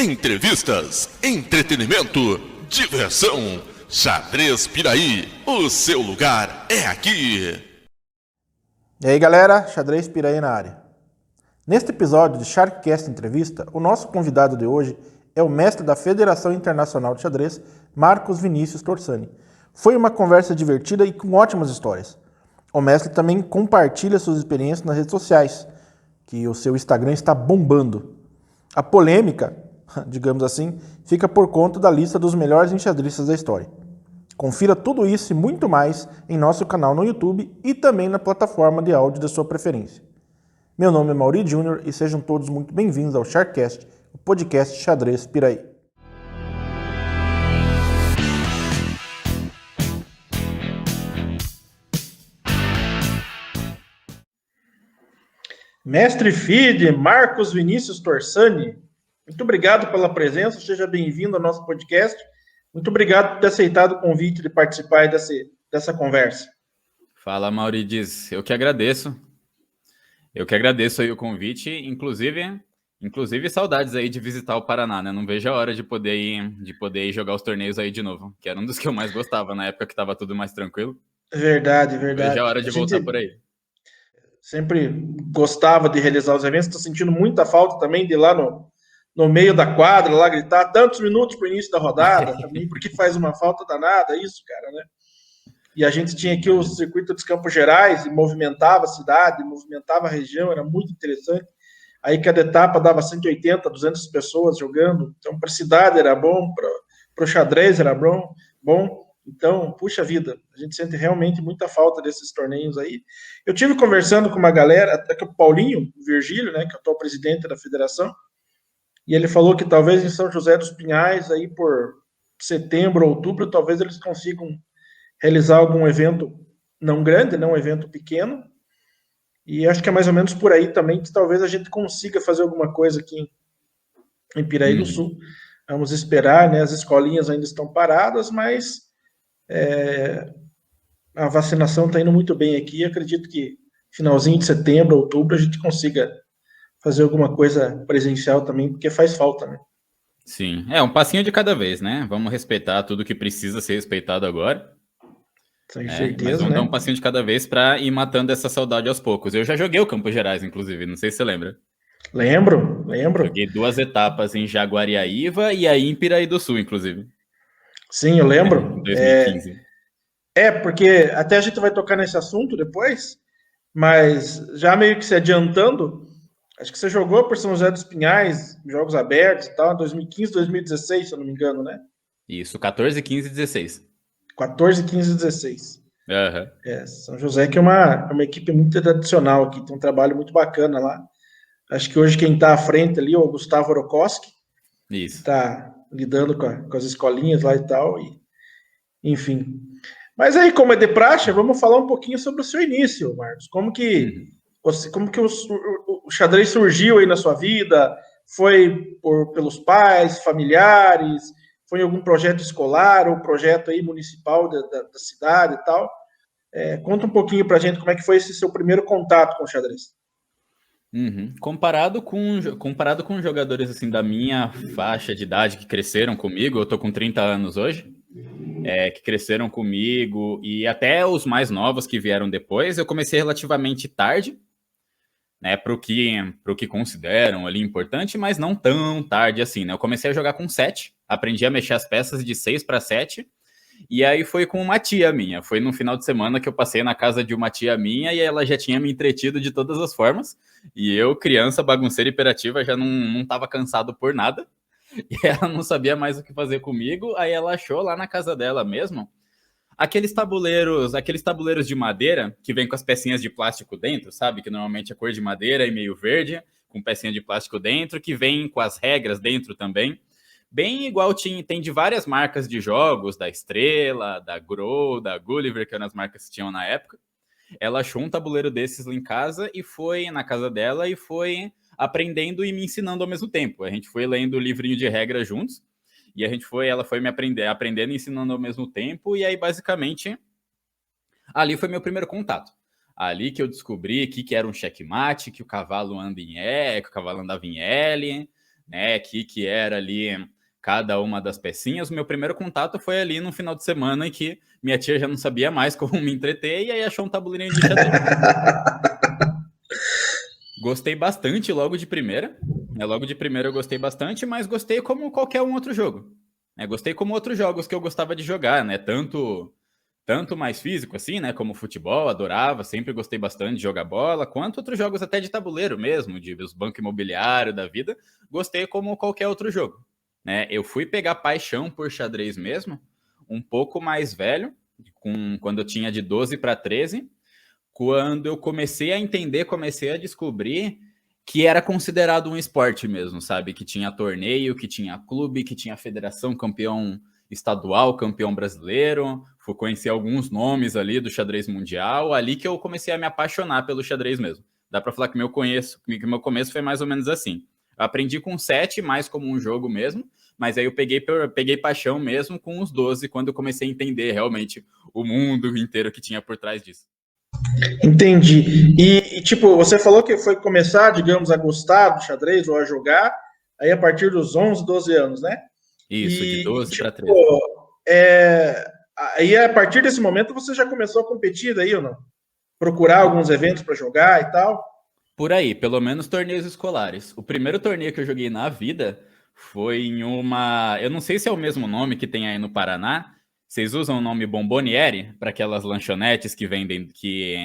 Entrevistas, entretenimento, diversão. Xadrez Piraí, o seu lugar é aqui. E aí galera, Xadrez Piraí na área. Neste episódio de Sharkcast Entrevista, o nosso convidado de hoje é o mestre da Federação Internacional de Xadrez, Marcos Vinícius Torsani. Foi uma conversa divertida e com ótimas histórias. O mestre também compartilha suas experiências nas redes sociais, que o seu Instagram está bombando. A polêmica, digamos assim, fica por conta da lista dos melhores enxadristas da história. Confira tudo isso e muito mais em nosso canal no YouTube e também na plataforma de áudio da sua preferência. Meu nome é Mauri Júnior e sejam todos muito bem-vindos ao Sharkcast, o podcast Xadrez Piraí. Mestre FIDE, Marcos Vinícius Torsani, muito obrigado pela presença, seja bem-vindo ao nosso podcast. Muito obrigado por ter aceitado o convite de participar dessa conversa. Fala, Mauridiz. Eu que agradeço. Eu que agradeço aí o convite. Inclusive saudades aí de visitar o Paraná, né? Não vejo a hora de poder ir jogar os torneios aí de novo, que era um dos que eu mais gostava na época que estava tudo mais tranquilo. Verdade. Vejo a hora de voltar por aí. Sempre gostava de realizar os eventos, estou sentindo muita falta também de ir lá no meio da quadra, lá gritar tantos minutos para o início da rodada, também, porque faz uma falta danada isso, cara, né? E a gente tinha aqui o circuito dos Campos Gerais, e movimentava a cidade, movimentava a região, era muito interessante. Aí cada etapa dava 180, 200 pessoas jogando, então para a cidade era bom, para o xadrez era bom. Então, puxa vida, a gente sente realmente muita falta desses torneios aí. Eu tive conversando com uma galera, até que o Paulinho Virgílio, né, que é o atual presidente da federação, e ele falou que talvez em São José dos Pinhais, aí por setembro, outubro, talvez eles consigam realizar algum evento não grande, né, um evento pequeno, e acho que é mais ou menos por aí também que talvez a gente consiga fazer alguma coisa aqui em Piraí do Sul. Vamos esperar, né, as escolinhas ainda estão paradas, mas a vacinação está indo muito bem aqui, acredito que finalzinho de setembro, outubro, a gente consiga fazer alguma coisa presencial também, porque faz falta, né? Sim, um passinho de cada vez, né? Vamos respeitar tudo que precisa ser respeitado agora. Sem certeza, mas vamos né? dar um passinho de cada vez para ir matando essa saudade aos poucos. Eu já joguei o Campos Gerais, inclusive, não sei se você lembra. Lembro. Joguei 2 etapas em Jaguariaíva e aí em Piraí do Sul, inclusive. Sim, eu lembro. Em 2015. Porque até a gente vai tocar nesse assunto depois, mas já meio que se adiantando, acho que você jogou por São José dos Pinhais, jogos abertos e tal, 2015, 2016, se eu não me engano, né? Isso, 14, 15 e 16. 14, 15 e 16. Uhum. São José que é uma equipe muito tradicional aqui, tem um trabalho muito bacana lá. Acho que hoje quem está à frente ali é o Gustavo Orokoski, que está lidando com as escolinhas lá e tal, enfim. Mas aí, como é de praxe, vamos falar um pouquinho sobre o seu início, Marcos. Como que o xadrez surgiu aí na sua vida? Foi pelos pais, familiares? Foi em algum projeto escolar ou projeto aí municipal da cidade e tal? Conta um pouquinho pra gente como é que foi esse seu primeiro contato com o xadrez. Comparado com jogadores assim da minha faixa de idade que cresceram comigo, eu tô com 30 anos hoje, que cresceram comigo, e até os mais novos que vieram depois, eu comecei relativamente tarde, né, pro que consideram ali importante, mas não tão tarde assim, né? Eu comecei a jogar com 7, aprendi a mexer as peças de 6 para 7, e aí foi com uma tia minha. Foi no final de semana que eu passei na casa de uma tia minha e ela já tinha me entretido de todas as formas. E eu, criança, bagunceira e hiperativa, já não estava cansado por nada. E ela não sabia mais o que fazer comigo. Aí ela achou lá na casa dela mesmo aqueles tabuleiros de madeira que vem com as pecinhas de plástico dentro, sabe? Que normalmente é cor de madeira e meio verde, com pecinha de plástico dentro, que vem com as regras dentro também. Bem igual tem de várias marcas de jogos, da Estrela, da Grow, da Gulliver, que eram as marcas que tinham na época. Ela achou um tabuleiro desses lá em casa e foi na casa dela e foi aprendendo e me ensinando ao mesmo tempo. A gente foi lendo o livrinho de regras juntos e ela foi me aprendendo e ensinando ao mesmo tempo, e aí basicamente ali foi meu primeiro contato. Ali que eu descobri que era um checkmate, que o cavalo anda em E, que o cavalo andava em L, né, que era ali cada uma das pecinhas. O meu primeiro contato foi ali no final de semana em que minha tia já não sabia mais como me entreter e aí achou um tabuleirinho de xadrez. Gostei bastante logo de primeira, né? Logo de primeira eu gostei bastante, mas gostei como qualquer um outro jogo. Né? Gostei como outros jogos que eu gostava de jogar, né? Tanto mais físico assim, né? Como futebol, adorava, sempre gostei bastante de jogar bola, quanto outros jogos até de tabuleiro mesmo, de os bancos imobiliários da vida, gostei como qualquer outro jogo. Né? Eu fui pegar paixão por xadrez mesmo, um pouco mais velho, quando eu tinha de 12 para 13, quando eu comecei a entender, comecei a descobrir que era considerado um esporte mesmo, sabe? Que tinha torneio, que tinha clube, que tinha federação, campeão estadual, campeão brasileiro. Fui conhecer alguns nomes ali do xadrez mundial, ali que eu comecei a me apaixonar pelo xadrez mesmo. Dá para falar que meu começo foi mais ou menos assim. Eu aprendi com 7, mais como um jogo mesmo, mas aí eu peguei paixão mesmo com os 12, quando eu comecei a entender realmente o mundo inteiro que tinha por trás disso. Entendi. Tipo, você falou que foi começar, digamos, a gostar do xadrez ou a jogar, aí a partir dos 11, 12 anos, né? Isso, de 12 tipo, para 13. Aí a partir desse momento você já começou a competir daí ou não? Procurar alguns eventos para jogar e tal? Por aí, pelo menos torneios escolares. O primeiro torneio que eu joguei na vida foi em uma... Eu não sei se é o mesmo nome que tem aí no Paraná. Vocês usam o nome Bomboniere para aquelas lanchonetes que vendem... Que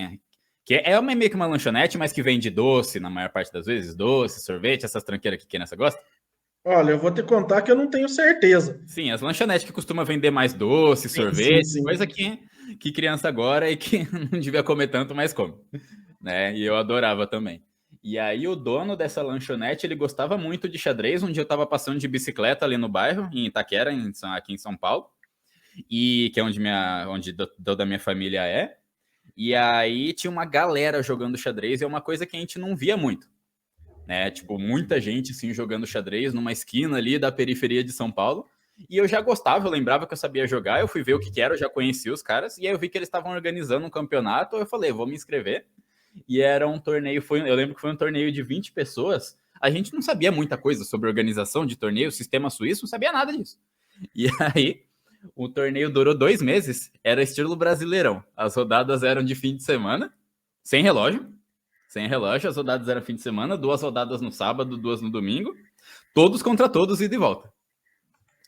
é meio que uma lanchonete, mas que vende doce, na maior parte das vezes. Doce, sorvete, essas tranqueiras que criança gosta. Olha, eu vou te contar que eu não tenho certeza. Sim, as lanchonetes que costumam vender mais doce, sorvete, sim. Coisa que criança agora e que não devia comer tanto, mas come. Né? E eu adorava também. E aí o dono dessa lanchonete, ele gostava muito de xadrez. Um dia eu tava passando de bicicleta ali no bairro, em Itaquera, aqui em São Paulo, e que é onde toda a minha família é. E aí tinha uma galera jogando xadrez, e é uma coisa que a gente não via muito. Né? Tipo, muita gente assim jogando xadrez numa esquina ali da periferia de São Paulo. E eu já gostava, eu lembrava que eu sabia jogar, eu fui ver o que era, eu já conhecia os caras, e aí eu vi que eles estavam organizando um campeonato, eu falei, vou me inscrever. E era um torneio, eu lembro que foi um torneio de 20 pessoas. A gente não sabia muita coisa sobre organização de torneio, sistema suíço, não sabia nada disso. E aí, o torneio durou 2 meses, era estilo brasileirão. As rodadas eram de fim de semana, sem relógio. Sem relógio, as rodadas eram fim de semana, 2 rodadas no sábado, 2 no domingo, todos contra todos e de volta.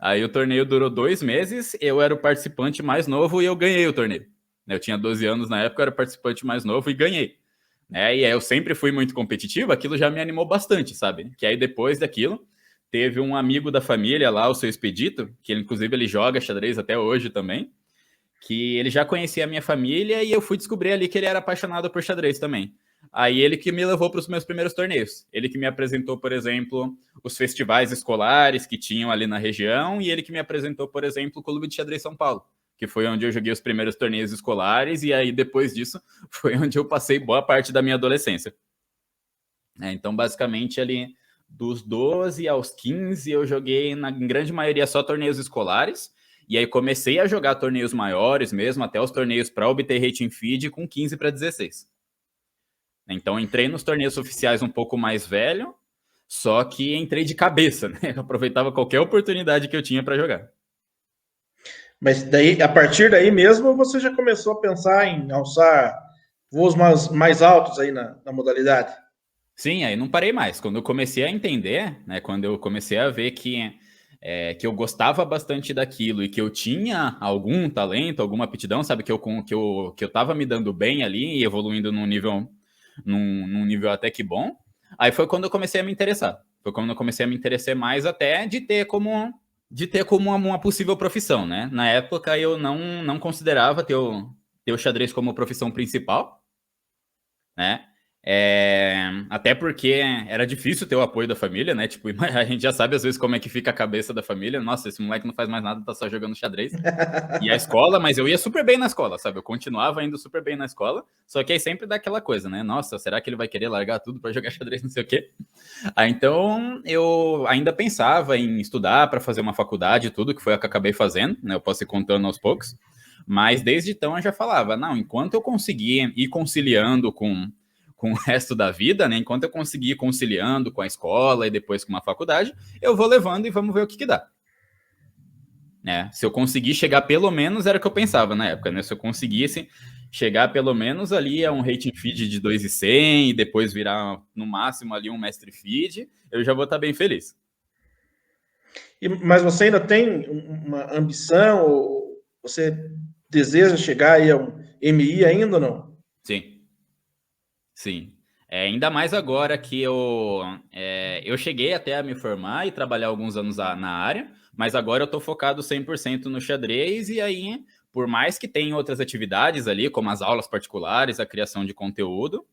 Aí o torneio durou 2 meses, eu era o participante mais novo e eu ganhei o torneio. Eu tinha 12 anos na época, eu era o participante mais novo e ganhei. E aí eu sempre fui muito competitivo, aquilo já me animou bastante, sabe? Que aí depois daquilo, teve um amigo da família lá, o seu Expedito, que inclusive ele joga xadrez até hoje também, que ele já conhecia a minha família e eu fui descobrir ali que ele era apaixonado por xadrez também. Aí ele que me levou para os meus primeiros torneios. Ele que me apresentou, por exemplo, os festivais escolares que tinham ali na região, e ele que me apresentou, por exemplo, o Clube de Xadrez São Paulo, que foi onde eu joguei os primeiros torneios escolares, e aí depois disso foi onde eu passei boa parte da minha adolescência. Então, basicamente, ali dos 12 aos 15, eu joguei, na grande maioria, só torneios escolares, e aí comecei a jogar torneios maiores mesmo, até os torneios para obter rating feed com 15 para 16. Então, entrei nos torneios oficiais um pouco mais velho, só que entrei de cabeça, né? Eu aproveitava qualquer oportunidade que eu tinha para jogar. Mas daí, a partir daí mesmo, você já começou a pensar em alçar voos mais altos aí na modalidade? Sim, aí não parei mais. Quando eu comecei a entender, né? Quando eu comecei a ver que eu gostava bastante daquilo e que eu tinha algum talento, alguma aptidão, sabe? Que eu tava me dando bem ali e evoluindo num nível até que bom. Aí foi quando eu comecei a me interessar. Foi quando eu comecei a me interessar mais até de ter como uma possível profissão, né? Na época eu não considerava ter o xadrez como profissão principal, né? Até porque era difícil ter o apoio da família, né? Tipo, a gente já sabe às vezes como é que fica a cabeça da família. Nossa, esse moleque não faz mais nada, tá só jogando xadrez. E a escola, mas eu ia super bem na escola, sabe? Eu continuava indo super bem na escola, só que aí sempre dá aquela coisa, né? Nossa, será que ele vai querer largar tudo para jogar xadrez, não sei o quê? Então, eu ainda pensava em estudar para fazer uma faculdade e tudo, que foi o que eu acabei fazendo, né? Eu posso ir contando aos poucos. Mas desde então eu já falava, não, enquanto eu conseguir ir conciliando com com o resto da vida, né? Enquanto eu conseguir ir conciliando com a escola e depois com uma faculdade, eu vou levando e vamos ver o que dá. Né? Se eu conseguir chegar pelo menos, era o que eu pensava na época, né? Se eu conseguisse chegar pelo menos ali a um rating feed de 2.100 e depois virar no máximo ali um mestre feed, eu já vou estar bem feliz. Mas você ainda tem uma ambição, ou você deseja chegar aí a um MI ainda ou não? Sim. Sim. Ainda mais agora que eu cheguei até a me formar e trabalhar alguns anos na área, mas agora eu estou focado 100% no xadrez, e aí, por mais que tenha outras atividades ali, como as aulas particulares, a criação de conteúdo,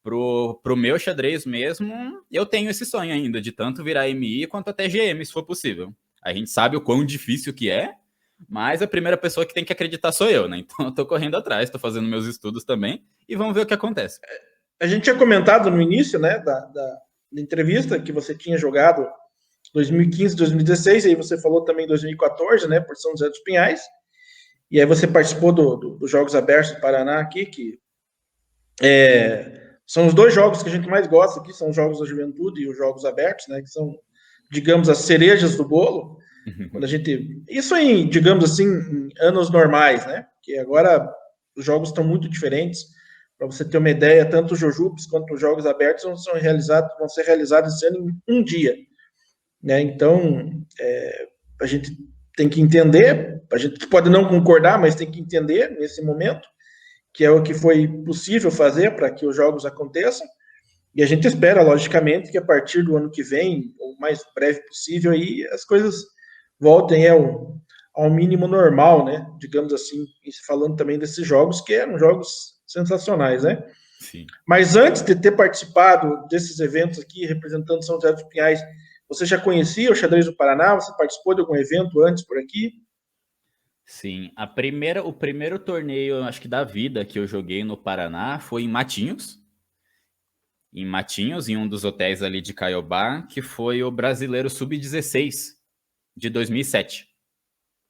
pro meu xadrez mesmo, eu tenho esse sonho ainda, de tanto virar MI quanto até GM, se for possível. A gente sabe o quão difícil que é, mas a primeira pessoa que tem que acreditar sou eu, né? Então eu tô correndo atrás, tô fazendo meus estudos também, e vamos ver o que acontece. A gente tinha comentado no início, né, da entrevista, que você tinha jogado 2015, 2016, e aí você falou também 2014, né, por São José dos Pinhais, e aí você participou dos Jogos Abertos do Paraná aqui, que são os dois jogos que a gente mais gosta aqui, são os Jogos da Juventude e os Jogos Abertos, né, que são, digamos, as cerejas do bolo, quando a gente... Isso em, digamos assim, em anos normais, né, porque agora os jogos estão muito diferentes. Para você ter uma ideia, tanto os Jojubes quanto os Jogos Abertos vão ser realizados esse ano em um dia. Né? Então, a gente tem que entender, a gente pode não concordar, mas tem que entender nesse momento, que é o que foi possível fazer para que os jogos aconteçam, e a gente espera, logicamente, que a partir do ano que vem, o mais breve possível, aí as coisas voltem ao mínimo normal, né? Digamos assim, falando também desses jogos, que eram jogos sensacionais, né? Sim. Mas antes de ter participado desses eventos aqui, representando São José dos Pinhais, você já conhecia o xadrez do Paraná? Você participou de algum evento antes por aqui? Sim, o primeiro torneio, acho que da vida, que eu joguei no Paraná foi em Matinhos. Em Matinhos, em um dos hotéis ali de Caiobá, que foi o Brasileiro Sub-16 de 2007.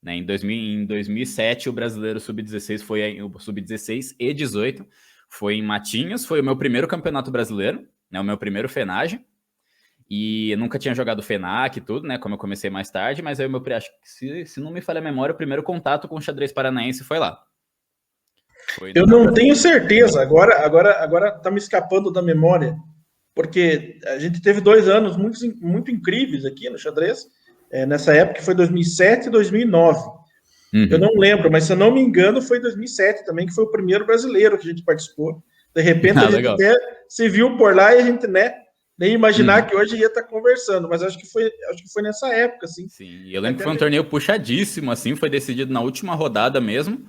Né? Em 2007, o Brasileiro Sub-16 foi o Sub-16 e 18 foi em Matinhos, foi o meu primeiro campeonato brasileiro, né? O meu primeiro FENAG. E eu nunca tinha jogado FENAC e tudo, né? Como eu comecei mais tarde, mas aí acho que, se não me falha a memória, o primeiro contato com o xadrez paranaense foi lá. Eu não tenho certeza, agora tá me escapando da memória, porque a gente teve 2 anos muito, muito incríveis aqui no xadrez, nessa época, que foi 2007 e 2009. Eu não lembro, mas se eu não me engano, foi 2007 também, que foi o primeiro brasileiro que a gente participou. De repente, a gente até se viu por lá e a gente, né, nem imaginar que hoje ia estar conversando, mas acho que foi nessa época, assim. Sim, e eu lembro que foi um torneio puxadíssimo, assim, foi decidido na última rodada mesmo,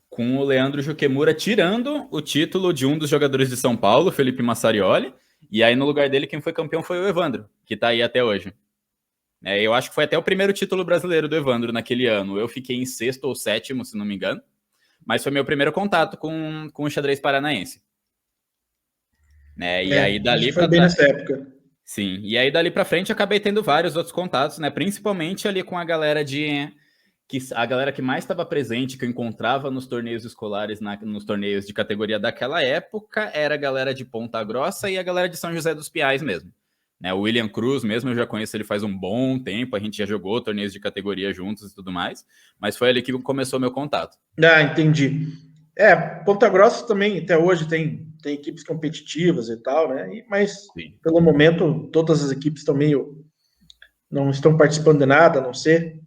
com o Leandro Juquemura tirando o título de um dos jogadores de São Paulo, Felipe Massarioli, e aí no lugar dele quem foi campeão foi o Evandro, que tá aí até hoje. Eu acho que foi até o primeiro título brasileiro do Evandro naquele ano. Eu fiquei em 6º ou 7º, se não me engano, mas foi meu primeiro contato com o xadrez paranaense. E aí dali foi bem nessa época. Sim, e aí dali para frente acabei tendo vários outros contatos, né? Principalmente ali com a galera a galera que mais estava presente, que eu encontrava nos torneios escolares, nos torneios de categoria daquela época, era a galera de Ponta Grossa e a galera de São José dos Pinhais mesmo. O William Cruz mesmo, eu já conheço ele faz um bom tempo, a gente já jogou torneios de categoria juntos e tudo mais, mas foi ali que começou meu contato. Ah, entendi. Ponta Grossa também, até hoje, tem equipes competitivas e tal, né? Mas, sim, pelo momento, todas as equipes não estão participando de nada, a não ser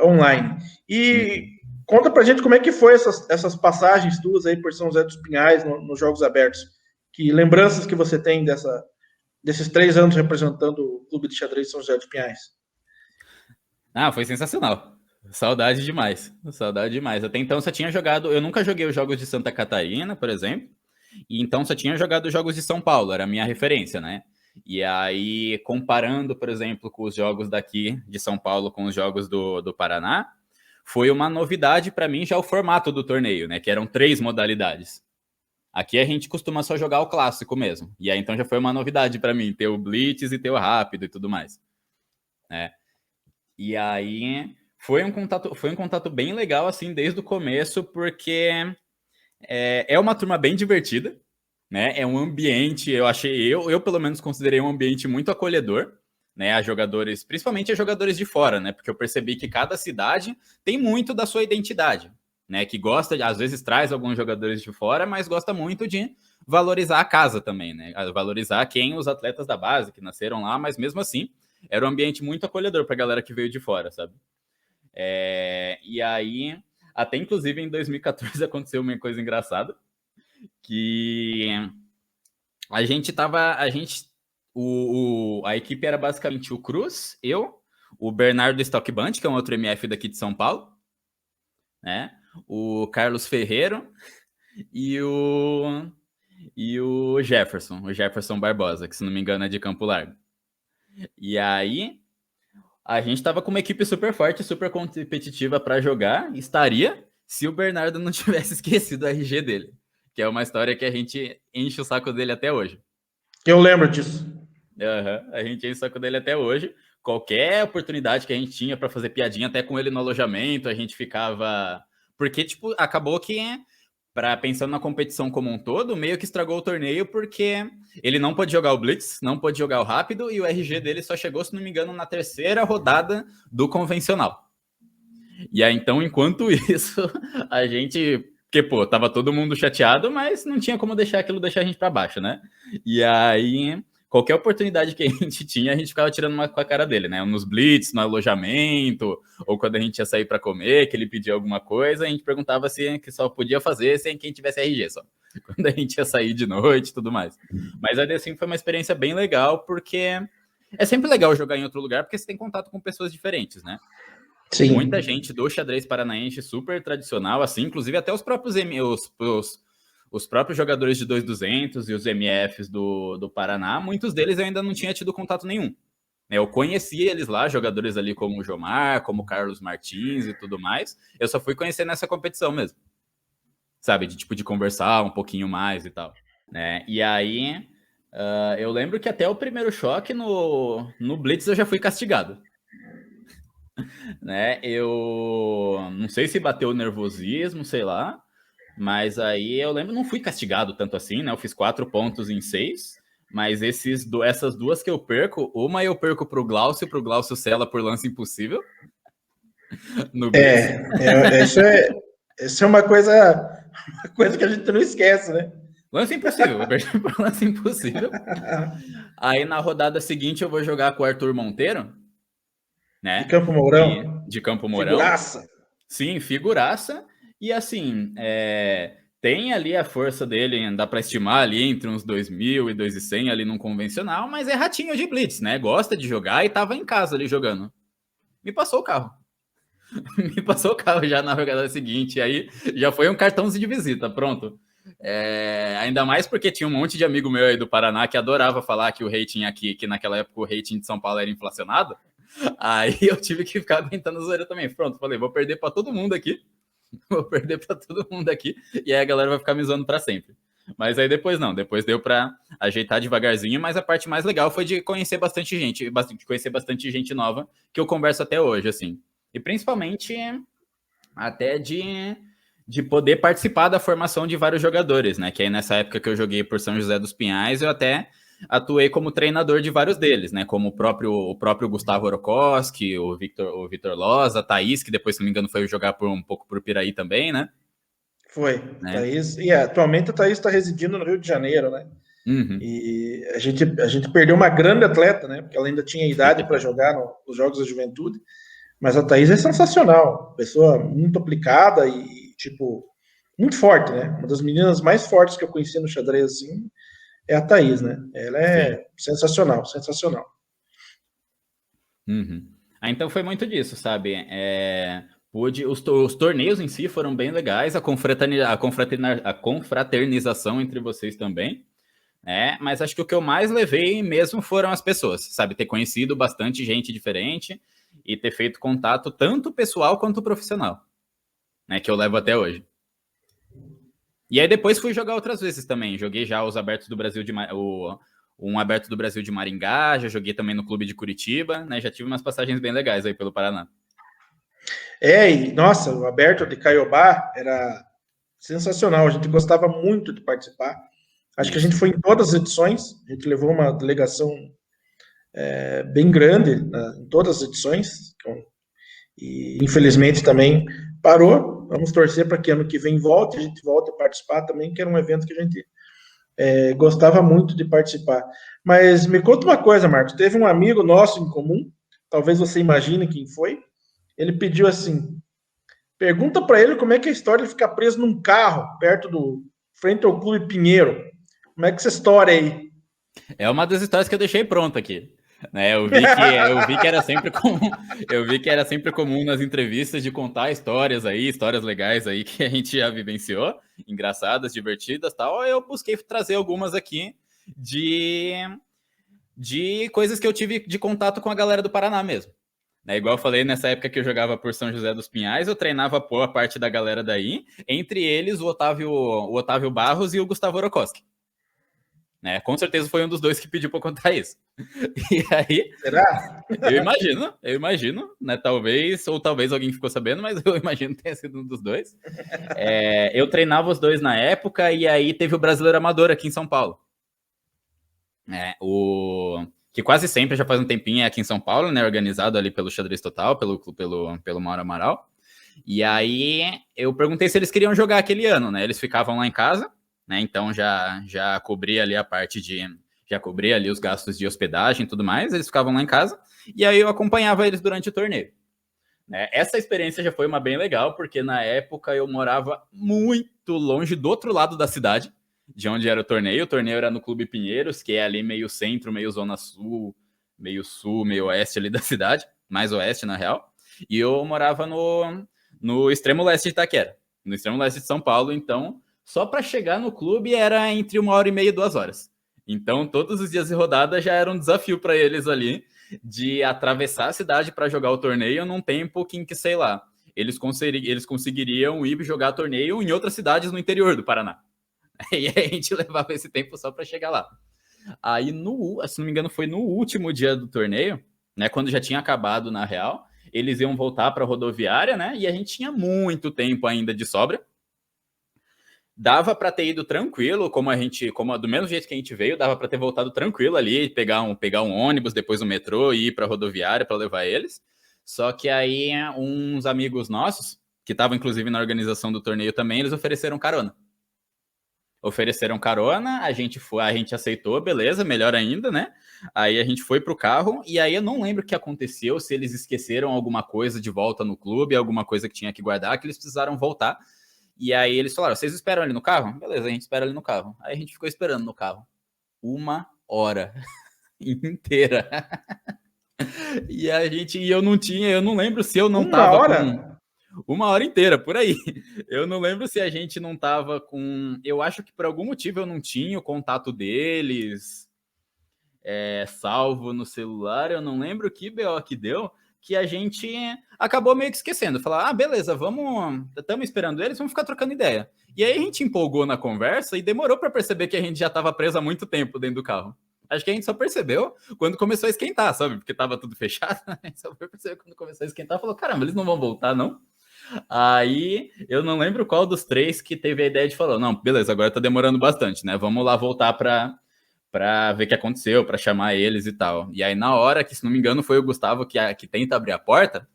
online. E conta pra gente como é que foi essas passagens tuas aí por São José dos Pinhais nos Jogos Abertos. Que lembranças que você tem desses 3 anos representando o Clube de Xadrez São José dos Pinhais? Foi sensacional. Saudade demais. Saudade demais. Até então só tinha jogado... Eu nunca joguei os jogos de Santa Catarina, por exemplo. E então só tinha jogado os jogos de São Paulo. Era a minha referência, né? E aí, comparando, por exemplo, com os jogos daqui de São Paulo com os jogos do Paraná, foi uma novidade para mim já o formato do torneio, né? Que eram 3 modalidades. Aqui a gente costuma só jogar o clássico mesmo. E aí então já foi uma novidade para mim, ter o Blitz e ter o rápido e tudo mais. E aí foi um contato bem legal, assim, desde o começo, porque é uma turma bem divertida, né? É um ambiente, eu pelo menos considerei um ambiente muito acolhedor, né? A jogadores, principalmente a jogadores de fora, né? Porque eu percebi que cada cidade tem muito da sua identidade, né? Que gosta, às vezes traz alguns jogadores de fora, mas gosta muito de valorizar a casa também, né? Valorizar os atletas da base que nasceram lá, mas mesmo assim era um ambiente muito acolhedor para a galera que veio de fora, sabe? E aí, até inclusive em 2014 aconteceu uma coisa engraçada, que a equipe era basicamente o Cruz, eu, o Bernardo Stockband, que é um outro MF daqui de São Paulo, né? O Carlos Ferreiro e o Jefferson Barbosa, que se não me engano é de Campo Largo. E aí a gente tava com uma equipe super forte, super competitiva para jogar, estaria se o Bernardo não tivesse esquecido o RG dele, que é uma história que a gente enche o saco dele até hoje. Eu lembro disso. A gente enche o saco dele até hoje. Qualquer oportunidade que a gente tinha para fazer piadinha, até com ele no alojamento, a gente ficava... Porque, tipo, acabou que, pensando na competição como um todo, meio que estragou o torneio, porque ele não pôde jogar o Blitz, não pôde jogar o rápido, e o RG dele só chegou, se não me engano, na terceira rodada do convencional. E aí, então, enquanto isso, a gente... Porque, pô, tava todo mundo chateado, mas não tinha como deixar a gente para baixo, né? E aí, qualquer oportunidade que a gente tinha, a gente ficava tirando uma com a cara dele, né? Nos blitz, no alojamento, ou quando a gente ia sair para comer, que ele pedia alguma coisa, a gente perguntava se que só podia fazer sem quem tivesse RG só. Quando a gente ia sair de noite e tudo mais. Mas aí, assim, foi uma experiência bem legal, porque é sempre legal jogar em outro lugar, porque você tem contato com pessoas diferentes, né? Sim. Muita gente do xadrez paranaense super tradicional, assim, inclusive até os próprios os próprios jogadores de 2.200 e os MFs do Paraná, muitos deles eu ainda não tinha tido contato nenhum. Eu conhecia eles lá, jogadores ali como o Jomar, como o Carlos Martins e tudo mais. Eu só fui conhecer nessa competição mesmo. Sabe, de conversar um pouquinho mais e tal. Né? E aí, eu lembro que até o primeiro choque no Blitz eu já fui castigado. Né? Eu não sei se bateu o nervosismo, sei lá, mas aí eu lembro, não fui castigado tanto assim, né? Eu fiz 4 pontos em 6, mas essas duas que eu perco, uma eu perco pro Glaucio sela por lance impossível. No isso é uma coisa que a gente não esquece, né? Lance impossível, eu perdi por lance impossível. Aí na rodada seguinte eu vou jogar com o Arthur Monteiro, né? De Campo Mourão. De Campo Mourão. Figuraça. Sim, figuraça. E assim, tem ali a força dele, dá para estimar ali entre uns 2.000 e 2.100 ali num convencional, mas é ratinho de blitz, né? Gosta de jogar e tava em casa ali jogando. Me passou o carro. Me passou o carro já na rodada seguinte. E aí já foi um cartãozinho de visita, pronto. Ainda mais porque tinha um monte de amigo meu aí do Paraná que adorava falar que o rating aqui, que naquela época o rating de São Paulo era inflacionado. Aí eu tive que ficar aguentando a zoeira também. Pronto, falei, vou perder para todo mundo aqui. E aí a galera vai ficar me zoando para sempre. Mas aí depois não, depois deu para ajeitar devagarzinho, mas a parte mais legal foi de conhecer bastante gente nova, que eu converso até hoje, assim. E principalmente até de poder participar da formação de vários jogadores, né? Que aí nessa época que eu joguei por São José dos Pinhais, eu até atuei como treinador de vários deles, né? Como o próprio Gustavo Orokoski, o Vitor Loza, a Thaís, que depois, se não me engano, foi jogar um pouco por Piraí também, né? Foi. Né? Thaís, e atualmente a Thaís está residindo no Rio de Janeiro, né? Uhum. E a gente perdeu uma grande atleta, né? Porque ela ainda tinha idade para jogar nos Jogos da Juventude. Mas a Thaís é sensacional. Pessoa muito aplicada e, tipo, muito forte, né? Uma das meninas mais fortes que eu conheci no xadrez, assim, é a Thaís, né? Ela é sensacional, sensacional. Uhum. Então foi muito disso, sabe? Os torneios em si foram bem legais, a confraternização entre vocês também, né? Mas acho que o que eu mais levei mesmo foram as pessoas, sabe? Ter conhecido bastante gente diferente e ter feito contato tanto pessoal quanto profissional, né? Que eu levo até hoje. E aí depois fui jogar outras vezes também. Joguei já os abertos do Brasil um aberto do Brasil de Maringá, já joguei também no Clube de Curitiba, né? Já tive umas passagens bem legais aí pelo Paraná. E nossa, o aberto de Caiobá era sensacional, a gente gostava muito de participar. Acho que a gente foi em todas as edições, a gente levou uma delegação bem grande, né, em todas as edições, e infelizmente também parou. Vamos torcer para que ano que vem volte, a gente volte a participar também, que era um evento que a gente gostava muito de participar. Mas me conta uma coisa, Marcos, teve um amigo nosso em comum, talvez você imagine quem foi, ele pediu assim, pergunta para ele como é que é a história de ficar preso num carro, frente ao Clube Pinheiro. Como é que é essa história aí? É uma das histórias que eu deixei pronta aqui. Né, eu vi que era sempre comum, eu vi que era sempre comum nas entrevistas de contar histórias legais aí que a gente já vivenciou, engraçadas, divertidas, tal. Eu busquei trazer algumas aqui de coisas que eu tive de contato com a galera do Paraná mesmo. Né, igual eu falei, nessa época que eu jogava por São José dos Pinhais, eu treinava boa parte da galera daí, entre eles o Otávio Barros e o Gustavo Orokoski. Né? Com certeza foi um dos dois que pediu para contar isso. E aí, será? Eu imagino, né? Talvez alguém ficou sabendo, mas eu imagino que tenha sido um dos dois. Eu treinava os dois na época, e aí teve o Brasileiro Amador aqui em São Paulo. Que quase sempre, já faz um tempinho, é aqui em São Paulo, né? Organizado ali pelo Xadrez Total, pelo Mauro Amaral. E aí eu perguntei se eles queriam jogar aquele ano, né? Eles ficavam lá em casa, né? Então já cobria ali a parte já cobria ali os gastos de hospedagem e tudo mais, eles ficavam lá em casa, e aí eu acompanhava eles durante o torneio. Né? Essa experiência já foi uma bem legal, porque na época eu morava muito longe do outro lado da cidade, de onde era o torneio era no Clube Pinheiros, que é ali meio centro, meio zona sul, meio oeste ali da cidade, mais oeste na real, e eu morava no extremo leste de Itaquera, no extremo leste de São Paulo, então só para chegar no clube era entre 1h30 e 2 horas. Então, todos os dias de rodada já era um desafio para eles ali de atravessar a cidade para jogar o torneio num tempo que, sei lá, eles conseguiriam ir jogar torneio em outras cidades no interior do Paraná. E aí a gente levava esse tempo só para chegar lá. Aí, se não me engano, foi no último dia do torneio, né, quando já tinha acabado, na real, eles iam voltar para a rodoviária, né, e a gente tinha muito tempo ainda de sobra. Dava para ter ido tranquilo, do mesmo jeito que a gente veio, dava para ter voltado tranquilo ali, pegar um ônibus, depois um metrô e ir para a rodoviária para levar eles. Só que aí uns amigos nossos, que estavam inclusive na organização do torneio também, eles ofereceram carona. A gente aceitou, beleza, melhor ainda, né? Aí a gente foi pro carro e aí eu não lembro o que aconteceu, se eles esqueceram alguma coisa de volta no clube, alguma coisa que tinha que guardar, que eles precisaram voltar. E aí eles falaram, vocês esperam ali no carro? Beleza, a gente espera ali no carro. Aí a gente ficou esperando no carro 1 hora inteira. E eu não lembro se eu não tava hora? com 1 hora inteira, por aí. Eu não lembro se a gente não tava com... Eu acho que por algum motivo eu não tinha o contato deles salvo no celular. Eu não lembro que BO que deu, que a gente acabou meio que esquecendo. Falar, beleza, estamos esperando eles, vamos ficar trocando ideia. E aí a gente empolgou na conversa e demorou para perceber que a gente já estava preso há muito tempo dentro do carro. Acho que a gente só percebeu quando começou a esquentar, sabe? Porque estava tudo fechado. A gente só foi perceber quando começou a esquentar. Falou, caramba, eles não vão voltar, não? Aí eu não lembro qual dos três que teve a ideia de falar, não, beleza, agora tá demorando bastante, né? Vamos lá voltar para ver o que aconteceu, para chamar eles e tal. E aí, na hora que, se não me engano, foi o Gustavo que tenta abrir a porta,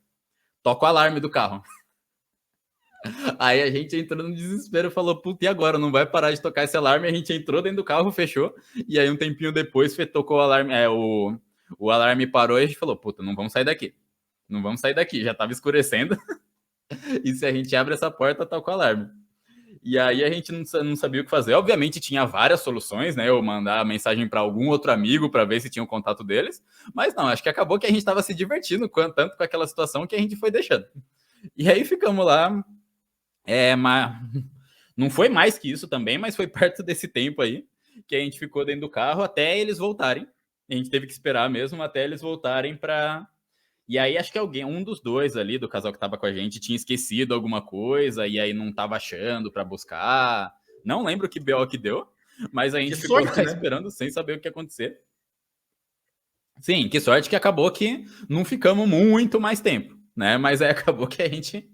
toca o alarme do carro. Aí a gente entrou no desespero e falou, puta, e agora? Não vai parar de tocar esse alarme? A gente entrou dentro do carro, fechou, e aí um tempinho depois tocou o alarme, o alarme parou e a gente falou, puta, não vamos sair daqui. Já tava escurecendo, e se a gente abre essa porta, toca o alarme. E aí a gente não sabia o que fazer. Obviamente tinha várias soluções, né? Eu mandar mensagem para algum outro amigo para ver se tinha o contato deles. Mas não, acho que acabou que a gente estava se divertindo tanto com aquela situação que a gente foi deixando. E aí ficamos lá. Não foi mais que isso também, mas foi perto desse tempo aí que a gente ficou dentro do carro até eles voltarem. A gente teve que esperar mesmo até eles voltarem para... E aí acho que um dos dois ali, do casal que tava com a gente, tinha esquecido alguma coisa, e aí não tava achando pra buscar. Não lembro que BO que deu, mas a gente ficou lá esperando sem saber o que ia acontecer. Sim, que sorte que acabou que não ficamos muito mais tempo, né? Mas aí acabou que a gente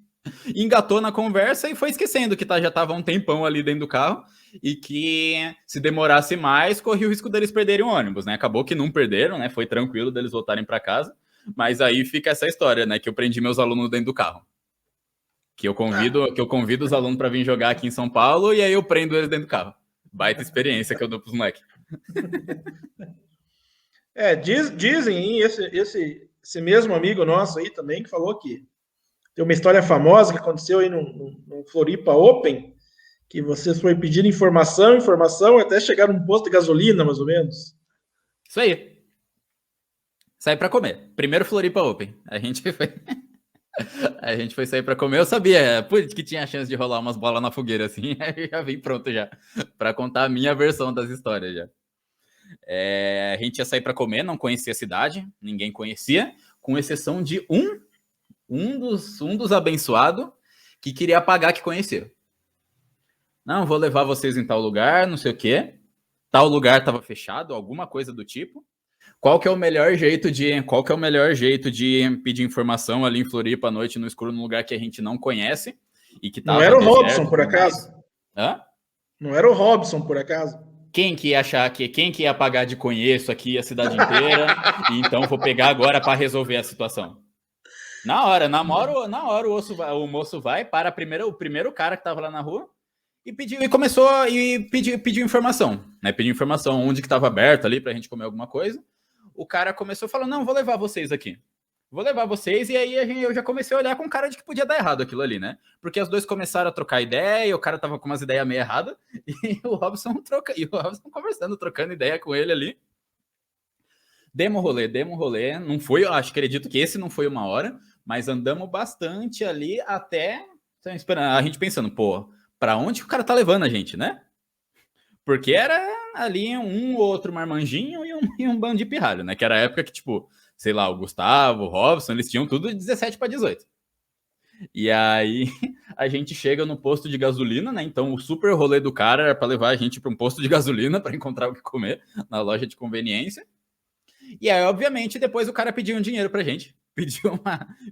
engatou na conversa e foi esquecendo que já tava um tempão ali dentro do carro e que se demorasse mais, corria o risco deles perderem o ônibus, né? Acabou que não perderam, né? Foi tranquilo deles voltarem para casa, mas aí fica essa história, né? Que eu prendi meus alunos dentro do carro. Que eu convido os alunos para vir jogar aqui em São Paulo e aí eu prendo eles dentro do carro. Baita experiência que eu dou pros moleques. Dizem, hein, esse mesmo amigo nosso aí também, que falou que tem uma história famosa que aconteceu aí no Floripa Open, que você foi pedir informação, até chegar num posto de gasolina, mais ou menos. Isso aí. Saí para comer. Primeiro Floripa Open. A gente foi sair para comer. Eu sabia que tinha a chance de rolar umas bolas na fogueira assim. Aí já vim pronto já para contar a minha versão das histórias já. A gente ia sair para comer, não conhecia a cidade, ninguém conhecia, com exceção de um dos abençoados que queria pagar que conhecia. Não, vou levar vocês em tal lugar, não sei o quê. Tal lugar estava fechado, alguma coisa do tipo. Qual que é o melhor jeito de pedir informação ali em Floripa à noite, no escuro, num lugar que a gente não conhece e que não era o Robson, por acaso? Hã? Não era o Robson, por acaso? Quem que ia pagar de conheço aqui a cidade inteira, e então vou pegar agora para resolver a situação. Na hora o moço vai para o primeiro cara que estava lá na rua e pediu informação, né? Pediu informação onde que estava aberto ali para a gente comer alguma coisa. O cara começou falando, não, vou levar vocês aqui. Vou levar vocês, e aí eu já comecei a olhar com cara de que podia dar errado aquilo ali, né? Porque os dois começaram a trocar ideia, e o cara tava com umas ideias meio erradas, e o Robson conversando, trocando ideia com ele ali. Demos rolê, não foi, acredito que esse não foi uma hora, mas andamos bastante ali até a gente pensando, pô, pra onde que o cara tá levando a gente, né? Porque era ali um ou outro marmanjinho e um bando de pirralho, né? Que era a época que, tipo, sei lá, o Gustavo, o Robson, eles tinham tudo de 17 para 18. E aí a gente chega no posto de gasolina, né? Então o super rolê do cara era para levar a gente para um posto de gasolina para encontrar o que comer na loja de conveniência. E aí, obviamente, depois o cara pediu um dinheiro pra gente.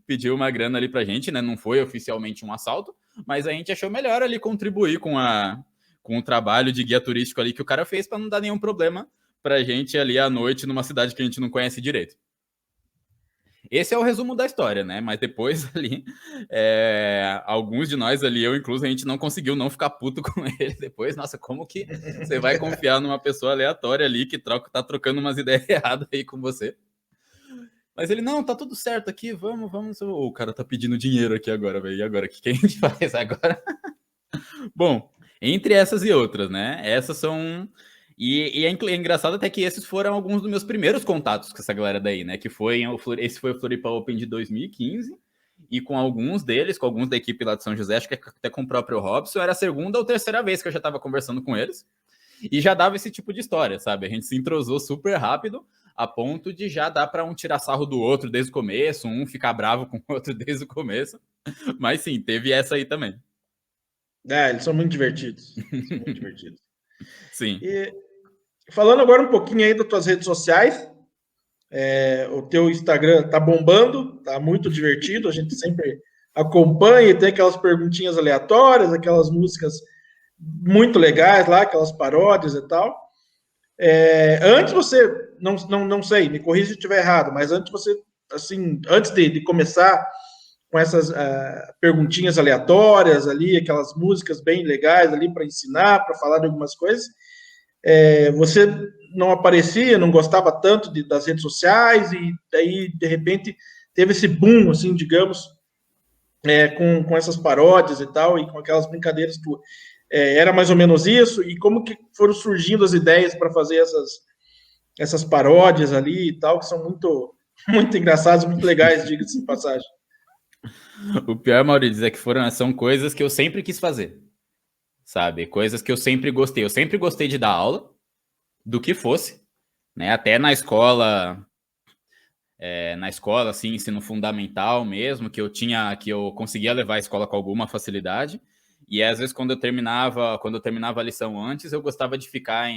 Pediu uma grana ali pra gente, né? Não foi oficialmente um assalto, mas a gente achou melhor ali contribuir com o trabalho de guia turístico ali que o cara fez para não dar nenhum problema pra gente ali à noite numa cidade que a gente não conhece direito. Esse é o resumo da história, né? Mas depois ali, alguns de nós ali, eu incluso, a gente não conseguiu não ficar puto com ele depois. Nossa, como que você vai confiar numa pessoa aleatória ali que tá trocando umas ideias erradas aí com você? Mas ele, não, tá tudo certo aqui, vamos. O cara tá pedindo dinheiro aqui agora, velho. E agora, o que a gente faz agora? Bom, entre essas e outras, né? Essas são... E é engraçado até que esses foram alguns dos meus primeiros contatos com essa galera daí, né? Esse foi o Floripa Open de 2015, e com alguns da equipe lá de São José, acho que até com o próprio Robson, era a segunda ou terceira vez que eu já estava conversando com eles, e já dava esse tipo de história, sabe? A gente se entrosou super rápido, a ponto de já dar para um tirar sarro do outro desde o começo, um ficar bravo com o outro desde o começo, mas sim, teve essa aí também. Eles são muito divertidos. São muito divertidos. Sim. E falando agora um pouquinho aí das tuas redes sociais, o teu Instagram tá bombando, tá muito divertido, a gente sempre acompanha e tem aquelas perguntinhas aleatórias, aquelas músicas muito legais lá, aquelas paródias e tal. Antes você, não sei, me corrija se eu estiver errado, mas antes você, assim, antes de começar com essas perguntinhas aleatórias ali, aquelas músicas bem legais ali para ensinar, para falar de algumas coisas, você não aparecia, não gostava tanto das redes sociais, e daí, de repente, teve esse boom, assim, digamos, com essas paródias e tal, e com aquelas brincadeiras tuas. Era mais ou menos isso, e como que foram surgindo as ideias para fazer essas paródias ali e tal, que são muito, muito engraçadas, muito legais, diga-se de passagem. O pior, Maurício, é que são coisas que eu sempre quis fazer, sabe? Coisas que eu sempre gostei. Eu sempre gostei de dar aula, do que fosse, né? Até na escola, assim, ensino fundamental mesmo, que eu conseguia levar a escola com alguma facilidade. E às vezes quando eu terminava a lição antes, eu gostava de ficar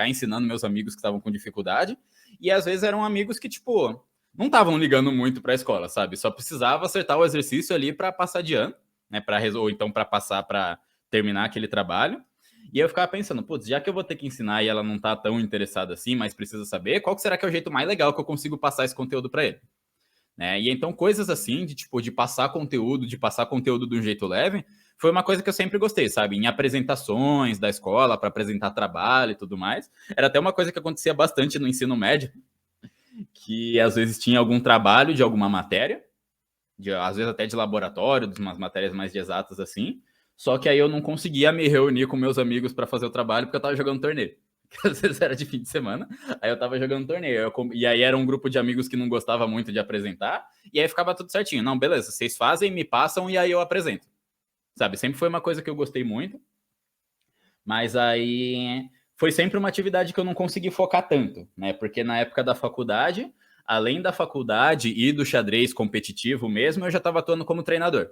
ensinando meus amigos que estavam com dificuldade. E às vezes eram amigos que, tipo, não estavam ligando muito para a escola, sabe? Só precisava acertar o exercício ali para passar de ano, né? Ou então para passar, para terminar aquele trabalho. E eu ficava pensando, putz, já que eu vou ter que ensinar e ela não tá tão interessada assim, mas precisa saber, qual que será que é o jeito mais legal que eu consigo passar esse conteúdo para ele? Né? E então coisas assim, de passar conteúdo de um jeito leve, foi uma coisa que eu sempre gostei, sabe? Em apresentações da escola, para apresentar trabalho e tudo mais. Era até uma coisa que acontecia bastante no ensino médio, que às vezes tinha algum trabalho de alguma matéria, às vezes até de laboratório, de umas matérias mais de exatas assim, só que aí eu não conseguia me reunir com meus amigos para fazer o trabalho porque eu estava jogando torneio. Que às vezes era de fim de semana, aí eu estava jogando torneio. E aí era um grupo de amigos que não gostava muito de apresentar, e aí ficava tudo certinho. Não, beleza, vocês fazem, me passam, e aí eu apresento. Sabe, sempre foi uma coisa que eu gostei muito, mas aí foi sempre uma atividade que eu não consegui focar tanto, né? Porque na época da faculdade, além da faculdade e do xadrez competitivo mesmo, eu já estava atuando como treinador,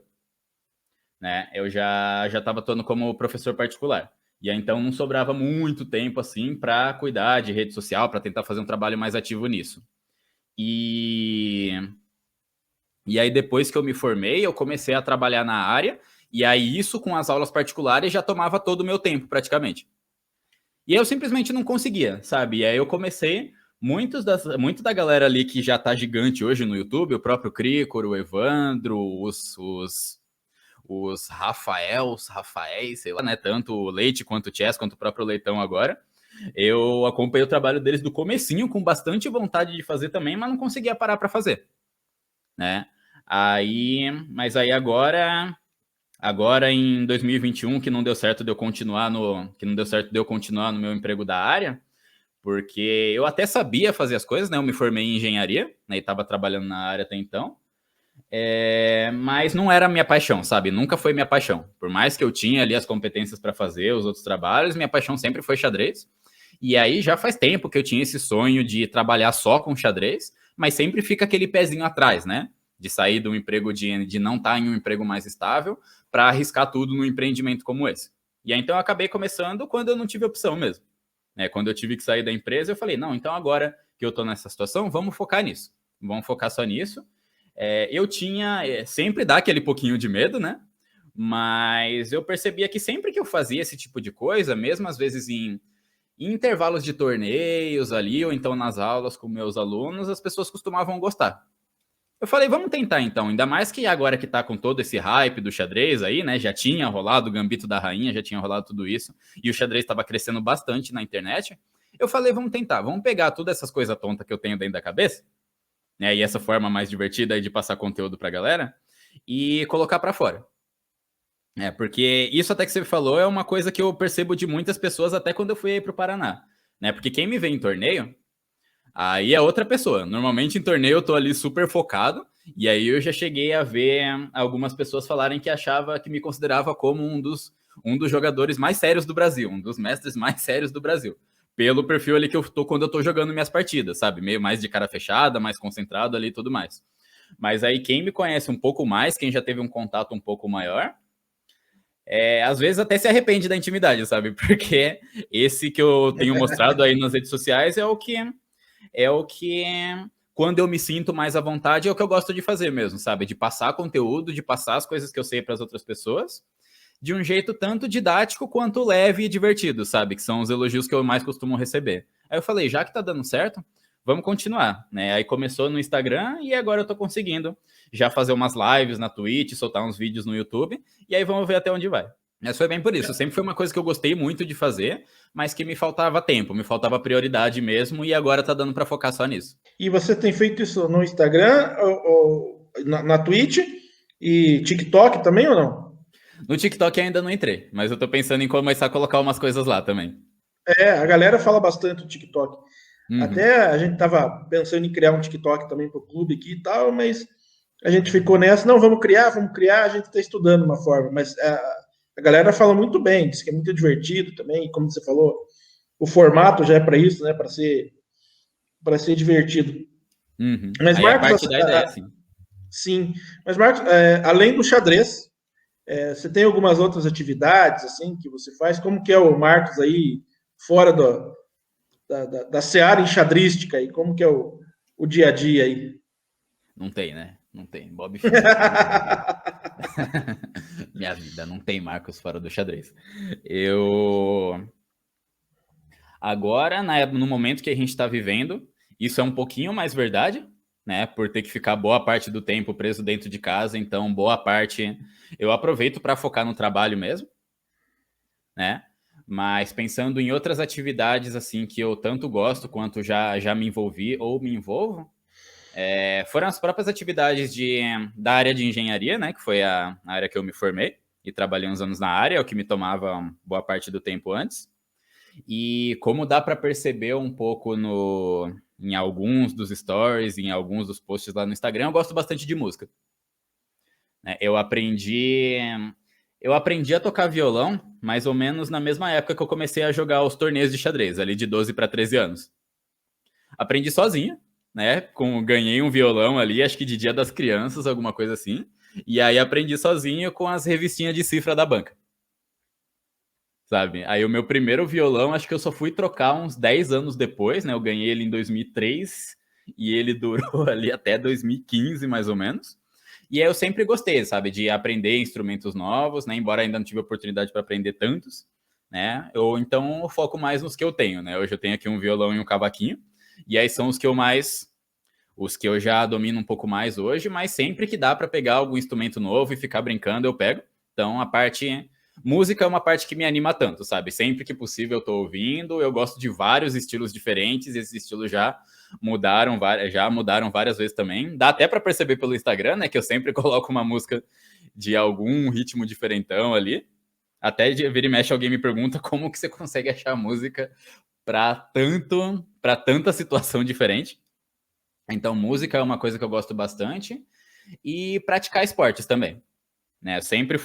né? Eu já estava atuando como professor particular. E aí, então, não sobrava muito tempo, assim, para cuidar de rede social, para tentar fazer um trabalho mais ativo nisso. E aí, depois que eu me formei, eu comecei a trabalhar na área, e aí isso com as aulas particulares já tomava todo o meu tempo, praticamente. E eu simplesmente não conseguia, sabe? E aí eu comecei, muito da galera ali que já tá gigante hoje no YouTube, o próprio Cricor, o Evandro, os Rafaéis, sei lá, né? Tanto o Leite quanto o Chess, quanto o próprio Leitão agora. Eu acompanhei o trabalho deles do comecinho, com bastante vontade de fazer também, mas não conseguia parar para fazer, né? Mas aí agora em 2021, que não deu certo de eu continuar no meu emprego da área, porque eu até sabia fazer as coisas, né? Eu me formei em engenharia, né? E estava trabalhando na área até então. Mas não era a minha paixão, sabe? Nunca foi minha paixão. Por mais que eu tinha ali as competências para fazer os outros trabalhos, minha paixão sempre foi xadrez. E aí já faz tempo que eu tinha esse sonho de trabalhar só com xadrez, mas sempre fica aquele pezinho atrás, né? De sair do emprego de não estar em um emprego mais estável para arriscar tudo num empreendimento como esse. E aí então eu acabei começando quando eu não tive opção mesmo. Né? Quando eu tive que sair da empresa, eu falei, não, então agora que eu estou nessa situação, vamos focar nisso. Vamos focar só nisso. Eu tinha, sempre dá aquele pouquinho de medo, né? Mas eu percebia que sempre que eu fazia esse tipo de coisa, mesmo às vezes em intervalos de torneios ali, ou então nas aulas com meus alunos, as pessoas costumavam gostar. Eu falei, vamos tentar então, ainda mais que agora que tá com todo esse hype do xadrez aí, né, já tinha rolado o Gambito da Rainha, já tinha rolado tudo isso, e o xadrez estava crescendo bastante na internet, eu falei, vamos tentar, vamos pegar todas essas coisas tontas que eu tenho dentro da cabeça, né, e essa forma mais divertida aí de passar conteúdo pra galera, e colocar para fora. Porque isso até que você falou é uma coisa que eu percebo de muitas pessoas até quando eu fui aí pro Paraná, né, porque quem me vê em torneio, aí é outra pessoa. Normalmente em torneio eu tô ali super focado, e aí eu já cheguei a ver algumas pessoas falarem que achava, que me considerava como um dos jogadores mais sérios do Brasil, um dos mestres mais sérios do Brasil. Pelo perfil ali que eu tô quando eu tô jogando minhas partidas, sabe? Meio mais de cara fechada, mais concentrado ali e tudo mais. Mas aí quem me conhece um pouco mais, quem já teve um contato um pouco maior, às vezes até se arrepende da intimidade, sabe? Porque esse que eu tenho mostrado aí nas redes sociais é o que quando eu me sinto mais à vontade, é o que eu gosto de fazer mesmo, sabe? De passar conteúdo, de passar as coisas que eu sei para as outras pessoas, de um jeito tanto didático quanto leve e divertido, sabe? Que são os elogios que eu mais costumo receber. Aí eu falei, já que tá dando certo, vamos continuar, né? Aí começou no Instagram e agora eu tô conseguindo já fazer umas lives na Twitch, soltar uns vídeos no YouTube, e aí vamos ver até onde vai. Mas foi bem por isso, sempre foi uma coisa que eu gostei muito de fazer, mas que me faltava tempo, me faltava prioridade mesmo, e agora tá dando para focar só nisso. E você tem feito isso no Instagram, ou na Twitch e TikTok também ou não? No TikTok ainda não entrei, mas eu tô pensando em começar a colocar umas coisas lá também. A galera fala bastante do TikTok. Uhum. Até a gente tava pensando em criar um TikTok também pro clube aqui e tal, mas a gente ficou nessa, não, vamos criar, a gente tá estudando uma forma, mas a galera fala muito bem, diz que é muito divertido também, como você falou, o formato já é para isso, né, para ser divertido. Uhum. Mas aí Marcos, a parte da ideia, sim. Sim, mas Marcos, além do xadrez, você tem algumas outras atividades assim que você faz? Como que é o Marcos aí fora da seara enxadrística aí? Como que é o dia a dia aí? Não tem, né? Não tem. Bob Fischer. Minha vida, não tem Marcos fora do xadrez. Agora, no momento que a gente está vivendo, isso é um pouquinho mais verdade, né? Por ter que ficar boa parte do tempo preso dentro de casa, então boa parte eu aproveito para focar no trabalho mesmo, né? Mas pensando em outras atividades assim que eu tanto gosto quanto já me envolvi ou me envolvo, foram as próprias atividades da área de engenharia, né? Que foi a área que eu me formei e trabalhei uns anos na área, o que me tomava boa parte do tempo antes. E como dá para perceber um pouco em alguns dos stories, em alguns dos posts lá no Instagram, eu gosto bastante de música. Eu aprendi a tocar violão mais ou menos na mesma época que eu comecei a jogar os torneios de xadrez, ali de 12 para 13 anos. Aprendi sozinho, né? Ganhei um violão ali, acho que de Dia das Crianças, alguma coisa assim. E aí aprendi sozinho com as revistinhas de cifra da banca. Sabe? Aí o meu primeiro violão, acho que eu só fui trocar uns 10 anos depois, né? Eu ganhei ele em 2003 e ele durou ali até 2015, mais ou menos. E aí eu sempre gostei, sabe? De aprender instrumentos novos, né? Embora ainda não tive oportunidade para aprender tantos, né? Então eu foco mais nos que eu tenho, né? Hoje eu tenho aqui um violão e um cavaquinho. E aí são os que eu já domino um pouco mais hoje, mas sempre que dá para pegar algum instrumento novo e ficar brincando, eu pego. Então música é uma parte que me anima tanto, sabe? Sempre que possível eu tô ouvindo, eu gosto de vários estilos diferentes, esses estilos já mudaram várias vezes também. Dá até para perceber pelo Instagram, né, que eu sempre coloco uma música de algum ritmo diferentão ali. Até de vira e mexe alguém me pergunta como que você consegue achar música para tanta situação diferente. Então, música é uma coisa que eu gosto bastante e praticar esportes também. Né, sempre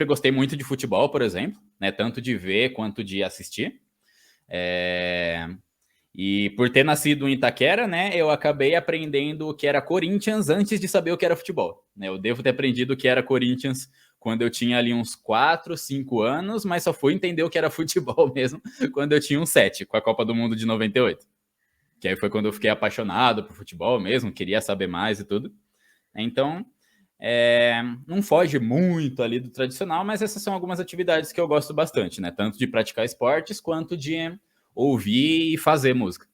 gostei muito de futebol, por exemplo, né, tanto de ver quanto de assistir. E por ter nascido em Itaquera, né, eu acabei aprendendo o que era Corinthians antes de saber o que era futebol. Né, eu devo ter aprendido o que era Corinthians quando eu tinha ali uns 4, 5 anos, mas só fui entender o que era futebol mesmo quando eu tinha uns 7, com a Copa do Mundo de 98. Que aí foi quando eu fiquei apaixonado por futebol mesmo, queria saber mais e tudo. Então, não foge muito ali do tradicional, mas essas são algumas atividades que eu gosto bastante, né? Tanto de praticar esportes quanto de ouvir e fazer música.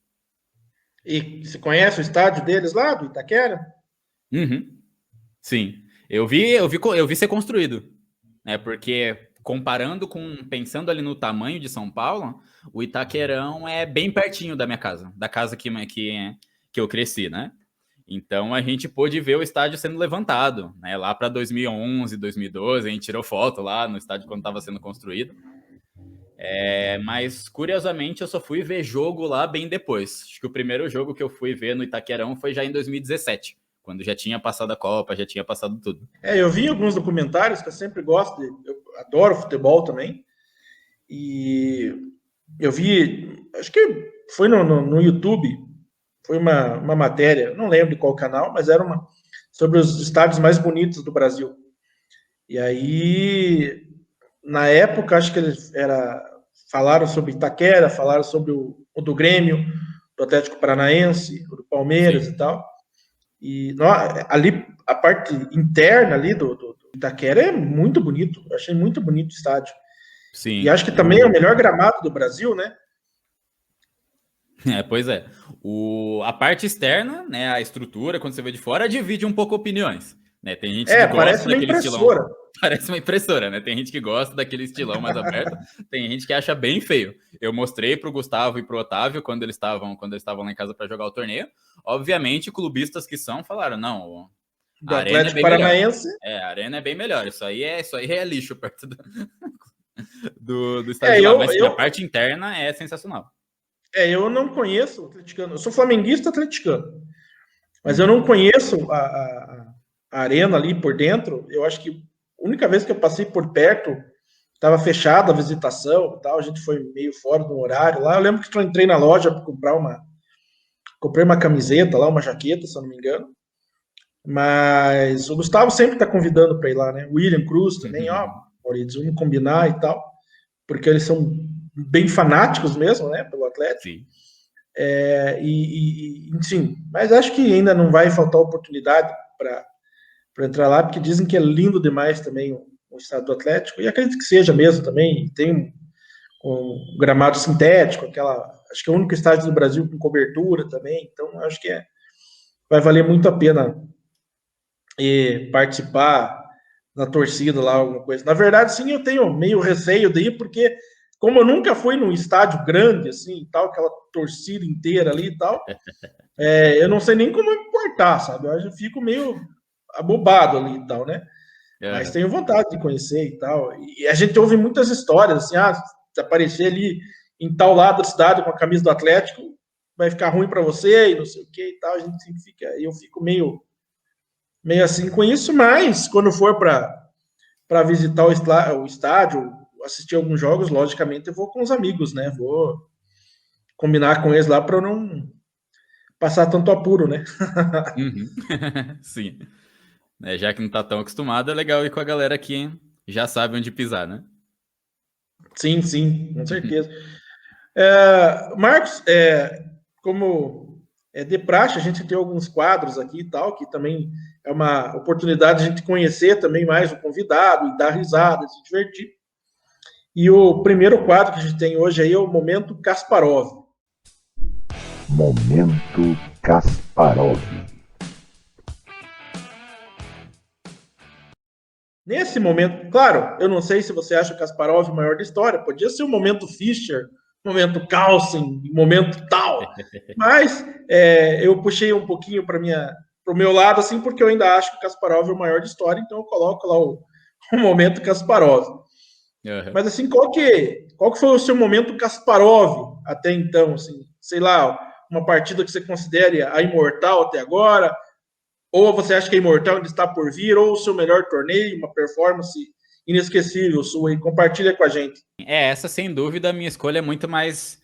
E você conhece o estádio deles lá, do Itaquera? Uhum. Sim. Eu vi ser construído, né? Porque pensando ali no tamanho de São Paulo, o Itaquerão é bem pertinho da minha casa, da casa que eu cresci, né? Então a gente pôde ver o estádio sendo levantado, né? Lá para 2011, 2012, a gente tirou foto lá no estádio quando estava sendo construído. Mas curiosamente eu só fui ver jogo lá bem depois. Acho que o primeiro jogo que eu fui ver no Itaquerão foi já em 2017, quando já tinha passado a Copa, já tinha passado tudo. Eu vi alguns documentários que eu sempre gosto, eu adoro futebol também. E eu vi, acho que foi no YouTube, foi uma matéria, não lembro de qual canal, mas era sobre os estádios mais bonitos do Brasil. E aí, na época, acho que falaram sobre Itaquera, falaram sobre o do Grêmio, do Atlético Paranaense, do Palmeiras. Sim. E tal. E ali, a parte interna ali do Itaquera é muito bonito. Eu achei muito bonito o estádio. Sim. E acho que também é o melhor gramado do Brasil, né? Pois é. A parte externa, né, a estrutura, quando você vê de fora, divide um pouco opiniões. Né? Tem gente que gosta daquele estilão. Parece uma impressora, né? Tem gente que gosta daquele estilão mais aberto, tem gente que acha bem feio. Eu mostrei pro Gustavo e pro Otávio quando eles estavam lá em casa para jogar o torneio. Obviamente, clubistas que falaram, não, do Atlético Paranaense. A arena é bem melhor. Isso aí é lixo perto do estádio. Mas a parte interna é sensacional. Eu não conheço o atleticano. Eu sou flamenguista atleticano. Mas eu não conheço a arena ali por dentro. Eu acho que a única vez que eu passei por perto, estava fechada a visitação e tal. A gente foi meio fora do horário lá. Eu lembro que eu entrei na loja para comprei uma camiseta lá, uma jaqueta, se eu não me engano. Mas o Gustavo sempre está convidando para ir lá, né? O William Cruz também, Maurício, vamos combinar e tal. Porque eles são bem fanáticos mesmo, né, pelo Atlético. Sim. Enfim, mas acho que ainda não vai faltar oportunidade para entrar lá, porque dizem que é lindo demais também o estado do Atlético, e acredito que seja mesmo também. Tem um gramado sintético, acho que é o único estádio do Brasil com cobertura também, então acho que vai valer muito a pena participar na torcida lá, alguma coisa. Na verdade, sim, eu tenho meio receio daí, porque como eu nunca fui num estádio grande, assim, e tal, aquela torcida inteira ali e tal, eu não sei nem como me portar, sabe? Eu fico meio abobado ali e tal, né? Mas tenho vontade de conhecer e tal. E a gente ouve muitas histórias, assim, se aparecer ali em tal lado da cidade com a camisa do Atlético, vai ficar ruim para você e não sei o que e tal. A gente sempre eu fico meio assim com isso, mas quando for para visitar o estádio, assistir alguns jogos, logicamente eu vou com os amigos, né? Vou combinar com eles lá para não passar tanto apuro, né? Uhum. Sim. Já que não tá tão acostumado, é legal ir com a galera que já sabe onde pisar, né? Sim, sim, com certeza. Marcos, como é de praxe, a gente tem alguns quadros aqui e tal, que também é uma oportunidade de a gente conhecer também mais o convidado e dar risada, se divertir. E o primeiro quadro que a gente tem hoje aí é o Momento Kasparov. Momento Kasparov. Nesse momento, claro, eu não sei se você acha o Kasparov o maior da história, podia ser o momento Fischer, momento Carlsen, momento tal, mas eu puxei um pouquinho para o meu lado, assim, porque eu ainda acho que o Kasparov é o maior da história, então eu coloco lá o momento Kasparov. Uhum. Mas assim, qual que foi o seu momento Kasparov até então? Assim, sei lá, uma partida que você considere a imortal até agora, ou você acha que a imortal ainda está por vir, ou o seu melhor torneio, uma performance inesquecível sua, e compartilha com a gente. Essa sem dúvida a minha escolha é muito mais.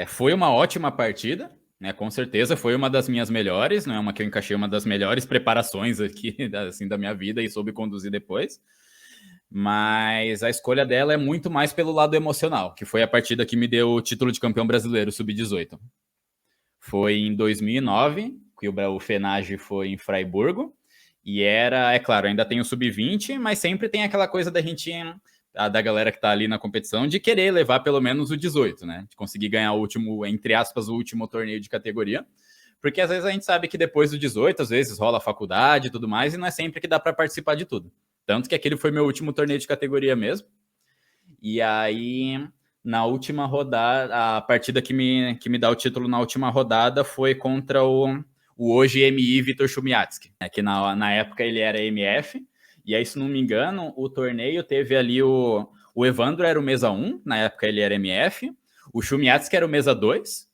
Foi uma ótima partida, né? Com certeza foi uma das minhas melhores, não é uma que eu encaixei uma das melhores preparações aqui assim, da minha vida e soube conduzir depois. Mas a escolha dela é muito mais pelo lado emocional, que foi a partida que me deu o título de campeão brasileiro sub-18. Foi em 2009, que o FENAGE foi em Fraiburgo, e é claro, ainda tem o sub-20, mas sempre tem aquela coisa da galera que tá ali na competição, de querer levar pelo menos o 18, né? De conseguir ganhar o último, entre aspas, o último torneio de categoria. Porque às vezes a gente sabe que depois do 18, às vezes rola faculdade e tudo mais, e não é sempre que dá para participar de tudo. Tanto que aquele foi meu último torneio de categoria mesmo. E aí, na última rodada, a partida que me dá o título na última rodada foi contra o hoje MI Vitor Chumiatsky, né, que na época ele era MF. E aí, se não me engano, o torneio teve ali o Evandro era o mesa 1, na época ele era MF. O Chumiatsky era o mesa 2,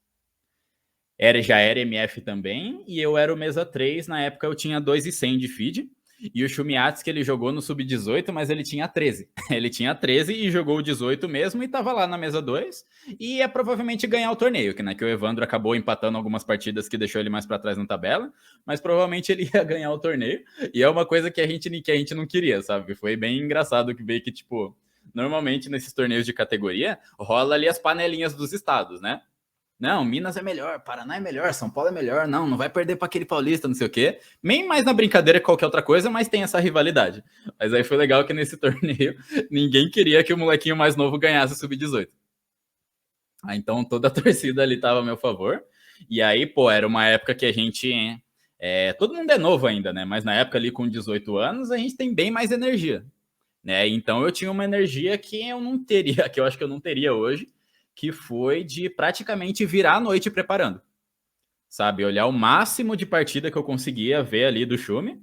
já era MF também. E eu era o mesa 3, na época eu tinha 2.100 de feed. E o Chumiatsky, ele jogou no sub-18, mas ele tinha 13. Ele tinha 13 e jogou o 18 mesmo e tava lá na mesa 2. E ia provavelmente ganhar o torneio, né, que o Evandro acabou empatando algumas partidas que deixou ele mais para trás na tabela, mas provavelmente ele ia ganhar o torneio. E é uma coisa que a gente não queria, sabe? Foi bem engraçado que veio que, tipo, normalmente nesses torneios de categoria, rola ali as panelinhas dos estados, né? Não, Minas é melhor, Paraná é melhor, São Paulo é melhor, não vai perder para aquele paulista, não sei o quê. Nem mais na brincadeira que qualquer outra coisa, mas tem essa rivalidade. Mas aí foi legal que nesse torneio ninguém queria que o molequinho mais novo ganhasse o sub-18. Então toda a torcida ali estava a meu favor. E aí, pô, era uma época que a gente... todo mundo é novo ainda, né? Mas na época ali com 18 anos, a gente tem bem mais energia, né? Então eu tinha uma energia que eu não teria, que eu acho que eu não teria hoje, que foi de praticamente virar a noite preparando, sabe? Olhar o máximo de partida que eu conseguia ver ali do Chumi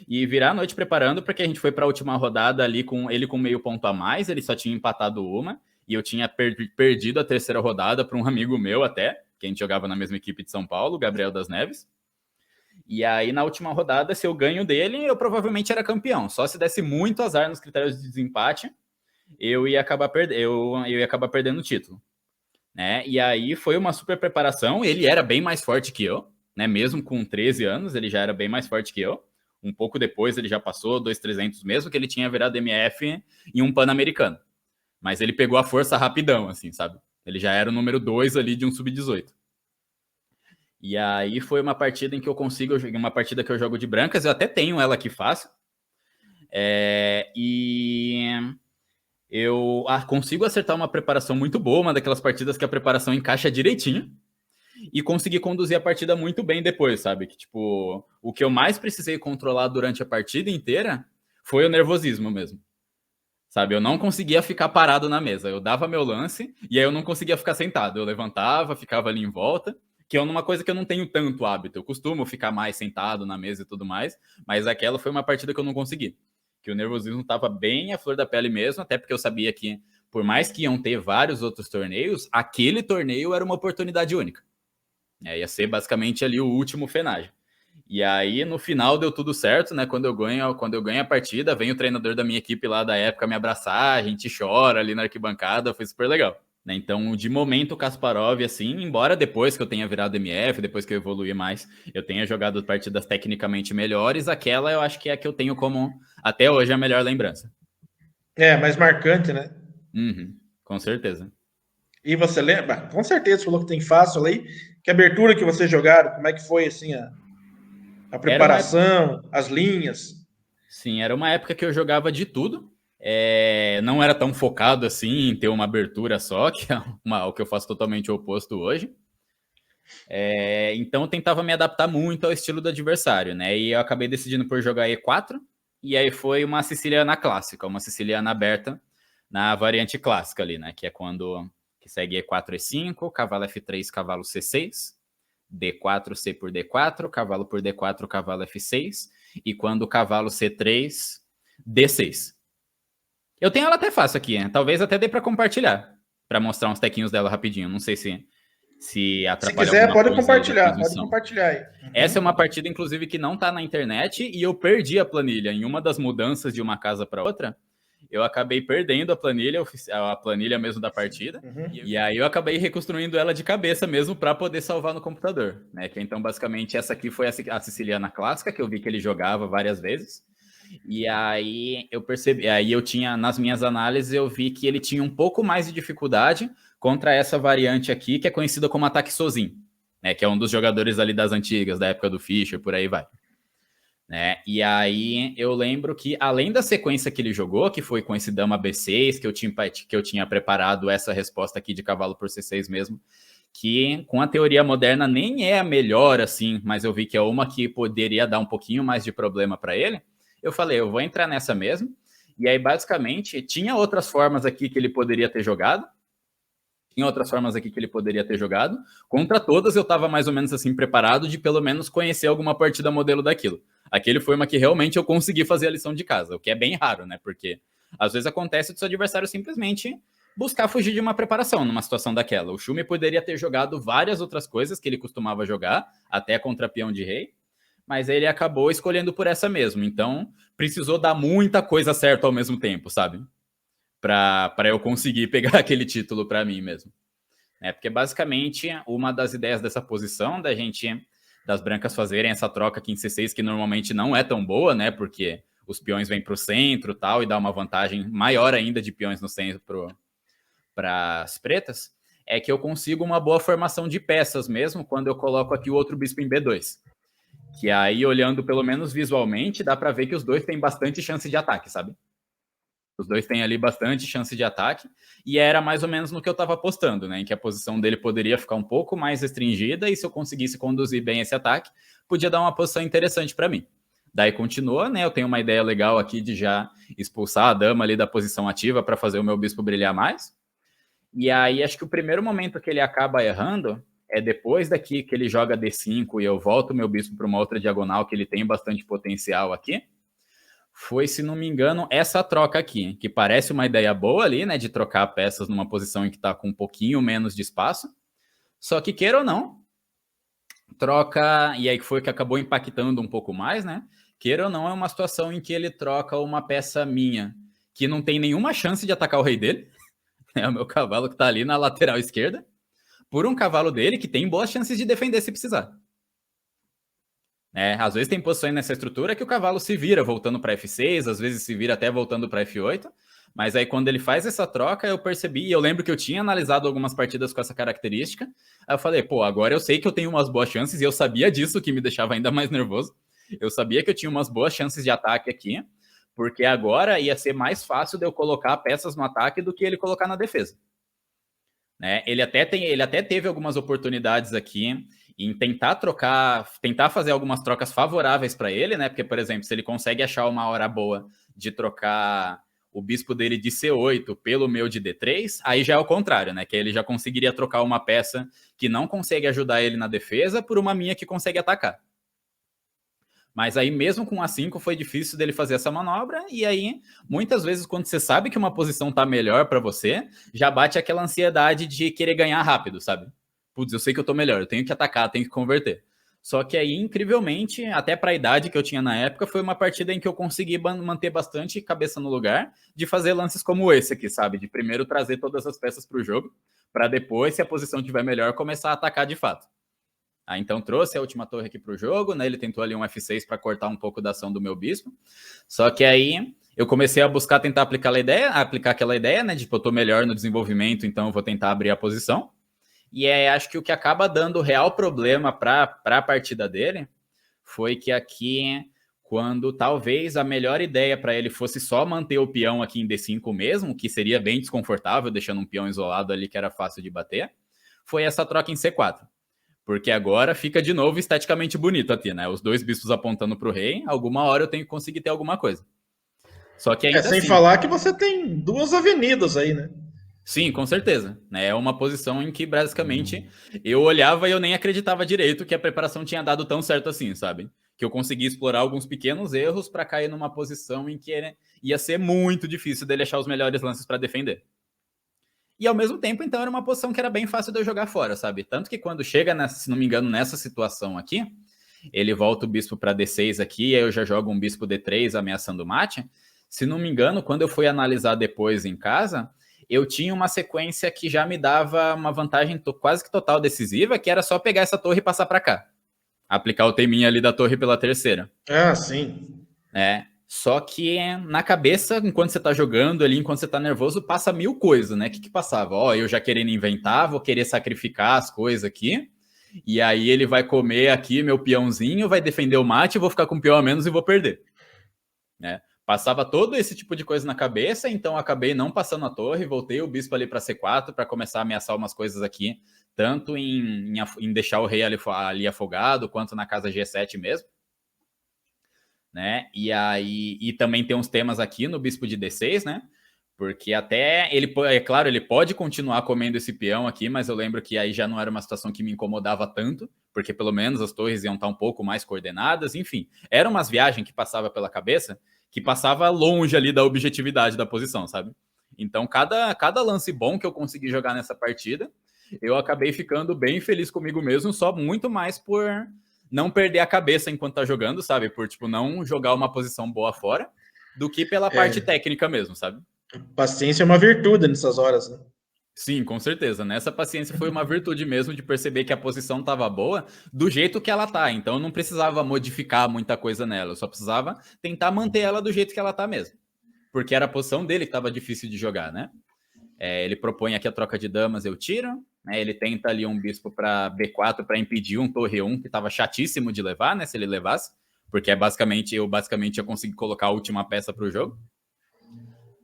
e virar a noite preparando, porque a gente foi para a última rodada ali com ele com meio ponto a mais, ele só tinha empatado uma, e eu tinha perdido a terceira rodada para um amigo meu até, que a gente jogava na mesma equipe de São Paulo, Gabriel das Neves. E aí, na última rodada, se eu ganho dele, eu provavelmente era campeão. Só se desse muito azar nos critérios de desempate, eu ia acabar perdendo o título, né? E aí foi uma super preparação. Ele era bem mais forte que eu, né? Mesmo com 13 anos, ele já era bem mais forte que eu. Um pouco depois ele já passou 2.300, mesmo que ele tinha virado MF em um Pan-Americano. Mas ele pegou a força rapidão, assim, sabe? Ele já era o número 2 ali de um sub-18. E aí foi uma partida em que eu consigo, uma partida que eu jogo de brancas, eu até tenho ela aqui fácil. E eu consigo acertar uma preparação muito boa, uma daquelas partidas que a preparação encaixa direitinho. E consegui conduzir a partida muito bem depois, sabe? Que, tipo, o que eu mais precisei controlar durante a partida inteira foi o nervosismo mesmo. Sabe? Eu não conseguia ficar parado na mesa. Eu dava meu lance e aí eu não conseguia ficar sentado. Eu levantava, ficava ali em volta, que é uma coisa que eu não tenho tanto hábito. Eu costumo ficar mais sentado na mesa e tudo mais, mas aquela foi uma partida que eu não consegui. Que o nervosismo estava bem à flor da pele mesmo, até porque eu sabia que, por mais que iam ter vários outros torneios, aquele torneio era uma oportunidade única. Ia ser basicamente ali o último Fenage. E aí, no final, deu tudo certo, né? Quando eu ganho a partida, vem o treinador da minha equipe lá da época me abraçar, a gente chora ali na arquibancada, foi super legal. Né? Então, de momento, o Kasparov, assim, embora depois que eu tenha virado MF, depois que eu evoluí mais, eu tenha jogado partidas tecnicamente melhores, aquela eu acho que é a que eu tenho como, até hoje, a melhor lembrança. Mais marcante, né? Com certeza. E você lembra? Com certeza, você falou que tem fácil aí. Que abertura que vocês jogaram? Como é que foi, assim, a preparação, as linhas? Sim, era uma época que eu jogava de tudo. Não era tão focado assim em ter uma abertura só, que é o que eu faço totalmente o oposto hoje. Então eu tentava me adaptar muito ao estilo do adversário, né? E eu acabei decidindo por jogar E4, e aí foi uma siciliana clássica, uma siciliana aberta na variante clássica ali, né? Que é quando que segue E4, E5, cavalo F3, cavalo C6, D4, C por D4, cavalo por D4, cavalo F6, e quando o cavalo C3, D6. Eu tenho ela até fácil aqui, né? Talvez até dê para compartilhar, para mostrar uns tequinhos dela rapidinho. Não sei se atrapalha. Se quiser, pode compartilhar aí. Essa é uma partida, inclusive, que não tá na internet e eu perdi a planilha. Em uma das mudanças de uma casa para outra, eu acabei perdendo a planilha mesmo da partida, e aí eu acabei reconstruindo ela de cabeça mesmo para poder salvar no computador, né? Que então, basicamente, essa aqui foi a siciliana clássica, que eu vi que ele jogava várias vezes, e aí eu percebi, aí eu tinha, nas minhas análises, eu vi que ele tinha um pouco mais de dificuldade contra essa variante aqui, que é conhecida como ataque sozinho, né? Que é um dos jogadores ali das antigas, da época do Fischer, por aí vai. Né? E aí eu lembro que, além da sequência que ele jogou, que foi com esse dama B6, que eu tinha preparado essa resposta aqui de cavalo por C6 mesmo, que com a teoria moderna nem é a melhor, assim, mas eu vi que é uma que poderia dar um pouquinho mais de problema para ele, eu falei, eu vou entrar nessa mesmo, e aí basicamente tinha outras formas aqui que ele poderia ter jogado, contra todas eu estava mais ou menos assim preparado de pelo menos conhecer alguma partida modelo daquilo. Aquele foi uma que realmente eu consegui fazer a lição de casa, o que é bem raro, né? Porque às vezes acontece do seu adversário simplesmente buscar fugir de uma preparação numa situação daquela. O Schumi poderia ter jogado várias outras coisas que ele costumava jogar, até contra peão de rei, mas ele acabou escolhendo por essa mesmo. Então, precisou dar muita coisa certa ao mesmo tempo, sabe? Para eu conseguir pegar aquele título para mim mesmo. Porque basicamente uma das ideias dessa posição das brancas fazerem essa troca aqui em C6, que normalmente não é tão boa, né? Porque os peões vêm para o centro tal, e dá uma vantagem maior ainda de peões no centro para as pretas, é que eu consigo uma boa formação de peças mesmo quando eu coloco aqui o outro bispo em B2. Que aí, olhando pelo menos visualmente, dá para ver que os dois têm bastante chance de ataque, sabe? Os dois têm ali bastante chance de ataque, e era mais ou menos no que eu estava apostando, né? Em que a posição dele poderia ficar um pouco mais restringida, e se eu conseguisse conduzir bem esse ataque, podia dar uma posição interessante para mim. Daí continua, né? Eu tenho uma ideia legal aqui de já expulsar a dama ali da posição ativa para fazer o meu bispo brilhar mais. E aí, acho que o primeiro momento que ele acaba errando é depois daqui que ele joga D5 e eu volto o meu bispo para uma outra diagonal que ele tem bastante potencial aqui. Foi, se não me engano, essa troca aqui, que parece uma ideia boa ali, né, de trocar peças numa posição em que está com um pouquinho menos de espaço, só que, queira ou não, troca, e aí foi que acabou impactando um pouco mais, né, queira ou não, é uma situação em que ele troca uma peça minha, que não tem nenhuma chance de atacar o rei dele, é o meu cavalo que está ali na lateral esquerda, por um cavalo dele que tem boas chances de defender se precisar. Às vezes tem posições nessa estrutura que o cavalo se vira voltando para F6, às vezes se vira até voltando para F8, Mas aí quando ele faz essa troca, eu percebi, e eu lembro que eu tinha analisado algumas partidas com essa característica, aí eu falei, pô, agora eu sei que eu tenho umas boas chances, e eu sabia disso, que me deixava ainda mais nervoso. Eu sabia que eu tinha umas boas chances de ataque aqui, porque agora ia ser mais fácil de eu colocar peças no ataque do que ele colocar na defesa. Né? Ele até teve algumas oportunidades aqui em tentar fazer algumas trocas favoráveis para ele, né? Porque, por exemplo, se ele consegue achar uma hora boa de trocar o bispo dele de C8 pelo meu de D3, aí já é o contrário, né? Que ele já conseguiria trocar uma peça que não consegue ajudar ele na defesa por uma minha que consegue atacar. Mas aí mesmo com A5 foi difícil dele fazer essa manobra, e aí muitas vezes quando você sabe que uma posição tá melhor para você, já bate aquela ansiedade de querer ganhar rápido, sabe? Putz, eu sei que eu tô melhor, eu tenho que atacar, tenho que converter. Só que aí, incrivelmente, até para a idade que eu tinha na época, foi uma partida em que eu consegui manter bastante cabeça no lugar de fazer lances como esse aqui, sabe? De primeiro trazer todas as peças para o jogo, para depois, se a posição tiver melhor, começar a atacar de fato. Ah, então trouxe a última torre aqui para o jogo, né? Ele tentou ali um F6 para cortar um pouco da ação do meu bispo. Só que aí eu comecei a buscar tentar aplicar aquela ideia, né? De que eu tô melhor no desenvolvimento, então eu vou tentar abrir a posição. E acho que o que acaba dando real problema para a partida dele foi que aqui, quando talvez a melhor ideia para ele fosse só manter o peão aqui em D5 mesmo, que seria bem desconfortável, deixando um peão isolado ali que era fácil de bater, foi essa troca em C4. Porque agora fica de novo esteticamente bonito aqui, né? Os dois bispos apontando para o rei, alguma hora eu tenho que conseguir ter alguma coisa. Só que ainda sem assim, falar que você tem duas avenidas aí, né? Sim, com certeza. É uma posição em que, basicamente, eu olhava e eu nem acreditava direito que a preparação tinha dado tão certo assim, sabe? Que eu consegui explorar alguns pequenos erros para cair numa posição em que ia ser muito difícil dele achar os melhores lances para defender. E ao mesmo tempo, então, era uma posição que era bem fácil de eu jogar fora, sabe? Tanto que quando chega, se não me engano, nessa situação aqui, ele volta o bispo para D6 aqui, aí eu já jogo um bispo D3 ameaçando o mate. Se não me engano, quando eu fui analisar depois em casa, eu tinha uma sequência que já me dava uma vantagem quase que total decisiva, que era só pegar essa torre e passar para cá. Aplicar o teminha ali da torre pela terceira. Ah, sim. Só que na cabeça, enquanto você tá jogando ali, enquanto você tá nervoso, passa mil coisas, né? O que passava? Eu já querendo inventar, vou querer sacrificar as coisas aqui, e aí ele vai comer aqui meu peãozinho, vai defender o mate, vou ficar com um peão a menos e vou perder. Né? Passava todo esse tipo de coisa na cabeça, então acabei não passando a torre, voltei o bispo ali para C4 para começar a ameaçar umas coisas aqui, tanto em deixar o rei ali afogado, quanto na casa G7 mesmo. Né? E também tem uns temas aqui no bispo de D6, né? Porque até ele, é claro, ele pode continuar comendo esse peão aqui, mas eu lembro que aí já não era uma situação que me incomodava tanto, porque pelo menos as torres iam estar um pouco mais coordenadas, enfim. Eram umas viagens que passava pela cabeça, que passava longe ali da objetividade da posição, sabe? Então, cada lance bom que eu consegui jogar nessa partida, eu acabei ficando bem feliz comigo mesmo, só muito mais por não perder a cabeça enquanto tá jogando, sabe? Por, tipo, não jogar uma posição boa fora, do que pela parte técnica mesmo, sabe? Paciência é uma virtude nessas horas, né? Sim, com certeza. Nessa paciência foi uma virtude mesmo de perceber que a posição estava boa do jeito que ela tá. Então eu não precisava modificar muita coisa nela, eu só precisava tentar manter ela do jeito que ela tá mesmo. Porque era a posição dele que estava difícil de jogar, né? Ele propõe aqui a troca de damas, eu tiro. Né? Ele tenta ali um bispo para B4 para impedir um torre 1, que estava chatíssimo de levar, né? Se ele levasse. Porque basicamente eu ia conseguir colocar a última peça para o jogo.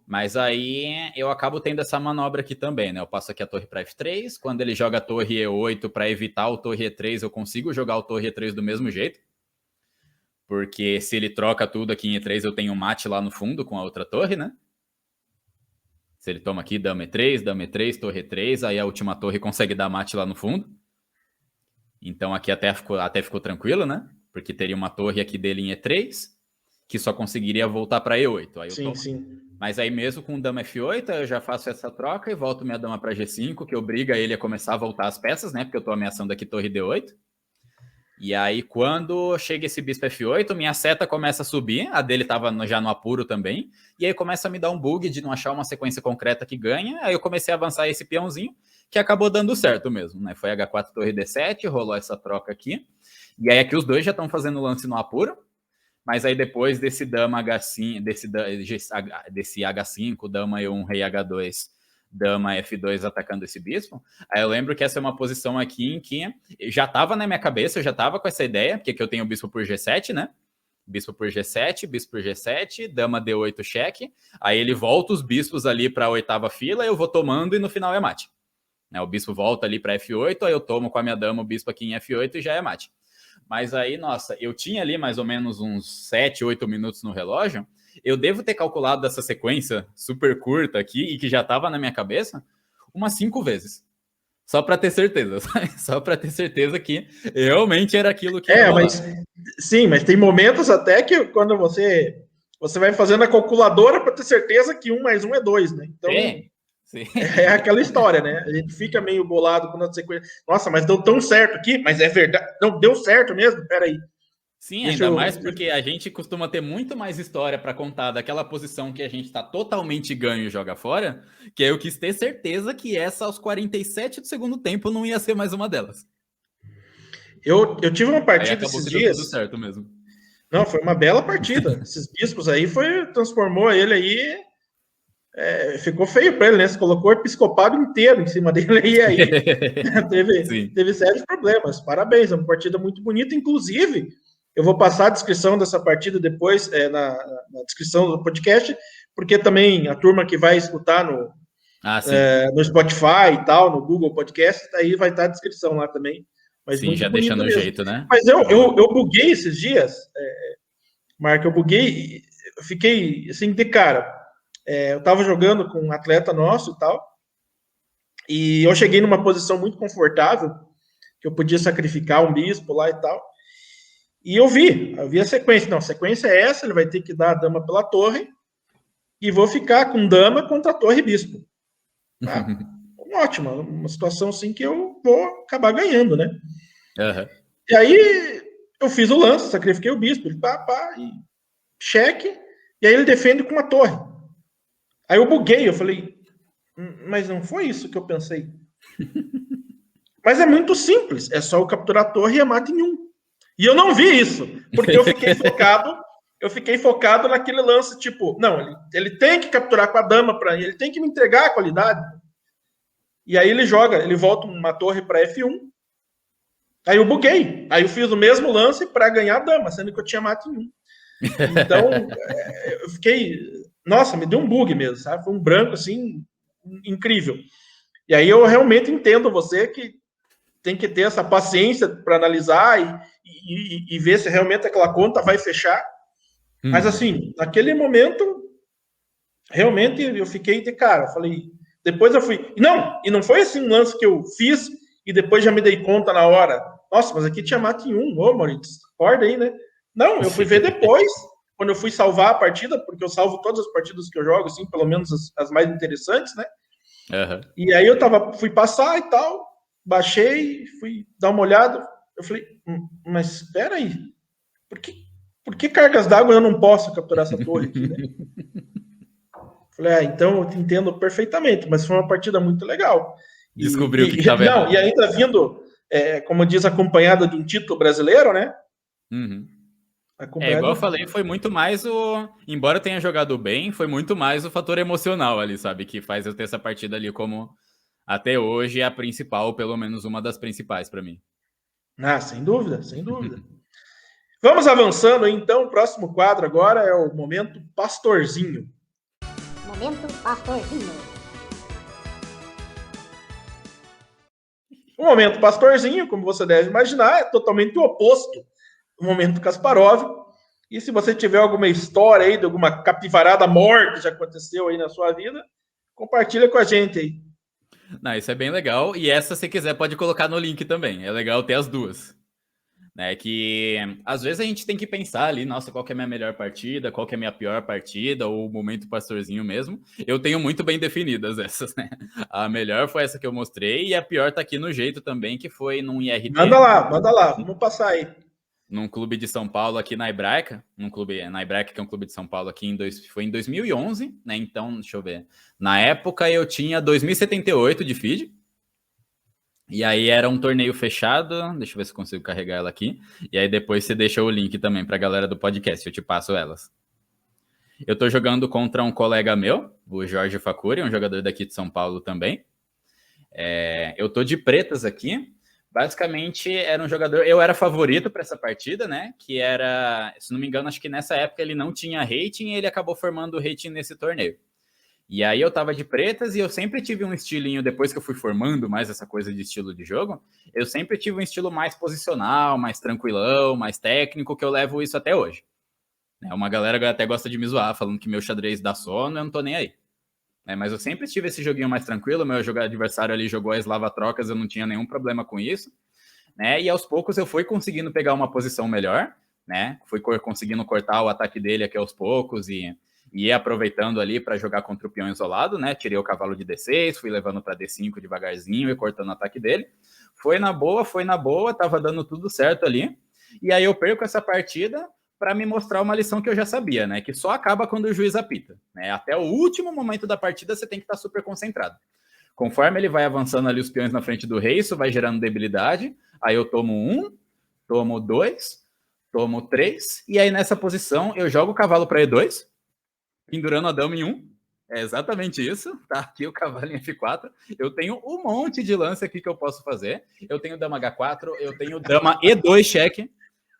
Mas aí eu acabo tendo essa manobra aqui também, né? Eu passo aqui a torre para F3. Quando ele joga a torre E8 para evitar o torre E3, eu consigo jogar o torre E3 do mesmo jeito. Porque se ele troca tudo aqui em E3, eu tenho um mate lá no fundo com a outra torre, né? Se ele toma aqui dama E3, torre E3, aí a última torre consegue dar mate lá no fundo. Então aqui até ficou tranquilo, né? Porque teria uma torre aqui dele em E3, que só conseguiria voltar para E8. Aí eu tomo. Sim. Mas aí mesmo com dama F8, eu já faço essa troca e volto minha dama para G5, que obriga ele a começar a voltar as peças, né? Porque eu tô ameaçando aqui torre D8. E aí quando chega esse bispo F8, minha seta começa a subir, a dele tava já no apuro também, e aí começa a me dar um bug de não achar uma sequência concreta que ganha, aí eu comecei a avançar esse peãozinho, que acabou dando certo mesmo, né? Foi H4 torre D7, rolou essa troca aqui, e aí aqui os dois já estão fazendo lance no apuro, Mas aí depois desse dama H5, desse H5, dama E1, rei H2, dama F2 atacando esse bispo, aí eu lembro que essa é uma posição aqui em que já estava na minha cabeça, eu já estava com essa ideia, porque eu tenho o bispo por G7, né? Bispo por G7, bispo por G7, dama D8 cheque, aí ele volta os bispos ali para a 8ª fila, eu vou tomando e no final é mate. Né, o bispo volta ali para F8, aí eu tomo com a minha dama o bispo aqui em F8 e já é mate. Mas aí, nossa, eu tinha ali mais ou menos uns 7, 8 minutos no relógio, eu devo ter calculado dessa sequência super curta aqui e que já estava na minha cabeça umas 5 vezes. Só para ter certeza, só para ter certeza que realmente era aquilo que... mas sim, mas tem momentos até que quando você vai fazendo a calculadora para ter certeza que 1 mais 1 é 2, né? Então, sim. É aquela história, né? A gente fica meio bolado quando a sequência... Nossa, mas deu tão certo aqui, mas é verdade. Não, deu certo mesmo? Peraí. Sim, ainda mais porque a gente costuma ter muito mais história para contar daquela posição que a gente está totalmente ganho e joga fora, que eu quis ter certeza que essa aos 47 do segundo tempo não ia ser mais uma delas. Eu tive uma partida esses dias... Tudo certo mesmo. Não, foi uma bela partida. Esses bispos aí transformou ele aí... ficou feio para ele, né? Você colocou o episcopado inteiro em cima dele e aí teve sérios problemas. Parabéns, é uma partida muito bonita. Inclusive, eu vou passar a descrição dessa partida depois na descrição do podcast, porque também a turma que vai escutar no Spotify e tal, no Google Podcast, aí vai estar a descrição lá também. Mas sim, já deixa no jeito, né? Mas eu buguei esses dias, Marco, eu fiquei assim de cara. Eu estava jogando com um atleta nosso e tal, e eu cheguei numa posição muito confortável, que eu podia sacrificar um bispo lá e tal, e eu vi a sequência. Não, a sequência é essa, ele vai ter que dar a dama pela torre, e vou ficar com dama contra a torre e bispo. Tá? Ótimo, uma situação assim que eu vou acabar ganhando, né? Uhum. E aí eu fiz o lance, sacrifiquei o bispo, ele e cheque, e aí ele defende com uma torre. Aí eu buguei, eu falei, mas não foi isso que eu pensei. Mas é muito simples, é só eu capturar a torre e a mata em 1. E eu não vi isso, porque eu fiquei focado naquele lance, tipo, não, ele tem que capturar com a dama, ele tem que me entregar a qualidade. E aí ele volta uma torre para F1. Aí eu buguei, aí eu fiz o mesmo lance para ganhar a dama, sendo que eu tinha mata em 1. Então, eu fiquei... Nossa, me deu um bug mesmo, sabe? Foi um branco, assim, incrível. E aí eu realmente entendo você que tem que ter essa paciência para analisar e ver se realmente aquela conta vai fechar. Mas, assim, naquele momento, realmente eu fiquei de cara. Falei, depois eu fui... E não foi assim um lance que eu fiz e depois já me dei conta na hora. Nossa, mas aqui tinha mata em 1. Ô, Maurício, acorda aí, né? Não, eu fui ver depois... Quando eu fui salvar a partida, porque eu salvo todas as partidas que eu jogo, assim, pelo menos as mais interessantes, né? Uhum. E aí fui passar e tal, baixei, fui dar uma olhada, eu falei, mas espera aí, por que cargas d'água eu não posso capturar essa torre aqui, né? Falei, então eu te entendo perfeitamente, mas foi uma partida muito legal. Descobriu que estava errado. E ainda vindo, como diz, acompanhada de um título brasileiro, né? Uhum. Igual eu falei, foi muito mais embora eu tenha jogado bem, foi muito mais o fator emocional ali, sabe? Que faz eu ter essa partida ali como, até hoje, a principal, pelo menos uma das principais para mim. Sem dúvida, sem dúvida. Vamos avançando, então. O próximo quadro agora é o Momento Pastorzinho. Momento Pastorzinho. O Momento Pastorzinho, como você deve imaginar, é totalmente o oposto do Momento Kasparov. E se você tiver alguma história aí de alguma capivarada morte que já aconteceu aí na sua vida, compartilha com a gente aí. Não, isso é bem legal. E essa, se quiser, pode colocar no link também. É legal ter as duas. Né, que às vezes a gente tem que pensar ali, nossa, qual que é a minha melhor partida, qual que é a minha pior partida, ou o momento pastorzinho mesmo. Eu tenho muito bem definidas essas, né? A melhor foi essa que eu mostrei, e a pior tá aqui no jeito também, que foi num IRT. Manda lá, vamos passar aí. Num clube de São Paulo aqui na Hebraica, na Hebraica, que é um clube de São Paulo aqui, foi em 2011, né? Então, deixa eu ver. Na época eu tinha 2078 de feed. E aí era um torneio fechado, deixa eu ver se eu consigo carregar ela aqui. E aí depois você deixa o link também pra galera do podcast, eu te passo elas. Eu tô jogando contra um colega meu, o Jorge Facuri, um jogador daqui de São Paulo também. Eu tô de pretas aqui. Basicamente, era um jogador... Eu era favorito para essa partida, né? Que era... Se não me engano, acho que nessa época ele não tinha rating e ele acabou formando o rating nesse torneio. E aí eu tava de pretas e eu sempre tive um estilinho, depois que eu fui formando mais essa coisa de estilo de jogo, eu sempre tive um estilo mais posicional, mais tranquilão, mais técnico, que eu levo isso até hoje. Uma galera até gosta de me zoar, falando que meu xadrez dá sono, eu não tô nem aí. Mas eu sempre tive esse joguinho mais tranquilo, meu adversário ali jogou as lava-trocas, eu não tinha nenhum problema com isso, né? E aos poucos eu fui conseguindo pegar uma posição melhor, né? Fui conseguindo cortar o ataque dele aqui aos poucos e ia aproveitando ali para jogar contra o peão isolado, né? Tirei o cavalo de D6, fui levando para D5 devagarzinho e cortando o ataque dele. Foi na boa, tava dando tudo certo ali. E aí eu perco essa partida para me mostrar uma lição que eu já sabia, né? Que só acaba quando o juiz apita, né? Até o último momento da partida você tem que estar super concentrado. Conforme ele vai avançando ali os peões na frente do rei, isso vai gerando debilidade. Aí eu tomo 1, tomo 2, tomo 3, e aí nessa posição eu jogo o cavalo para E2, pendurando a dama em 1. É exatamente isso. Tá aqui o cavalo em F4. Eu tenho um monte de lance aqui que eu posso fazer. Eu tenho dama H4, eu tenho dama E2 cheque.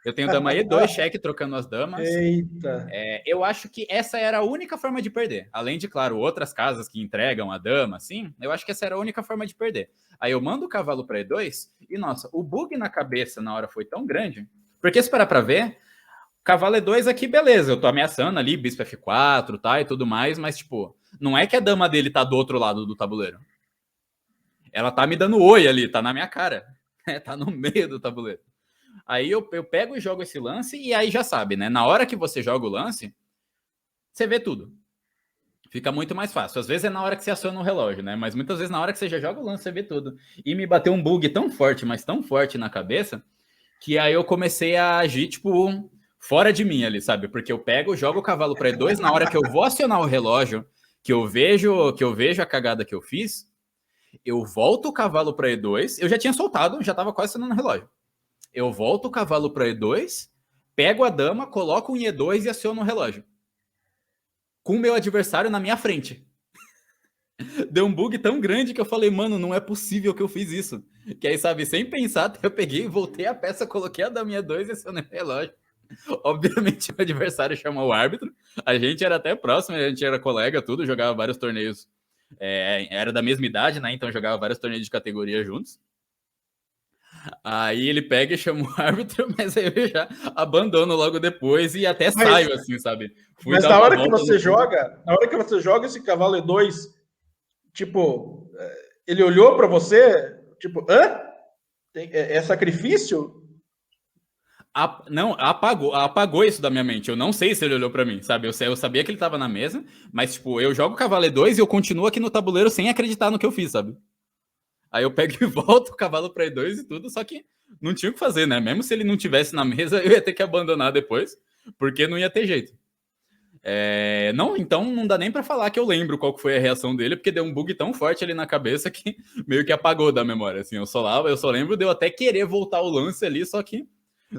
Eu tenho dama E2 cheque trocando as damas. Eita. Eu acho que essa era a única forma de perder. Além de, claro, outras casas que entregam a dama, assim, eu acho que essa era a única forma de perder. Aí eu mando o cavalo para E2 e, nossa, o bug na cabeça na hora foi tão grande. Porque se parar para ver, cavalo E2 aqui, beleza, eu tô ameaçando ali, bispo F4, tá, e tudo mais, mas, tipo, não é que a dama dele tá do outro lado do tabuleiro. Ela tá me dando oi ali, tá na minha cara. Tá no meio do tabuleiro. Aí eu pego e jogo esse lance e aí já sabe, né? Na hora que você joga o lance, você vê tudo. Fica muito mais fácil. Às vezes é na hora que você aciona o relógio, né? Mas muitas vezes na hora que você já joga o lance, você vê tudo. E me bateu um bug tão forte, mas tão forte na cabeça, que aí eu comecei a agir, tipo, fora de mim ali, sabe? Porque eu pego, jogo o cavalo para E2, na hora que eu vou acionar o relógio, que eu vejo a cagada que eu fiz, eu volto o cavalo para E2, eu já tinha soltado, já tava quase acionando o relógio. Eu volto o cavalo para E2, pego a dama, coloco em E2 e aciono o relógio. Com o meu adversário na minha frente. Deu um bug tão grande que eu falei, mano, não é possível que eu fiz isso. Que aí, sabe, sem pensar, eu peguei, voltei a peça, coloquei a dama em E2 e acionei o relógio. Obviamente, o adversário chamou o árbitro. A gente era até próximo, a gente era colega, tudo, jogava vários torneios. Era da mesma idade, né? Então jogava vários torneios de categoria juntos. Aí ele pega e chama o árbitro, mas aí eu já abandono logo depois e até saio, assim, sabe? Mas na hora que você joga esse cavalo E2, tipo, ele olhou para você, tipo, hã? É sacrifício? Não, apagou isso da minha mente. Eu não sei se ele olhou para mim, sabe? Eu sabia que ele tava na mesa, mas, tipo, eu jogo o cavalo E2 e eu continuo aqui no tabuleiro sem acreditar no que eu fiz, sabe? Aí eu pego e volto o cavalo para E2 e tudo, só que não tinha o que fazer, né? Mesmo se ele não tivesse na mesa, eu ia ter que abandonar depois, porque não ia ter jeito. Então não dá nem para falar que eu lembro qual que foi a reação dele, porque deu um bug tão forte ali na cabeça que meio que apagou da memória, assim. Eu só lembro de eu até querer voltar o lance ali, só que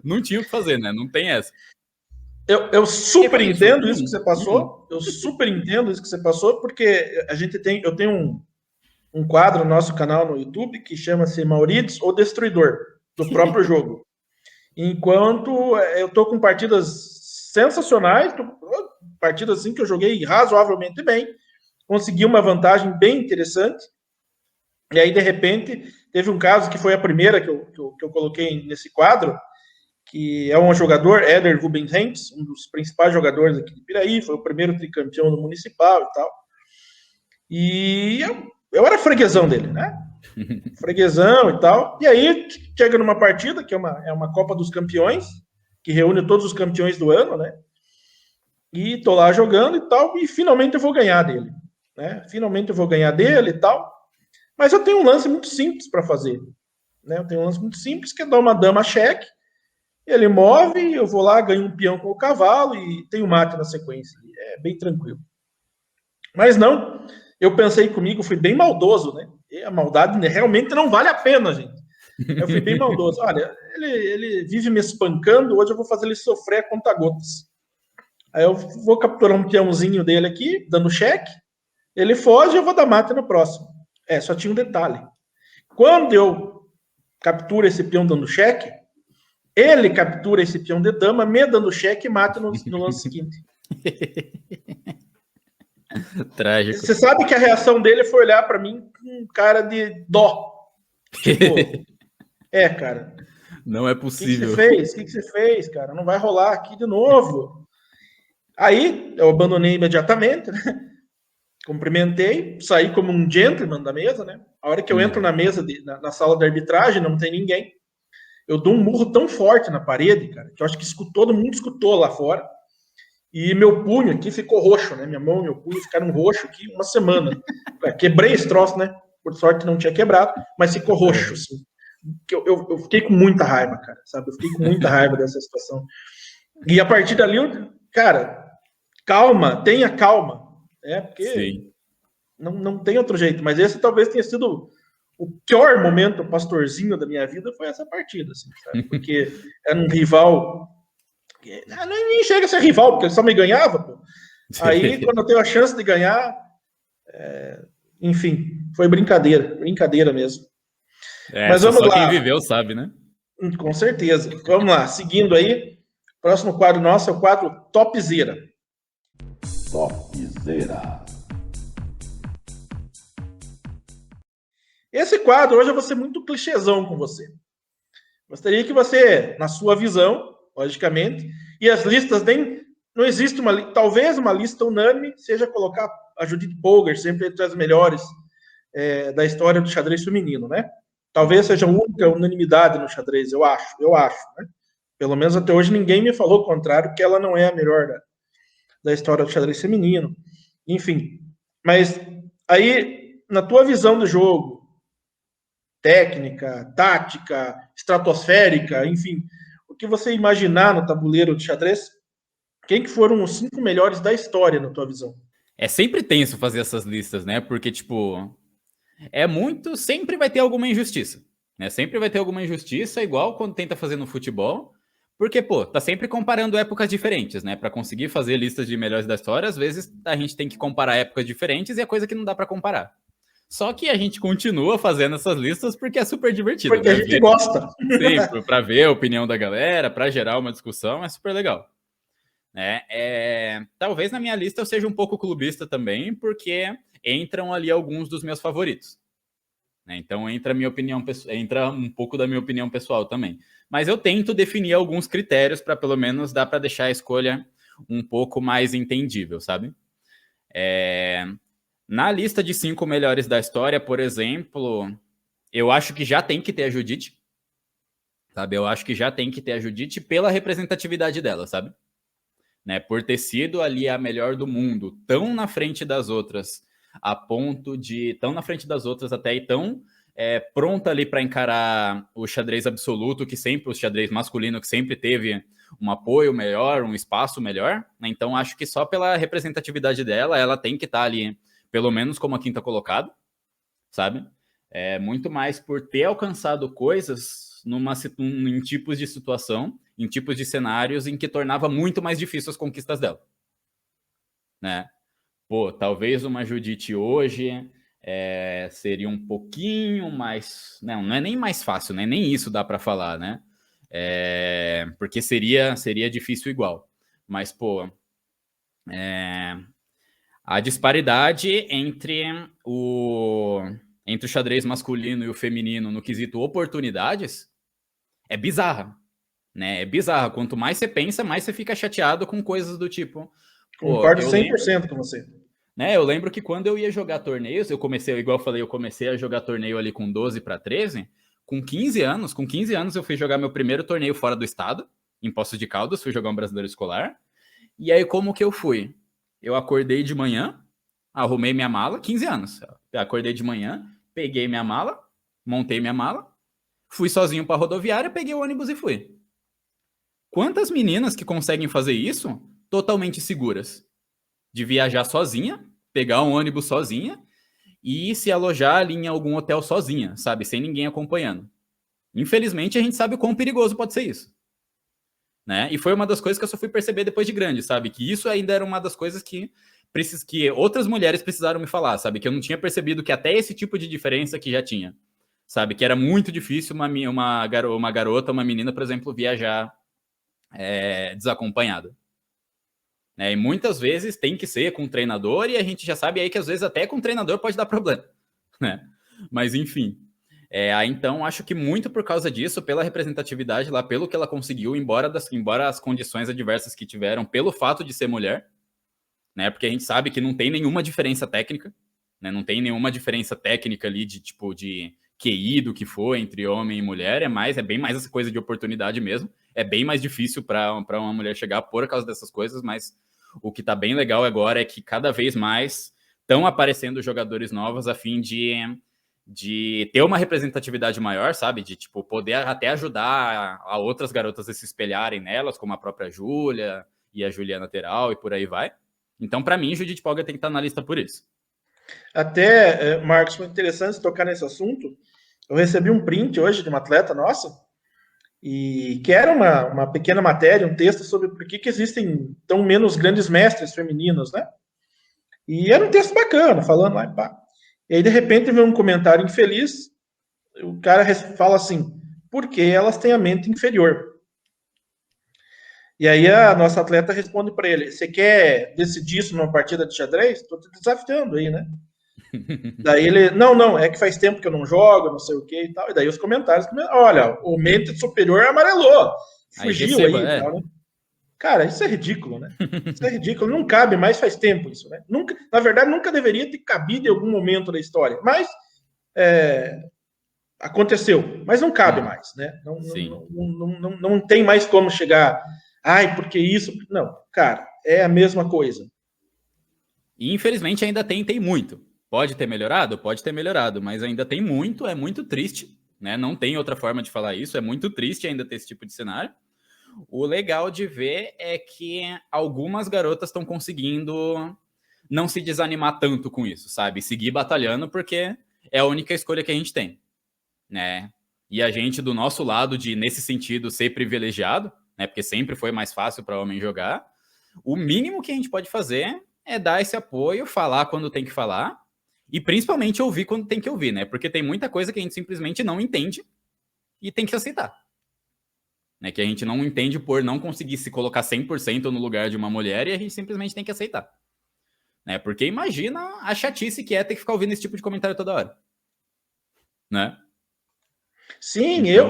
não tinha o que fazer, né? Não tem essa. Eu super entendo isso que você passou. Eu super entendo isso que você passou, porque eu tenho um quadro no nosso canal no YouTube que chama-se Maurits, o Destruidor, do próprio jogo. Enquanto eu tô com partidas sensacionais, partidas assim que eu joguei razoavelmente bem, consegui uma vantagem bem interessante, e aí de repente teve um caso que foi a primeira que eu coloquei nesse quadro, que é um jogador, Éder Rubenhens, um dos principais jogadores aqui de Piraí, foi o primeiro tricampeão do Municipal e tal, e eu era freguesão dele, né? Freguesão e tal. E aí chega numa partida, que é uma Copa dos Campeões, que reúne todos os campeões do ano, né? E tô lá jogando e tal, e finalmente eu vou ganhar dele, né? Finalmente eu vou ganhar dele e tal. Mas eu tenho um lance muito simples para fazer, né? Eu tenho um lance muito simples, que é dar uma dama cheque, ele move, eu vou lá, ganho um peão com o cavalo e tenho mate na sequência. É bem tranquilo. Mas não, eu pensei comigo, fui bem maldoso, né? E a maldade realmente não vale a pena, gente. Eu fui bem maldoso. Olha, ele vive me espancando, hoje eu vou fazer ele sofrer a conta-gotas. Aí eu vou capturar um peãozinho dele aqui, dando cheque, ele foge e eu vou dar mate no próximo. Só tinha um detalhe. Quando eu capturo esse peão dando cheque, ele captura esse peão de dama, me dando cheque e mate no lance seguinte. Trágico. Você sabe que a reação dele foi olhar para mim com um cara de dó. Tipo, cara. Não é possível. O que você fez, cara? Não vai rolar aqui de novo. Aí eu abandonei imediatamente, né? Cumprimentei, saí como um gentleman da mesa, né? A hora que eu entro na mesa, na sala de arbitragem, não tem ninguém. Eu dou um murro tão forte na parede, cara, que eu acho que todo mundo escutou lá fora. E meu punho aqui ficou roxo, né? Minha mão e meu punho ficaram roxo aqui uma semana. Quebrei esse troço, né? Por sorte não tinha quebrado, mas ficou roxo, assim. Eu fiquei com muita raiva, cara, sabe? Eu fiquei com muita raiva dessa situação. E a partir dali, cara, tenha calma. Porque não tem outro jeito. Mas esse talvez tenha sido o pior momento pastorzinho da minha vida, foi essa partida, assim, sabe? Porque era um rival... Nem chega a ser rival, porque ele só me ganhava, pô. Aí, quando eu tenho a chance de ganhar... enfim, foi brincadeira mesmo. Mas vamos lá. Quem viveu sabe, né? Com certeza. Vamos lá, seguindo aí. Próximo quadro nosso é o quadro Topzera. Topzera. Esse quadro hoje eu vou ser muito clichêzão com você. Gostaria que você, na sua visão, logicamente, e as listas não existe talvez uma lista unânime seja colocar a Judith Polgar sempre entre as melhores da história do xadrez feminino, né? Talvez seja a única unanimidade no xadrez, eu acho, né? Pelo menos até hoje ninguém me falou o contrário, que ela não é a melhor da história do xadrez feminino. Enfim, mas aí, na tua visão do jogo, técnica, tática, estratosférica, enfim, o que você imaginar no tabuleiro de xadrez, quem que foram os 5 melhores da história, na tua visão? É sempre tenso fazer essas listas, né? Porque, tipo, sempre vai ter alguma injustiça, né? Sempre vai ter alguma injustiça, igual quando tenta fazer no futebol, porque, pô, tá sempre comparando épocas diferentes, né? Para conseguir fazer listas de melhores da história, às vezes a gente tem que comparar épocas diferentes e é coisa que não dá para comparar. Só que a gente continua fazendo essas listas porque é super divertido. Porque a gente gosta. Sim, para ver a opinião da galera, para gerar uma discussão, é super legal. Talvez na minha lista eu seja um pouco clubista também, porque entram ali alguns dos meus favoritos. Então entra um pouco da minha opinião pessoal também. Mas eu tento definir alguns critérios para pelo menos dar para deixar a escolha um pouco mais entendível, sabe? Na lista de 5 melhores da história, por exemplo, eu acho que já tem que ter a Judith, sabe? Eu acho que já tem que ter a Judith pela representatividade dela, sabe? Por ter sido ali a melhor do mundo, tão na frente das outras, a ponto de... tão na frente das outras até e tão pronta ali para encarar o xadrez absoluto, o xadrez masculino, que sempre teve um apoio melhor, um espaço melhor. Então, acho que só pela representatividade dela, ela tem que estar ali, pelo menos como a 5ª colocada, sabe? Muito mais por ter alcançado coisas em tipos de situação, em tipos de cenários em que tornava muito mais difícil as conquistas dela. Né? Pô, talvez uma Judith hoje seria um pouquinho mais... Não é nem mais fácil, né? Nem isso dá para falar, né? Porque seria difícil igual. Mas, pô... a disparidade entre o xadrez masculino e o feminino no quesito oportunidades é bizarra, né? É bizarra. Quanto mais você pensa, mais você fica chateado com coisas do tipo... Concordo 100% com você. Eu lembro que quando eu ia jogar torneios, igual eu falei, eu comecei a jogar torneio ali com 12 para 13, com 15 anos eu fui jogar meu primeiro torneio fora do estado, em Poços de Caldas, fui jogar um brasileiro escolar. E aí, como que eu fui? Eu acordei de manhã, arrumei minha mala, 15 anos. Eu acordei de manhã, peguei minha mala, montei minha mala, fui sozinho para a rodoviária, peguei o ônibus e fui. Quantas meninas que conseguem fazer isso totalmente seguras? De viajar sozinha, pegar um ônibus sozinha e se alojar ali em algum hotel sozinha, sabe? Sem ninguém acompanhando. Infelizmente, a gente sabe o quão perigoso pode ser isso. Né? E foi uma das coisas que eu só fui perceber depois de grande, sabe? Que isso ainda era uma das coisas que outras mulheres precisaram me falar, sabe? Que eu não tinha percebido que até esse tipo de diferença que já tinha. Sabe? Que era muito difícil uma garota, uma menina, por exemplo, viajar desacompanhada. Né? E muitas vezes tem que ser com um treinador, e a gente já sabe aí que às vezes até com um treinador pode dar problema. Né? Mas enfim. Então, acho que muito por causa disso, pela representatividade lá, pelo que ela conseguiu, embora as condições adversas que tiveram, pelo fato de ser mulher, né? Porque a gente sabe que não tem nenhuma diferença técnica, né? Não tem nenhuma diferença técnica ali de QI do que for entre homem e mulher, é bem mais essa coisa de oportunidade mesmo. É bem mais difícil para uma mulher chegar por causa dessas coisas, mas o que tá bem legal agora é que cada vez mais estão aparecendo jogadores novos a fim de ter uma representatividade maior, sabe? De, poder até ajudar a outras garotas a se espelharem nelas, como a própria Júlia e a Juliana Teral e por aí vai. Então, para mim, Judith Polgar tem que estar na lista por isso. Até, Marcos, foi interessante tocar nesse assunto. Eu recebi um print hoje de uma atleta nossa, e que era uma pequena matéria, um texto sobre por que existem tão menos grandes mestres femininos, né? E era um texto bacana, falando lá, pá. E aí, de repente, vem um comentário infeliz, o cara fala assim, porque elas têm a mente inferior. E aí a nossa atleta responde para ele, você quer decidir isso numa partida de xadrez? Estou te desafiando aí, né? Daí ele, não, é que faz tempo que eu não jogo, não sei o que e tal. E daí os comentários, olha, o mente superior amarelou, fugiu aí e tal, né? Cara, isso é ridículo, né? Isso é ridículo, não cabe mais, faz tempo isso, né? Na verdade, nunca deveria ter cabido em algum momento da história, mas aconteceu, mas não cabe mais, né? Não tem mais como chegar, porque isso... Não, cara, é a mesma coisa. E infelizmente ainda tem muito. Pode ter melhorado, mas ainda tem muito, é muito triste, né? Não tem outra forma de falar isso, é muito triste ainda ter esse tipo de cenário. O legal de ver é que algumas garotas estão conseguindo não se desanimar tanto com isso, sabe? Seguir batalhando, porque é a única escolha que a gente tem, né? E a gente, do nosso lado, nesse sentido, ser privilegiado, né? Porque sempre foi mais fácil para homem jogar. O mínimo que a gente pode fazer é dar esse apoio, falar quando tem que falar, e principalmente ouvir quando tem que ouvir, né? Porque tem muita coisa que a gente simplesmente não entende e tem que aceitar. Né, que a gente não entende por não conseguir se colocar 100% no lugar de uma mulher, e a gente simplesmente tem que aceitar. Né, porque imagina a chatice que é ter que ficar ouvindo esse tipo de comentário toda hora. Né? Sim, então...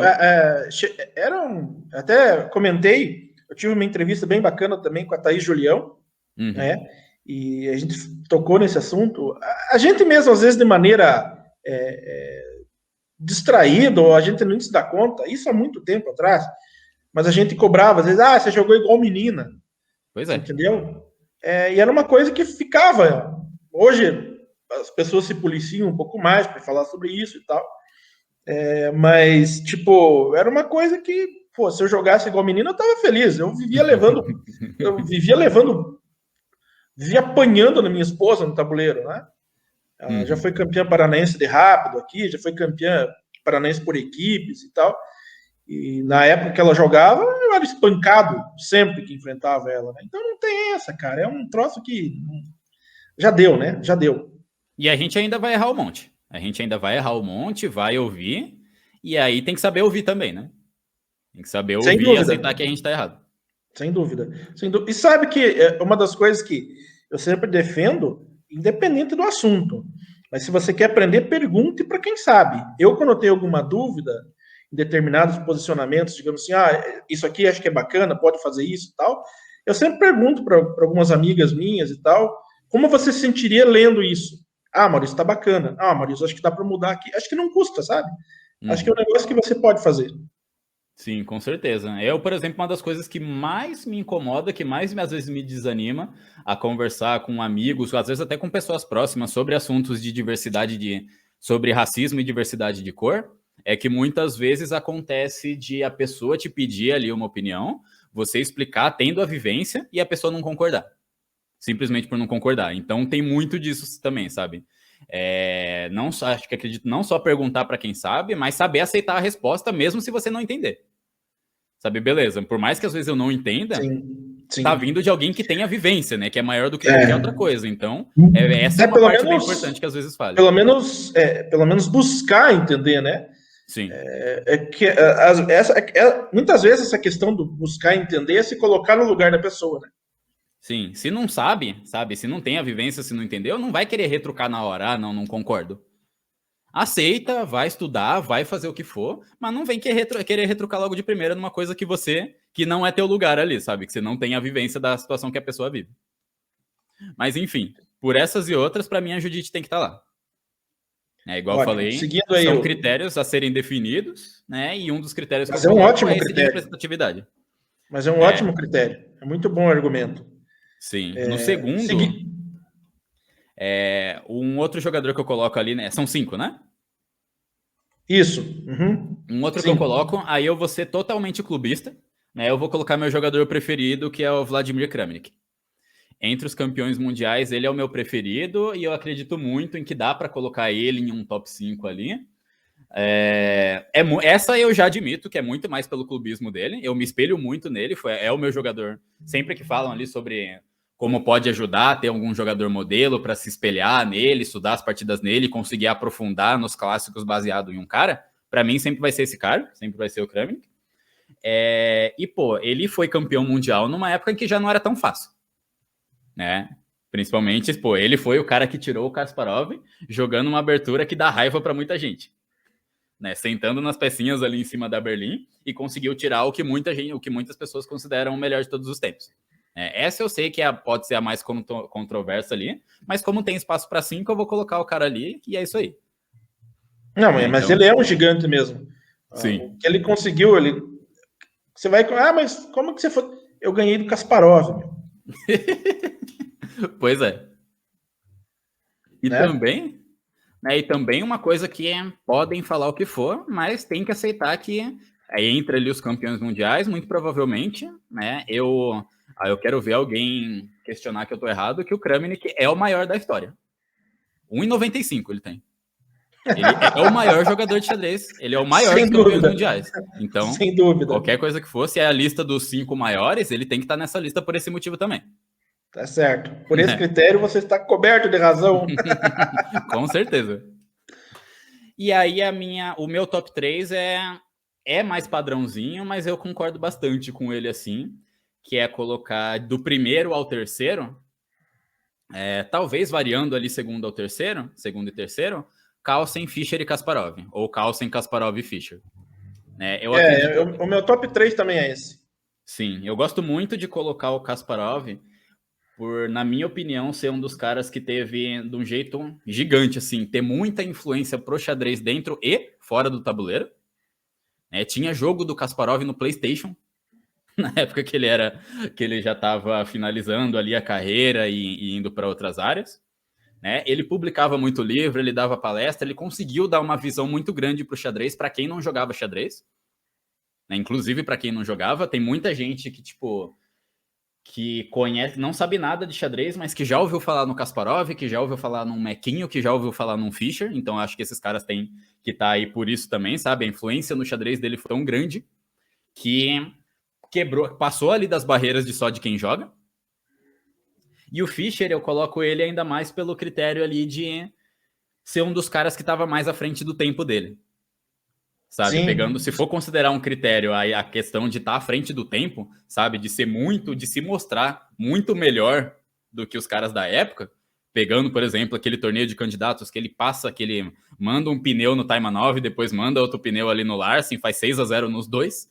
até comentei, eu tive uma entrevista bem bacana também com a Thaís Julião, né? E a gente tocou nesse assunto. A gente mesmo, às vezes, de maneira distraída, ou a gente não se dá conta, isso há muito tempo atrás, mas a gente cobrava, às vezes, você jogou igual menina. Pois é. Entendeu? E era uma coisa que ficava. Hoje, as pessoas se policiam um pouco mais para falar sobre isso e tal. Mas, era uma coisa que, se eu jogasse igual menina, eu tava feliz. Eu vivia apanhando na minha esposa no tabuleiro, né? Ela já foi campeã paranaense de rápido aqui, já foi campeã paranaense por equipes e tal. E na época que ela jogava, eu era espancado sempre que enfrentava ela, né? Então não tem essa, cara. É um troço que já deu, né? Já deu. E a gente ainda vai errar um monte. Vai ouvir, e aí tem que saber ouvir também, né? Tem que saber ouvir e aceitar que a gente tá errado. Sem dúvida. E sabe que é uma das coisas que eu sempre defendo, independente do assunto. Mas se você quer aprender, pergunte para quem sabe. Eu, quando eu tenho alguma dúvida em determinados posicionamentos, digamos assim, isso aqui acho que é bacana, pode fazer isso e tal, eu sempre pergunto para algumas amigas minhas e tal, como você se sentiria lendo isso? Maurício, tá bacana. Maurício, acho que dá para mudar aqui. Acho que não custa, sabe? Acho que é um negócio que você pode fazer. Sim, com certeza. Eu, por exemplo, uma das coisas que mais me incomoda, que mais às vezes me desanima a conversar com amigos, às vezes até com pessoas próximas, sobre assuntos de diversidade, sobre racismo e diversidade de cor, é que muitas vezes acontece de a pessoa te pedir ali uma opinião, você explicar tendo a vivência e a pessoa não concordar. Simplesmente por não concordar. Então tem muito disso também, sabe? Acredito não só perguntar para quem sabe, mas saber aceitar a resposta mesmo se você não entender. Sabe, beleza, por mais que às vezes eu não entenda, Sim. tá vindo de alguém que tem a vivência, né, que é maior do que qualquer outra coisa. Então, essa é uma pelo parte bem menos- importante que às vezes falha. Pelo menos buscar entender, né? Sim. Muitas vezes essa questão do buscar entender é se colocar no lugar da pessoa, né? Sim, se não sabe, se não tem a vivência, se não entendeu, não vai querer retrucar na hora, não concordo. Aceita, vai estudar, vai fazer o que for, mas não vem querer retrucar logo de primeira numa coisa que não é teu lugar ali, sabe? Que você não tem a vivência da situação que a pessoa vive. Mas enfim, por essas e outras, para mim a Judite tem que estar lá. Igual eu falei, são critérios a serem definidos, né? E um dos critérios que eu coloco é esse de representatividade. Mas é um ótimo critério. É muito bom argumento. Sim. No segundo, um outro jogador que eu coloco ali, né? São 5, né? Isso. Um outro que eu coloco, aí eu vou ser totalmente clubista, né? Eu vou colocar meu jogador preferido, que é o Vladimir Kramnik. Entre os campeões mundiais, ele é o meu preferido e eu acredito muito em que dá para colocar ele em um top 5 ali. Essa eu já admito que é muito mais pelo clubismo dele. Eu me espelho muito nele, é o meu jogador. Sempre que falam ali sobre como pode ajudar, ter algum jogador modelo para se espelhar nele, estudar as partidas nele, conseguir aprofundar nos clássicos baseado em um cara, para mim sempre vai ser esse cara, sempre vai ser o Kramnik. Ele foi campeão mundial numa época em que já não era tão fácil, né? Principalmente, ele foi o cara que tirou o Kasparov jogando uma abertura que dá raiva para muita gente, né? Sentando nas pecinhas ali em cima da Berlim e conseguiu tirar o que muitas pessoas consideram o melhor de todos os tempos. Essa eu sei que pode ser a mais controversa ali, mas como tem espaço para 5, eu vou colocar o cara ali e é isso aí. Não, mas ele é um gigante mesmo. Sim. O que ele conseguiu, você vai... mas como que você foi... Eu ganhei do Kasparov, meu. Pois é. E também uma coisa que podem falar o que for, mas tem que aceitar que entre ali os campeões mundiais, muito provavelmente, né? Eu quero ver alguém questionar que eu tô errado, que o Kramnik é o maior da história. 1,95 ele tem. Ele é o maior jogador de xadrez. Ele é o maior dos campeões mundiais. Então, sem dúvida. Qualquer coisa que fosse, é a lista dos 5 maiores, ele tem que estar nessa lista por esse motivo também. Tá certo. Por esse critério, você está coberto de razão. Com certeza. E aí, o meu top 3 é mais padrãozinho, mas eu concordo bastante com ele assim, que é colocar do primeiro ao terceiro, talvez variando ali segundo e terceiro, Carlsen, Fischer e Kasparov, ou Carlsen, Kasparov e Fischer. O meu top 3 também é esse. Sim, eu gosto muito de colocar o Kasparov por, na minha opinião, ser um dos caras que teve, de um jeito gigante, assim, ter muita influência pro xadrez dentro e fora do tabuleiro. Tinha jogo do Kasparov no PlayStation, na época que ele já estava finalizando ali a carreira e indo para outras áreas. Ele publicava muito livro, ele dava palestra, ele conseguiu dar uma visão muito grande pro xadrez para quem não jogava xadrez. Inclusive, para quem não jogava, tem muita gente que conhece, não sabe nada de xadrez, mas que já ouviu falar no Kasparov, que já ouviu falar num Mequinho, que já ouviu falar num Fischer. Então, acho que esses caras têm que estar aí por isso também, sabe? A influência no xadrez dele foi tão grande que passou ali das barreiras de só de quem joga. E o Fischer, eu coloco ele ainda mais pelo critério ali de ser um dos caras que estava mais à frente do tempo dele. Sabe? Sim. Se for considerar um critério a questão de estar à frente do tempo, sabe? De se mostrar muito melhor do que os caras da época, pegando, por exemplo, aquele torneio de candidatos que ele manda um pneu no Taimanov, depois manda outro pneu ali no Larsen, faz 6-0 nos dois,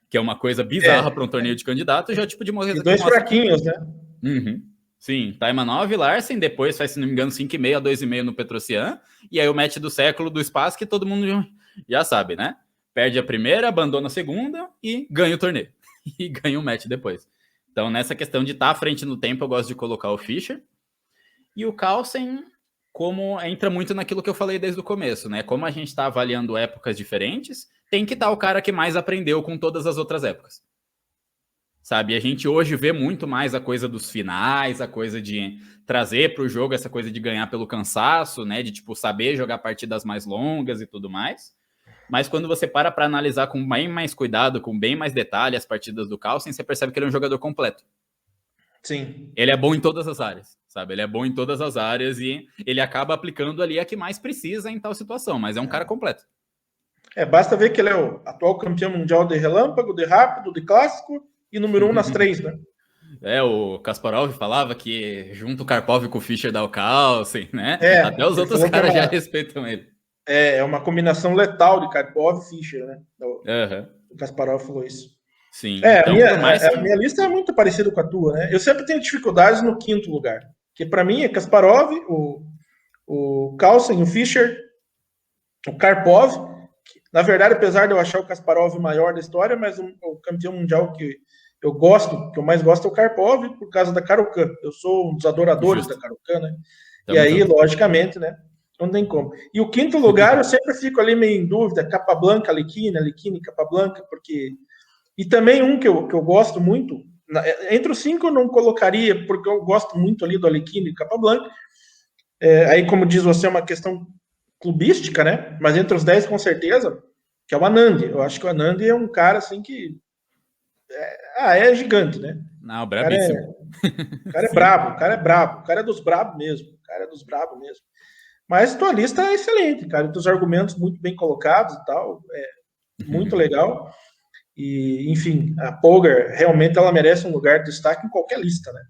que é uma coisa bizarra para um torneio de candidatos, já tipo de uma... E dois fraquinhos, né? Uhum. Sim, Taimanov e Larsen, depois faz, se não me engano, 5,5 a 2,5 no Petrosian, e aí o match do século do Spassky, que todo mundo já sabe, né? Perde a primeira, abandona a segunda e ganha o torneio. E ganha o match depois. Então, nessa questão de estar à frente no tempo, eu gosto de colocar o Fischer. E o Carlsen, como entra muito naquilo que eu falei desde o começo, né? Como a gente está avaliando épocas diferentes, tem que estar o cara que mais aprendeu com todas as outras épocas. sabe? A gente hoje vê muito mais a coisa dos finais, a coisa de trazer para o jogo essa coisa de ganhar pelo cansaço, né? De, tipo, saber jogar partidas mais longas e tudo mais. Mas quando você para analisar com bem mais cuidado, com bem mais detalhe as partidas do Carlsen, você percebe que ele é um jogador completo. Sim. Ele é bom em todas as áreas, sabe? Ele é bom em todas as áreas e ele acaba aplicando ali a que mais precisa em tal situação, mas é um cara completo. Basta ver que ele é o atual campeão mundial de relâmpago, de rápido, de clássico e número 1 nas 3, né? O Kasparov falava que junto o Karpov com o Fischer dá o Carlsen, né? Até os outros falou que caras já respeitam ele. É uma combinação letal de Karpov e Fischer, né? O Uhum. Kasparov falou isso. Sim. Então, a minha lista é muito parecida com a tua, né? Eu sempre tenho dificuldades no 5º lugar. Que para mim é Kasparov, o Carlsen, o Fischer, o Karpov. Na verdade, apesar de eu achar o Kasparov o maior da história, mas o campeão mundial que eu mais gosto é o Karpov, por causa da Caro-Kann. Eu sou um dos adoradores da Caro-Kann, né? E aí, logicamente, né? Não tem como. E o 5º lugar, eu sempre fico ali meio em dúvida, Capablanca, Alekhine, Capablanca, porque... E também um que eu gosto muito, entre os 5 eu não colocaria, porque eu gosto muito ali do Alekhine e Capablanca. Aí, como diz você, é uma questão clubística, né? Mas entre os 10, com certeza, que é o Anand. Eu acho que o Anand é um cara, assim, que... é gigante, né? Não, brabíssimo. O cara é brabo, o cara é dos brabos mesmo. Mas tua lista é excelente, cara. Teus argumentos muito bem colocados e tal. Muito legal. E, enfim, a Polgar, realmente, ela merece um lugar de destaque em qualquer lista, né?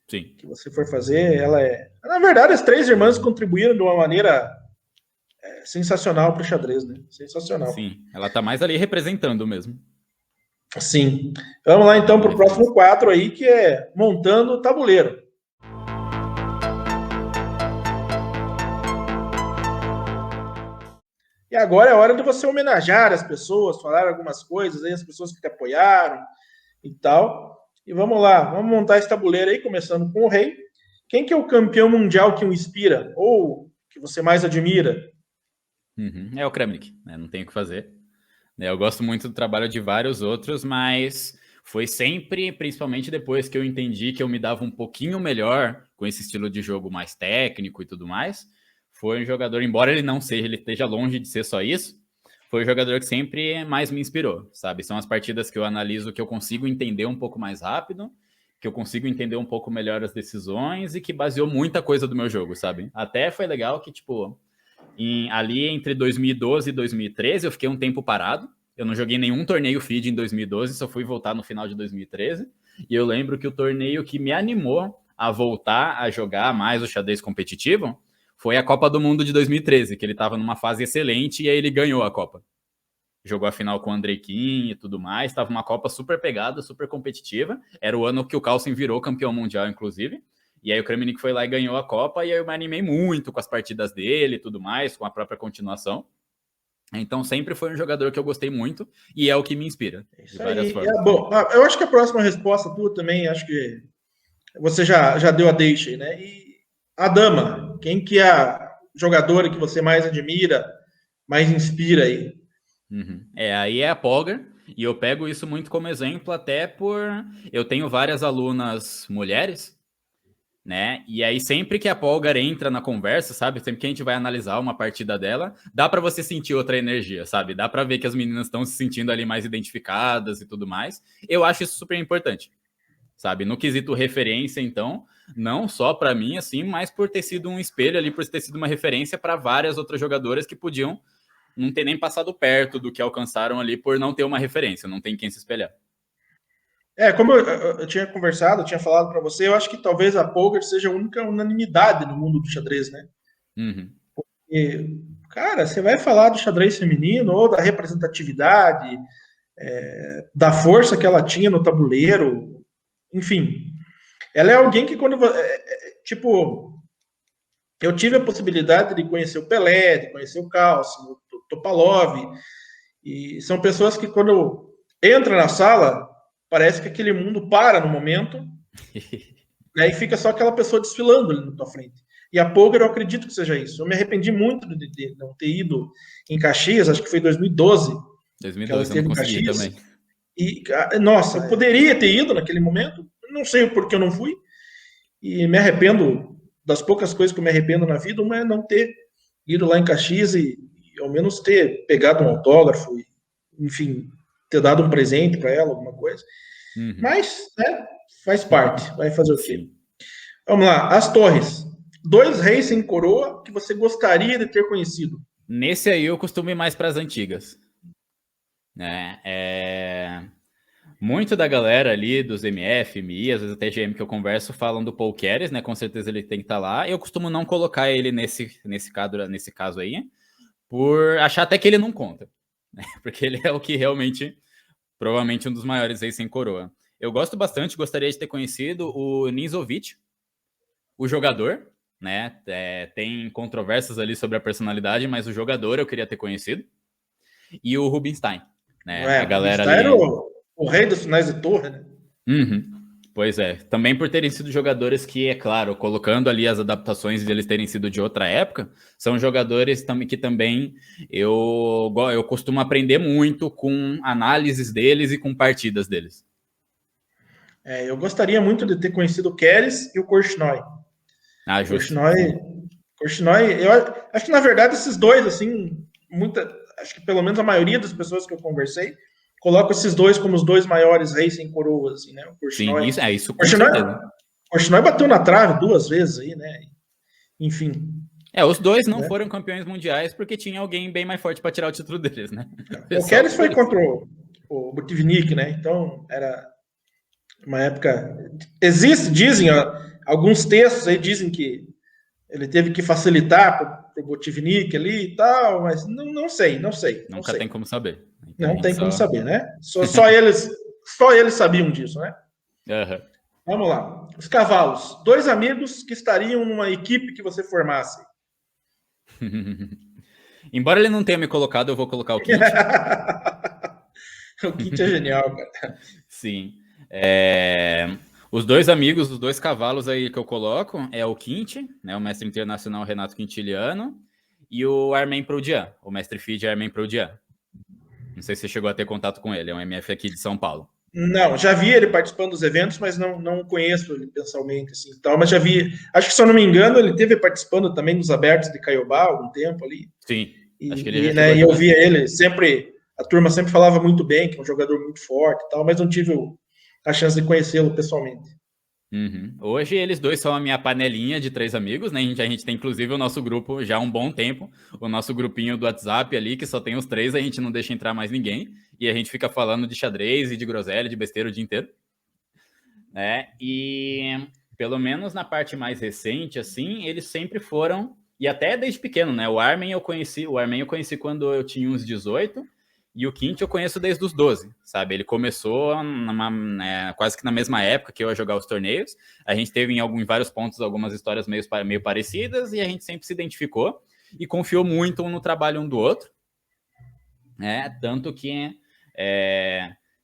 Sim. Que você for fazer, ela é... Na verdade, as 3 irmãs contribuíram de uma maneira sensacional para o xadrez, né? Sensacional. Sim, ela tá mais ali representando mesmo. Sim. Vamos lá, então, para o próximo quadro aí, que é Montando o Tabuleiro. E agora é hora de você homenagear as pessoas, falar algumas coisas aí, as pessoas que te apoiaram e tal. E vamos lá, vamos montar esse tabuleiro aí, começando com o rei. Quem que é o campeão mundial que o inspira? Ou que você mais admira? É o Kramnik, né? Não tem o que fazer. Eu gosto muito do trabalho de vários outros, mas foi sempre, principalmente depois que eu entendi que eu me dava um pouquinho melhor com esse estilo de jogo mais técnico e tudo mais, foi um jogador, embora ele não seja, ele esteja longe de ser só isso, foi o jogador que sempre mais me inspirou, sabe? São as partidas que eu analiso que eu consigo entender um pouco mais rápido, que eu consigo entender um pouco melhor as decisões e que baseou muita coisa do meu jogo, sabe? Até foi legal que, tipo, ali entre 2012 e 2013 eu fiquei um tempo parado, eu não joguei nenhum torneio feed em 2012, só fui voltar no final de 2013, e eu lembro que o torneio que me animou a voltar a jogar mais o xadrez competitivo foi a Copa do Mundo de 2013, que ele estava numa fase excelente e aí ele ganhou a Copa. Jogou a final com o Andrei Kim e tudo mais, estava uma Copa super pegada, super competitiva, era o ano que o Carlsen virou campeão mundial, inclusive, e aí o Kramnik foi lá e ganhou a Copa, e aí eu me animei muito com as partidas dele e tudo mais, com a própria continuação. Então sempre foi um jogador que eu gostei muito, e é o que me inspira, de várias formas. Bom, eu acho que a próxima resposta tua também, acho que você já deu a deixa aí, né? E a dama, quem que é a jogadora que você mais admira, mais inspira aí? Aí é a Polgar, e eu pego isso muito como exemplo, até por... Eu tenho várias alunas mulheres, né? E aí sempre que a Polgar entra na conversa, sabe? Sempre que a gente vai analisar uma partida dela, dá para você sentir outra energia, sabe? Dá para ver que as meninas estão se sentindo ali mais identificadas e tudo mais. Eu acho isso super importante, sabe? No quesito referência, então, não só para mim, assim, mas por ter sido um espelho ali, por ter sido uma referência para várias outras jogadoras que podiam não ter nem passado perto do que alcançaram ali por não ter uma referência, não tem quem se espelhar. Como eu tinha conversado, eu tinha falado para você, eu acho que talvez a Polgar seja a única unanimidade no mundo do xadrez, né? Porque, cara, você vai falar do xadrez feminino ou da representatividade, da força que ela tinha no tabuleiro, enfim. Ela é alguém que quando... tipo, eu tive a possibilidade de conhecer o Pelé, de conhecer o Carlsen, o Topalov, e são pessoas que quando entra na sala, parece que aquele mundo para no momento, né, e fica só aquela pessoa desfilando ali na tua frente. E a Polgar, eu acredito que seja isso. Eu me arrependi muito de não ter ido em Caxias, acho que foi em 2012. 2012 eu não consegui também. E, nossa, eu poderia ter ido naquele momento, não sei por que eu não fui, e me arrependo das poucas coisas que eu me arrependo na vida, uma é não ter ido lá em Caxias e ao menos ter pegado um autógrafo, e, enfim, ter dado um presente para ela, alguma coisa. Mas, né, faz parte, vai fazer o quê? Sim. Vamos lá, as torres. 2 reis sem coroa que você gostaria de ter conhecido. Nesse aí eu costumo ir mais para as antigas. Né? Muito da galera ali dos MF, MI, às vezes até GM que eu converso, falam do Paul Keres, né? Com certeza ele tem que estar lá. Eu costumo não colocar ele nesse caso aí, por achar até que ele não conta. Né? Porque ele é o que realmente, provavelmente um dos maiores reis sem coroa. Eu gosto bastante, gostaria de ter conhecido o Ninzovic, o jogador, né? Tem controvérsias ali sobre a personalidade, mas o jogador eu queria ter conhecido. E o Rubinstein, né? A galera ali... era o rei dos finais de torre, né? Pois é. Também por terem sido jogadores que, é claro, colocando ali as adaptações deles terem sido de outra época, são jogadores que também eu costumo aprender muito com análises deles e com partidas deles. Eu gostaria muito de ter conhecido o Keres e o Korchnoi. Justo. Korchnoi, eu acho que na verdade esses dois, assim, acho que pelo menos a maioria das pessoas que eu conversei coloca esses dois como os 2 maiores reis sem coroa, assim, né? O Korchnoi, sim, isso com certeza. O Korchnoi bateu na trave 2 vezes aí, né? Enfim. Os dois não foram campeões mundiais porque tinha alguém bem mais forte para tirar o título deles, né? O Keres foi contra o Botvinnik, né? Então era uma época... Dizem, alguns textos aí dizem que ele teve que facilitar para o Botvinnik ali e tal, mas não sei. Nunca tem como saber. Então, não tem como saber, né? Só eles sabiam disso, né? Uhum. Vamos lá. Os cavalos. 2 amigos que estariam numa equipe que você formasse. Embora ele não tenha me colocado, eu vou colocar o Kit. O Kit é genial, cara. Sim. Os 2 amigos, os 2 cavalos aí que eu coloco é o Quinte, né, o mestre internacional Renato Quintiliano, e o Armen Proudian, o mestre FIDE Armen Proudian. Não sei se você chegou a ter contato com ele, é um MF aqui de São Paulo. Não, já vi ele participando dos eventos, mas não conheço ele pessoalmente, assim, tal, mas já vi, acho que se eu não me engano, ele esteve participando também dos abertos de Caiobá algum tempo ali. Sim, acho que ele e eu via ele sempre, a turma sempre falava muito bem, que é um jogador muito forte e tal, mas não tive a chance de conhecê-lo pessoalmente. Hoje eles 2 são a minha panelinha de 3 amigos, né? A gente tem inclusive o nosso grupo já há um bom tempo, o nosso grupinho do WhatsApp ali, que só tem os 3, a gente não deixa entrar mais ninguém, e a gente fica falando de xadrez e de groselha, de besteira o dia inteiro. Né? E pelo menos na parte mais recente, assim, eles sempre foram, e até desde pequeno, né? O Armen eu conheci quando eu tinha uns 18, e o Quinte eu conheço desde os 12, sabe? Ele começou quase que na mesma época que eu ia jogar os torneios. A gente teve em vários pontos algumas histórias meio parecidas e a gente sempre se identificou e confiou muito um no trabalho um do outro. Né? Tanto que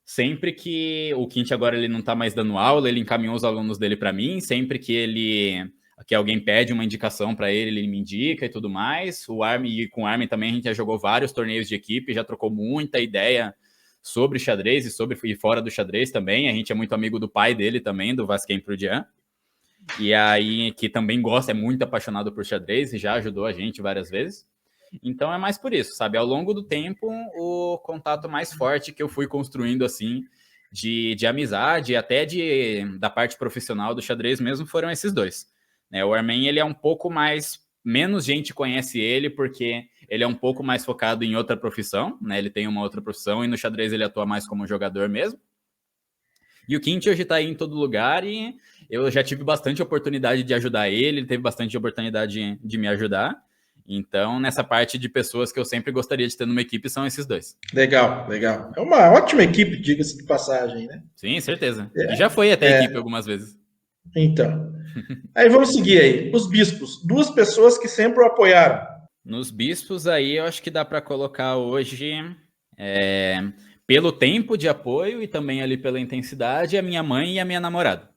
sempre que o Quinte agora ele não está mais dando aula, ele encaminhou os alunos dele para mim. Sempre que alguém pede uma indicação para ele me indica e tudo mais. Com o Armen também a gente já jogou vários torneios de equipe, já trocou muita ideia sobre xadrez e fora do xadrez também. A gente é muito amigo do pai dele também, do Vasquem Proudian. E aí, que também é muito apaixonado por xadrez e já ajudou a gente várias vezes. Então é mais por isso, sabe? Ao longo do tempo, o contato mais forte que eu fui construindo, assim, de amizade, até da parte profissional do xadrez mesmo, foram esses 2. O Armen, ele é um pouco menos gente conhece ele, porque ele é um pouco mais focado em outra profissão, né? Ele tem uma outra profissão, e no xadrez ele atua mais como jogador mesmo. E o Quinte hoje tá aí em todo lugar, e eu já tive bastante oportunidade de ajudar ele teve bastante oportunidade de me ajudar. Então, nessa parte de pessoas que eu sempre gostaria de ter numa equipe, são esses 2. Legal. É uma ótima equipe, diga-se de passagem, né? Sim, certeza. E já foi até a equipe algumas vezes. Então, aí vamos seguir aí. Os bispos, 2 pessoas que sempre o apoiaram. Nos bispos aí, eu acho que dá para colocar hoje, pelo tempo de apoio e também ali pela intensidade, a minha mãe e a minha namorada.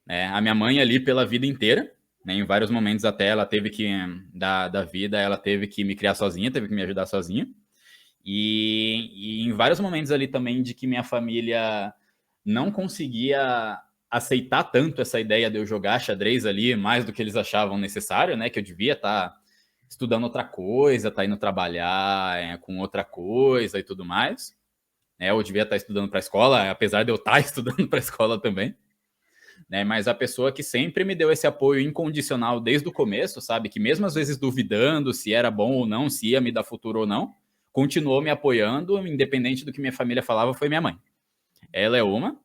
A minha mãe ali pela vida inteira, né, em vários momentos até ela teve que, da vida, ela teve que me criar sozinha, teve que me ajudar sozinha. E em vários momentos ali também de que minha família não conseguia aceitar tanto essa ideia de eu jogar xadrez ali, mais do que eles achavam necessário, né? Que eu devia estar estudando outra coisa, estar indo trabalhar com outra coisa e tudo mais. Eu devia estar estudando para a escola, apesar de eu estar estudando para a escola também. Mas a pessoa que sempre me deu esse apoio incondicional desde o começo, sabe? Que mesmo às vezes duvidando se era bom ou não, se ia me dar futuro ou não, continuou me apoiando, independente do que minha família falava, foi minha mãe. Ela é uma.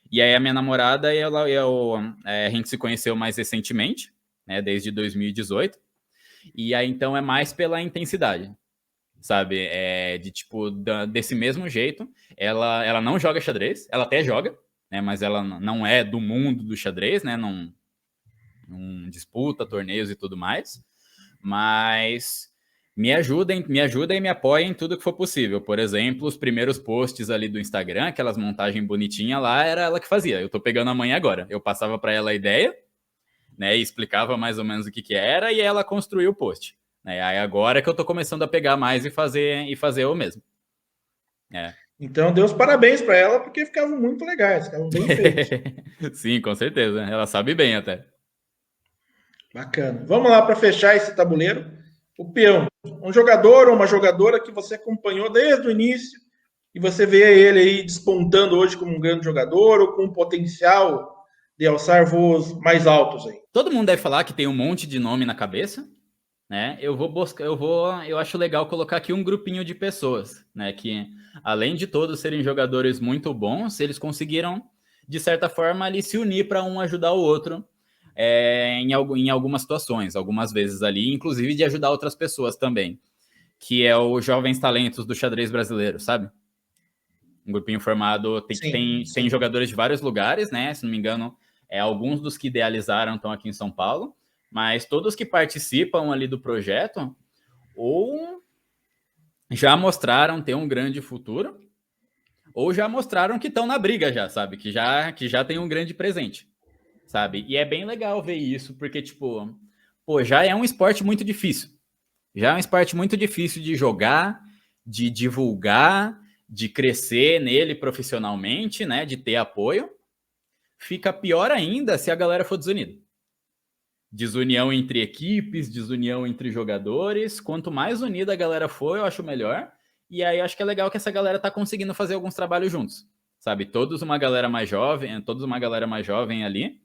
E aí a minha namorada, a gente se conheceu mais recentemente, né? Desde 2018. E aí então é mais pela intensidade, sabe? Desse mesmo jeito, ela não joga xadrez, ela até joga, né, mas ela não é do mundo do xadrez, né, não disputa torneios e tudo mais, mas me ajuda e me apoia em tudo que for possível. Por exemplo, os primeiros posts ali do Instagram, aquelas montagens bonitinhas lá, era ela que fazia. Eu tô pegando a manha agora. Eu passava para ela a ideia, né, e explicava mais ou menos o que era, e ela construiu o post. Né, aí agora que eu tô começando a pegar mais e fazer eu mesmo. Então, dê os parabéns para ela, porque ficavam muito legais, ficavam bem feitos. Sim, com certeza. Ela sabe bem até. Bacana. Vamos lá para fechar esse tabuleiro. O peão, um jogador ou uma jogadora que você acompanhou desde o início e você vê ele aí despontando hoje como um grande jogador ou com um potencial de alçar voos mais altos aí. Todo mundo deve falar que tem um monte de nome na cabeça, né? Eu acho legal colocar aqui um grupinho de pessoas, né? Que além de todos serem jogadores muito bons, eles conseguiram, de certa forma, ali se unir para um ajudar o outro em algumas situações, algumas vezes ali, inclusive de ajudar outras pessoas também, que é o Jovens Talentos do Xadrez Brasileiro, sabe? Um grupinho formado, tem jogadores de vários lugares, né? Se não me engano, alguns dos que idealizaram estão aqui em São Paulo, mas todos que participam ali do projeto ou já mostraram ter um grande futuro, ou já mostraram que estão na briga já, sabe? Que já tem um grande presente, sabe? E é bem legal ver isso, porque, já é um esporte muito difícil. Já é um esporte muito difícil de jogar, de divulgar, de crescer nele profissionalmente, né? De ter apoio. Fica pior ainda se a galera for desunida. Desunião entre equipes, desunião entre jogadores. Quanto mais unida a galera for, eu acho melhor. E aí acho que é legal que essa galera tá conseguindo fazer alguns trabalhos juntos, sabe? Todos uma galera mais jovem ali,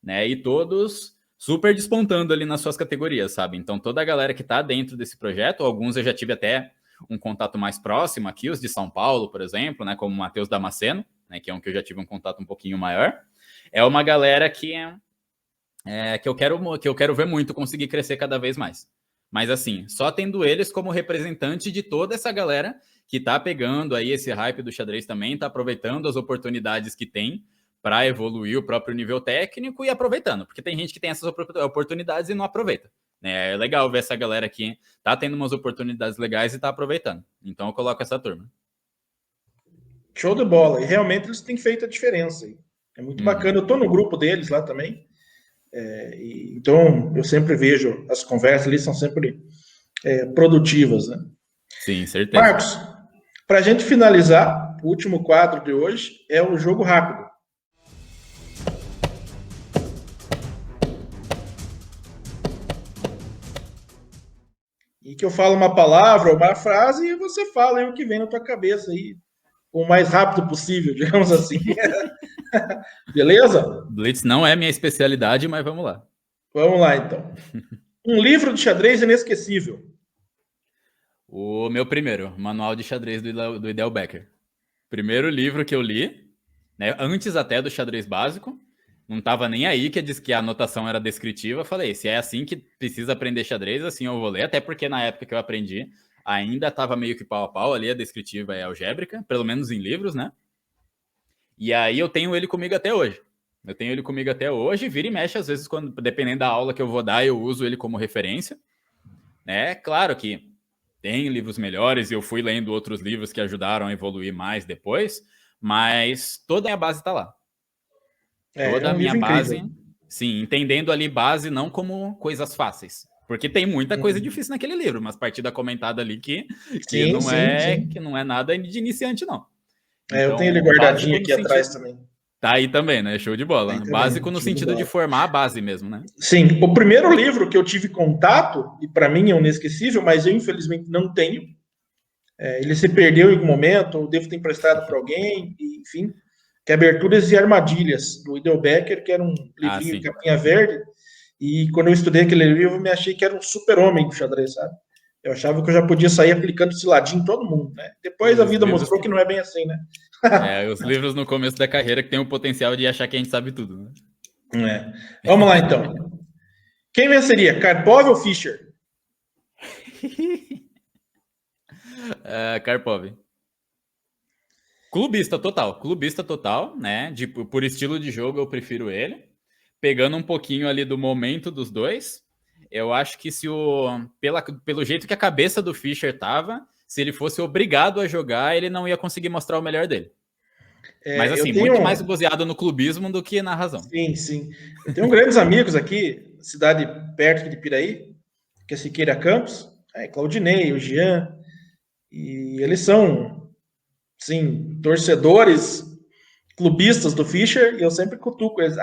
né? E todos super despontando ali nas suas categorias, sabe? Então toda a galera que tá dentro desse projeto, alguns eu já tive até um contato mais próximo aqui, os de São Paulo, por exemplo, né? Como o Matheus Damasceno, né? Que é um que eu já tive um contato um pouquinho maior. É uma galera que eu quero ver muito conseguir crescer cada vez mais. Mas assim, só tendo eles como representante de toda essa galera que tá pegando aí esse hype do xadrez também, tá aproveitando as oportunidades que tem para evoluir o próprio nível técnico e aproveitando, porque tem gente que tem essas oportunidades e não aproveita. É legal ver essa galera aqui tá tendo umas oportunidades legais e tá aproveitando. Então eu coloco essa turma. Show de bola. E realmente eles têm feito a diferença. É muito bacana. Eu tô no grupo deles lá também. Então, eu sempre vejo as conversas ali, são sempre produtivas, né? Sim, certeza. Marcos, para a gente finalizar, o último quadro de hoje é o jogo rápido. E que eu falo uma palavra, uma frase, e você fala aí o que vem na tua cabeça aí, o mais rápido possível, digamos assim. Beleza? Blitz não é minha especialidade, mas vamos lá. Vamos lá, então. Um livro de xadrez inesquecível. O meu primeiro, Manual de Xadrez do Idel Becker. Primeiro livro que eu li, né, antes até do xadrez básico. Não estava nem aí que a anotação era descritiva. Falei, se é assim que precisa aprender xadrez, assim eu vou ler. Até porque na época que eu aprendi, ainda estava meio que pau a pau ali, a descritiva e a algébrica. Pelo menos em livros, né? E aí eu tenho ele comigo até hoje. Vira e mexe, às vezes, dependendo da aula que eu vou dar, eu uso ele como referência. Né? Claro que tem livros melhores e eu fui lendo outros livros que ajudaram a evoluir mais depois, mas toda a base está lá. Toda a minha base, sim, entendendo ali base não como coisas fáceis, Porque tem muita coisa difícil naquele livro, mas partida comentada ali que Sim, sim. que não é nada de iniciante, não. Eu tenho ele Então, guardadinho aqui atrás também. Tá aí também, né? Show de bola. Também, Básico no show de sentido de bola. formar a base mesmo, né? Sim, o primeiro livro que eu tive contato, e para mim é um inesquecível, mas eu infelizmente não tenho. Ele se perdeu em algum momento, ou devo ter emprestado para alguém, enfim. Que é Aberturas e Armadilhas, do Idel Becker, que era um Ah, livrinho de sim. capinha verde. E quando eu estudei aquele livro, eu me achei que era um super-homem do xadrez, sabe? Eu achava que eu já podia sair aplicando ciladinho em todo mundo, né? Depois a Os vida livros mostrou que não é bem assim, né? os livros no começo da carreira que tem o potencial de achar que a gente sabe tudo, né? Vamos lá, então. Quem venceria, Karpov ou Fischer? Karpov. Clubista total, né? Por estilo de jogo, eu prefiro ele. Pegando um pouquinho ali do momento dos dois, eu acho que pelo jeito que a cabeça do Fischer tava, se ele fosse obrigado a jogar, ele não ia conseguir mostrar o melhor dele. Mas assim, muito mais baseado no clubismo do que na razão. Sim, sim. Eu tenho grandes amigos aqui, cidade perto de Piraí, que é Siqueira Campos, Claudinei, o Jean, e eles são, sim, torcedores, clubistas do Fischer, e eu sempre cutuco eles.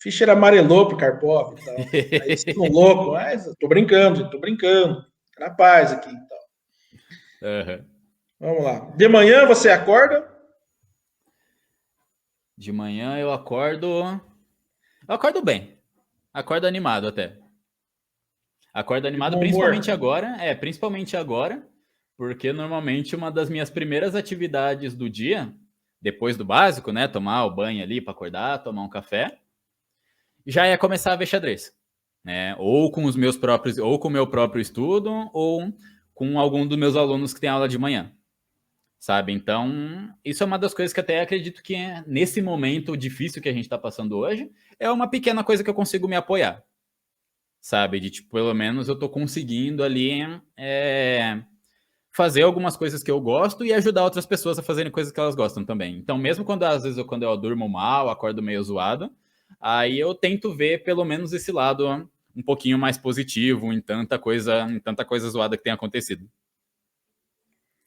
Fischer amarelou pro Karpov e tal. Aí eles ficam loucos. Tô brincando, gente, tô brincando. Na paz aqui e tal. Uhum. Vamos lá. De manhã você acorda? De manhã eu acordo. Eu acordo bem. Acordo animado até. Acordo animado principalmente agora, porque normalmente uma das minhas primeiras atividades do dia, depois do básico, né, tomar o banho ali para acordar, tomar um café, já é começar a ver xadrez, né? Ou com os meus próprios, ou com o meu próprio estudo, ou com algum dos meus alunos que tem aula de manhã. Sabe? Então, isso é uma das coisas que até acredito que nesse momento difícil que a gente está passando hoje, é uma pequena coisa que eu consigo me apoiar. Sabe? De tipo, pelo menos eu tô conseguindo ali fazer algumas coisas que eu gosto e ajudar outras pessoas a fazerem coisas que elas gostam também. Então, mesmo quando às vezes quando eu durmo mal, acordo meio zoado, aí eu tento ver pelo menos esse lado um pouquinho mais positivo em tanta coisa zoada que tem acontecido.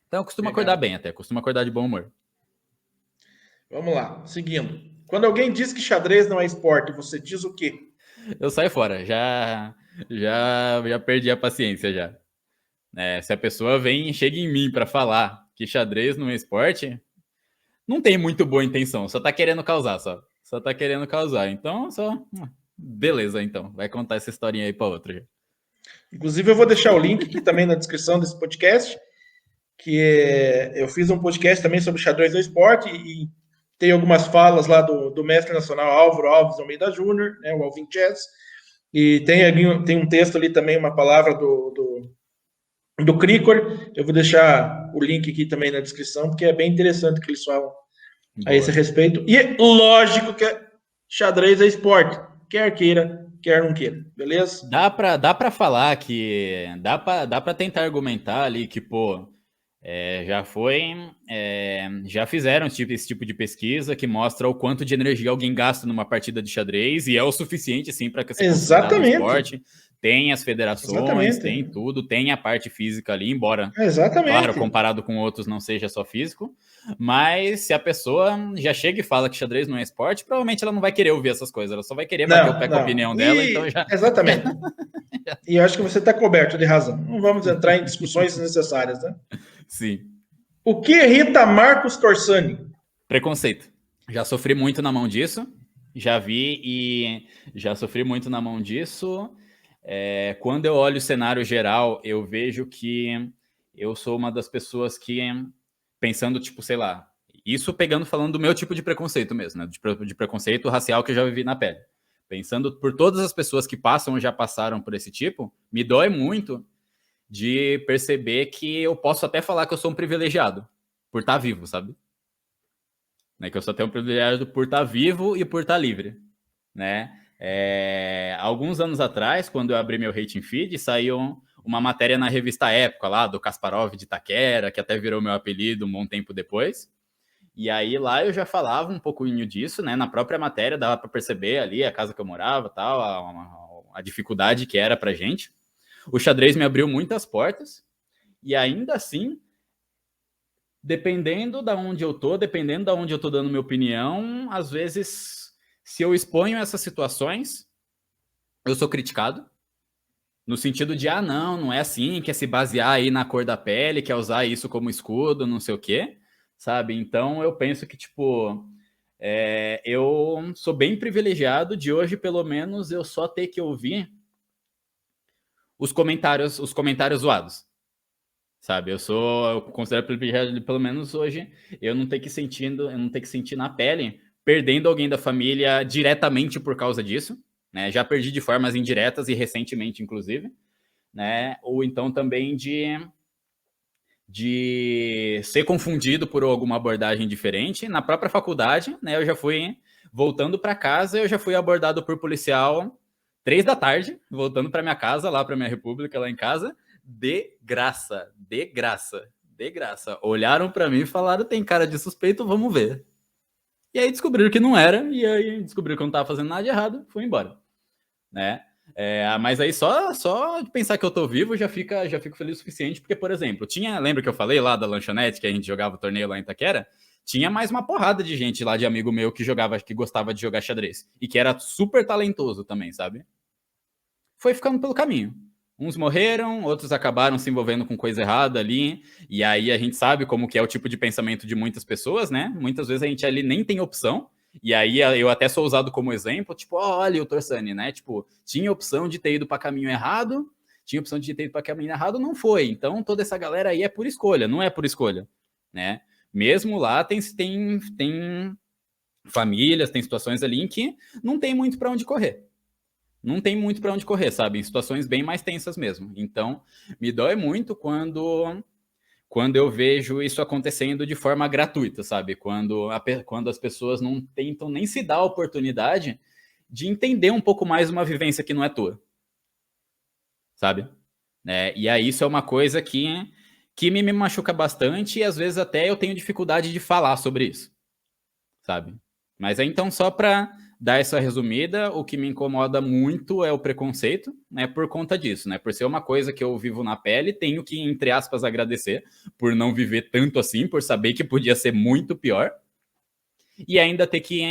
Então eu costumo acordar bem até, costumo acordar de bom humor. Vamos lá, seguindo. Quando alguém diz que xadrez não é esporte, você diz o quê? Eu saio fora, já perdi a paciência já. Se a pessoa chega em mim para falar que xadrez não é esporte, não tem muito boa intenção, só tá querendo causar, só tá querendo causar. Então, beleza, então, vai contar essa historinha aí para outra. Inclusive, eu vou deixar o link aqui também na descrição desse podcast, eu fiz um podcast também sobre xadrez no esporte e tem algumas falas lá do mestre nacional Álvaro Alves Almeida Júnior, né, o Alvin Chess, e tem um texto ali também, uma palavra do Cricor. Eu vou deixar o link aqui também na descrição, porque é bem interessante o que eles falam a esse respeito. E é lógico que xadrez é esporte, quer queira, quer não queira, beleza? Dá pra falar que... Dá pra tentar argumentar ali que, pô, já fizeram esse tipo de pesquisa que mostra o quanto de energia alguém gasta numa partida de xadrez e é o suficiente, sim, para ser considerado um esporte. Tem as federações, tem tudo, tem a parte física ali, embora, claro, comparado com outros não seja só físico, mas se a pessoa já chega e fala que xadrez não é esporte, provavelmente ela não vai querer ouvir essas coisas, ela só vai querer bater o pé com a opinião dela, então já... Exatamente. E eu acho que você está coberto de razão. Não vamos entrar em discussões desnecessárias, né? Sim. O que irrita Marcos Torsani? Preconceito. Já sofri muito na mão disso, já vi e já sofri muito na mão disso. Quando eu olho o cenário geral, eu vejo que eu sou uma das pessoas que, pensando, tipo, sei lá, isso falando do meu tipo de preconceito mesmo, né? De preconceito racial que eu já vivi na pele. Pensando por todas as pessoas que passam ou já passaram por esse tipo, me dói muito de perceber que eu posso até falar que eu sou um privilegiado por estar vivo, sabe? Né? Que eu só tenho um privilegiado por estar vivo e por estar livre, né? Alguns anos atrás, quando eu abri meu Rating Feed, saiu uma matéria na revista Época lá, do Kasparov de Itaquera, que até virou meu apelido um bom tempo depois. E aí lá eu já falava um pouquinho disso, né? Na própria matéria dava para perceber ali a casa que eu morava, tal, a dificuldade que era pra gente, o xadrez me abriu muitas portas, e ainda assim, dependendo da onde eu tô dando minha opinião, às vezes, se eu exponho essas situações, eu sou criticado, no sentido de, não é assim, quer se basear aí na cor da pele, quer usar isso como escudo, não sei o quê, sabe? Então, eu penso que, tipo, eu sou bem privilegiado de hoje, pelo menos, eu só ter que ouvir os comentários zoados, sabe? Eu considero privilegiado, pelo menos hoje, eu não ter que sentir na pele, perdendo alguém da família diretamente por causa disso, né? Já perdi de formas indiretas e recentemente, inclusive, né? Ou então também de ser confundido por alguma abordagem diferente. Na própria faculdade, né? Eu já fui, voltando para casa, eu já fui abordado por policial 3 da tarde, voltando para minha casa, lá para minha república, lá em casa, de graça. Olharam para mim e falaram, tem cara de suspeito, vamos ver. E aí descobriram que não era, e aí descobriram que eu não estava fazendo nada de errado, fui embora, né? Mas aí só de pensar que eu tô vivo já fico feliz o suficiente, porque, por exemplo, lembra que eu falei lá da lanchonete, que a gente jogava o torneio lá em Itaquera? Tinha mais uma porrada de gente lá, de amigo meu, que gostava de jogar xadrez, e que era super talentoso também, sabe? Foi ficando pelo caminho. Uns morreram, outros acabaram se envolvendo com coisa errada ali, e aí a gente sabe como que é o tipo de pensamento de muitas pessoas, né? Muitas vezes a gente ali nem tem opção, e aí eu até sou usado como exemplo, tipo, olha o Torsani, né? Tipo, tinha opção de ter ido para caminho errado, não foi. Então toda essa galera aí é por escolha, não é por escolha, né? Mesmo lá tem famílias, tem situações ali em que não tem muito para onde correr. Não tem muito para onde correr, sabe? Em situações bem mais tensas mesmo. Então, me dói muito quando eu vejo isso acontecendo de forma gratuita, sabe? Quando as pessoas não tentam nem se dar a oportunidade de entender um pouco mais uma vivência que não é tua, sabe? E aí isso é uma coisa que me machuca bastante, e às vezes até eu tenho dificuldade de falar sobre isso, sabe? Mas aí então, só para dar essa resumida, o que me incomoda muito é o preconceito, né, por conta disso, né, por ser uma coisa que eu vivo na pele, tenho que, entre aspas, agradecer por não viver tanto assim, por saber que podia ser muito pior, e ainda ter que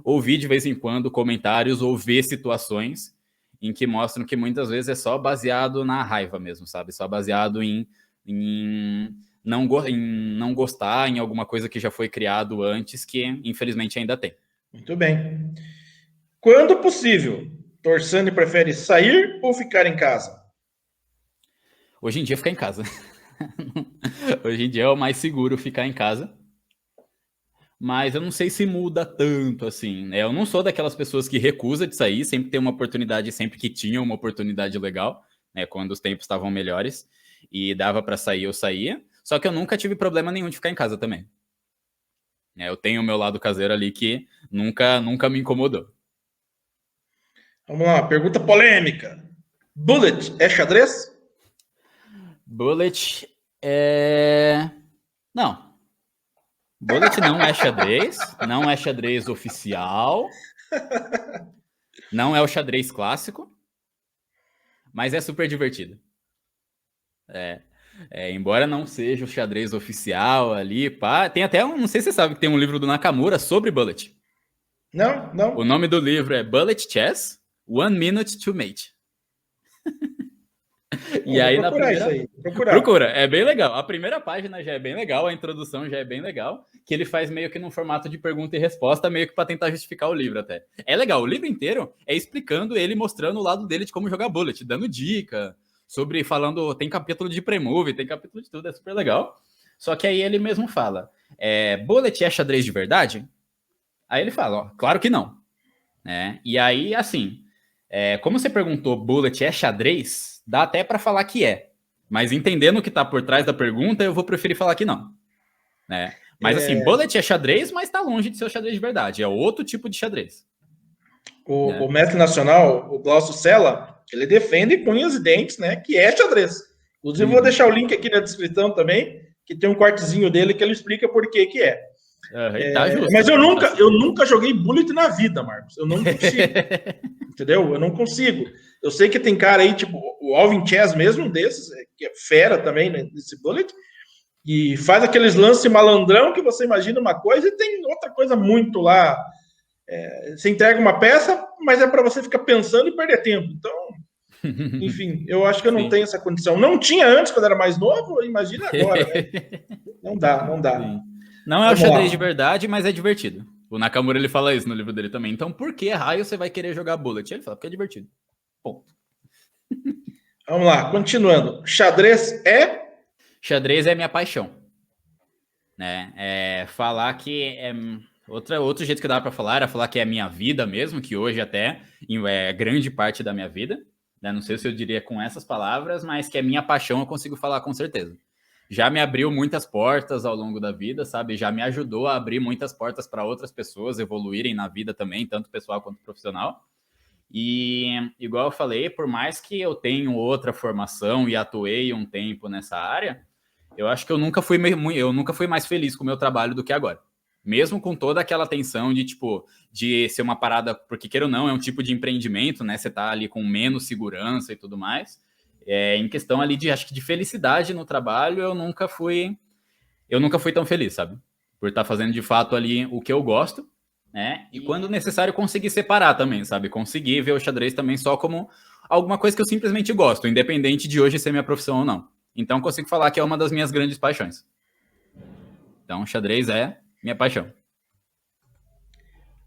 ouvir de vez em quando comentários ou ver situações em que mostram que muitas vezes é só baseado na raiva mesmo, sabe, só baseado em não gostar, em alguma coisa que já foi criado antes, que infelizmente ainda tem. Muito bem. Quando possível, Torsani prefere sair ou ficar em casa? Hoje em dia, ficar em casa. Hoje em dia é o mais seguro ficar em casa. Mas eu não sei se muda tanto assim, né? Eu não sou daquelas pessoas que recusa de sair, sempre tem uma oportunidade, sempre que tinha uma oportunidade legal, né? Quando os tempos estavam melhores e dava para sair, eu saía. Só que eu nunca tive problema nenhum de ficar em casa também. Eu tenho o meu lado caseiro ali que nunca me incomodou. Vamos lá, pergunta polêmica. Bullet é xadrez? Bullet Não. Bullet não é xadrez, não é xadrez oficial, não é o xadrez clássico, mas é super divertido. Embora não seja o xadrez oficial ali, pá, tem até não sei se você sabe que tem um livro do Nakamura sobre Bullet. Não. O nome do livro é Bullet Chess, 1 Minute to Mate. E aí na primeira... Procura, é bem legal. A primeira página já é bem legal, a introdução já é bem legal, que ele faz meio que num formato de pergunta e resposta, meio que para tentar justificar o livro até. É legal, o livro inteiro é explicando ele, mostrando o lado dele de como jogar Bullet, dando dica, tem capítulo de pre-move, tem capítulo de tudo, é super legal. Só que aí ele mesmo fala, Bullet é xadrez de verdade? Aí ele fala, claro que não. E aí, assim, como você perguntou, Bullet é xadrez, dá até para falar que é. Mas entendendo o que tá por trás da pergunta, eu vou preferir falar que não. Mas assim, Bullet é xadrez, mas tá longe de ser o xadrez de verdade. É outro tipo de xadrez. O mestre nacional, o Glaucio Sella, ele defende com unhas e dentes, né, que é xadrez. Inclusive, vou deixar o link aqui na descrição também, que tem um cortezinho dele que ele explica por que é. Tá justo, mas eu nunca joguei Bullet na vida, Marcos. Eu não consigo. entendeu? Eu não consigo. Eu sei que tem cara aí, tipo, o Alvin Chess mesmo, um desses, que é fera também, né, nesse bullet, e faz aqueles lances malandrão que você imagina uma coisa e tem outra coisa muito lá. Você entrega uma peça, mas é para você ficar pensando e perder tempo. Então, enfim, eu acho que eu não tenho essa condição. Não tinha antes, quando era mais novo, imagina agora, né? Não dá, não dá. Sim. Não é o xadrez de verdade, mas é divertido. O Nakamura, ele fala isso no livro dele também. Então, por que raio você vai querer jogar bullet? Ele fala, porque é divertido. Ponto. Vamos lá, continuando. Xadrez é? Xadrez é minha paixão. Né? Falar que é... Outro jeito que dá para falar era falar que é a minha vida mesmo, que hoje até é grande parte da minha vida. Né? Não sei se eu diria com essas palavras, mas que é minha paixão eu consigo falar com certeza. Já me abriu muitas portas ao longo da vida, sabe? Já me ajudou a abrir muitas portas para outras pessoas evoluírem na vida também, tanto pessoal quanto profissional. E, igual eu falei, por mais que eu tenha outra formação e atuei um tempo nessa área, eu acho que eu nunca fui mais feliz com o meu trabalho do que agora. Mesmo com toda aquela tensão de, tipo, de ser uma parada, porque queira ou não, é um tipo de empreendimento, né? Você tá ali com menos segurança e tudo mais. Em questão ali acho que de felicidade no trabalho, eu nunca fui tão feliz, sabe? Por estar fazendo de fato ali o que eu gosto, né? E quando necessário conseguir separar também, sabe? Conseguir ver o xadrez também só como alguma coisa que eu simplesmente gosto, independente de hoje ser minha profissão ou não. Então consigo falar que é uma das minhas grandes paixões. Então o xadrez é minha paixão.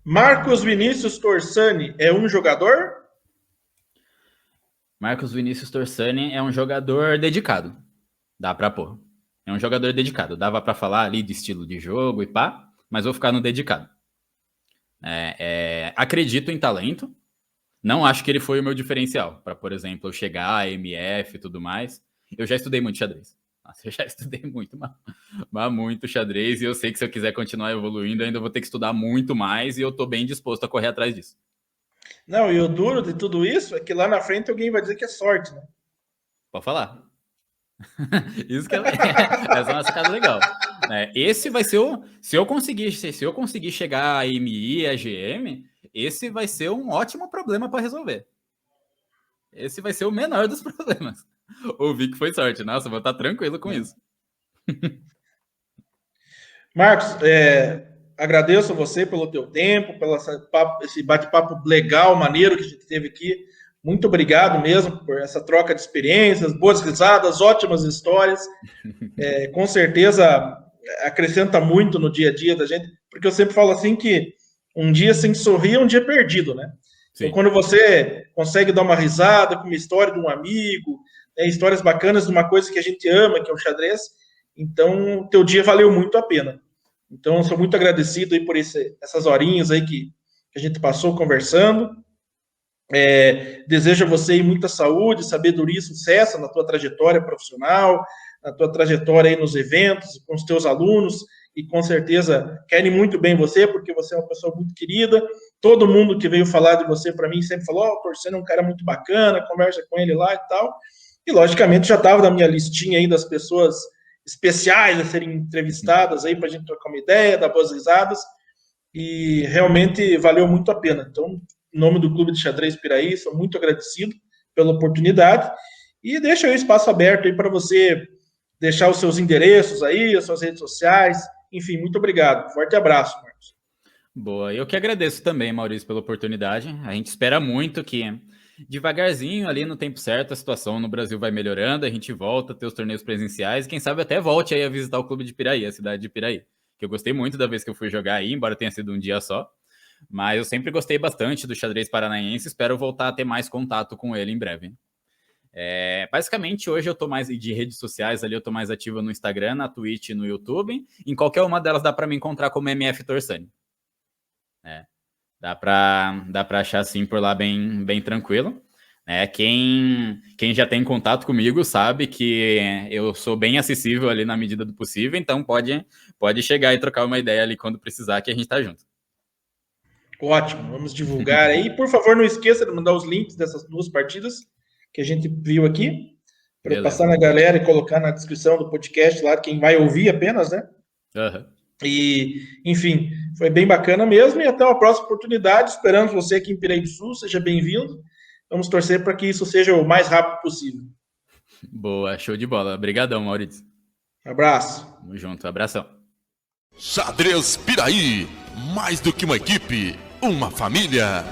Marcos Vinícius Torsani é um jogador? Marcos Vinícius Torsani é um jogador dedicado. Dá pra pôr. É um jogador dedicado. Dava pra falar ali de estilo de jogo e pá, mas vou ficar no dedicado. Acredito em talento. Não acho que ele foi o meu diferencial. Para, por exemplo, eu chegar a MF e tudo mais. Eu já estudei muito xadrez. Nossa, eu já estudei muito, mas muito xadrez. E eu sei que se eu quiser continuar evoluindo, eu ainda vou ter que estudar muito mais. E eu tô bem disposto a correr atrás disso. Não, e o duro de tudo isso é que lá na frente alguém vai dizer que é sorte, né? Pode falar. Isso que essa é uma sacada legal. Esse vai ser o... Se eu conseguir chegar a MI e a GM, esse vai ser um ótimo problema para resolver. Esse vai ser o menor dos problemas. Ouvi que foi sorte. Nossa, vou estar tranquilo com isso. Marcos, agradeço a você pelo teu tempo, pelo esse bate-papo legal, maneiro que a gente teve aqui. Muito obrigado mesmo por essa troca de experiências, boas risadas, ótimas histórias. Com certeza acrescenta muito no dia a dia da gente, porque eu sempre falo assim que um dia sem sorrir é um dia perdido, né? Sim. Então, quando você consegue dar uma risada com uma história de um amigo, histórias bacanas de uma coisa que a gente ama, que é o xadrez, então teu dia valeu muito a pena. Então, eu sou muito agradecido aí por essas horinhas aí que a gente passou conversando. Desejo a você aí muita saúde, sabedoria e sucesso na tua trajetória profissional, na tua trajetória aí nos eventos, com os teus alunos, e com certeza querem muito bem você, porque você é uma pessoa muito querida. Todo mundo que veio falar de você para mim sempre falou, o Torsani é um cara muito bacana, conversa com ele lá e tal. E, logicamente, já estava na minha listinha aí das pessoas especiais a serem entrevistadas aí para a gente trocar uma ideia, dar boas risadas, e realmente valeu muito a pena. Então, em nome do Clube de Xadrez Piraí, sou muito agradecido pela oportunidade, e deixa aí o espaço aberto aí para você deixar os seus endereços aí, as suas redes sociais, enfim, muito obrigado. Forte abraço, Marcos. Boa, eu que agradeço também, Maurício, pela oportunidade. A gente espera muito que devagarzinho, ali no tempo certo, a situação no Brasil vai melhorando, a gente volta a ter os torneios presenciais, e quem sabe até volte aí a visitar o Clube de Piraí, a cidade de Piraí, que eu gostei muito da vez que eu fui jogar aí, embora tenha sido um dia só, mas eu sempre gostei bastante do xadrez paranaense, espero voltar a ter mais contato com ele em breve. Basicamente, hoje eu tô mais de redes sociais ali, eu tô mais ativo no Instagram, na Twitch e no YouTube, em qualquer uma delas dá para me encontrar como MF Torsani. Dá para achar assim por lá bem tranquilo. Quem já tem contato comigo sabe que eu sou bem acessível ali na medida do possível, então pode chegar e trocar uma ideia ali quando precisar, que a gente tá junto. Ótimo, vamos divulgar aí. Por favor, não esqueça de mandar os links dessas duas partidas que a gente viu aqui, para passar na galera e colocar na descrição do podcast lá, quem vai ouvir apenas, né? Uhum. E, enfim, foi bem bacana mesmo. E até uma próxima oportunidade. Esperamos você aqui em Piraí do Sul. Seja bem-vindo. Vamos torcer para que isso seja o mais rápido possível. Boa, show de bola. Obrigadão, Maurício. Abraço. Tamo junto, abração. Xadrez Piraí, mais do que uma equipe, uma família.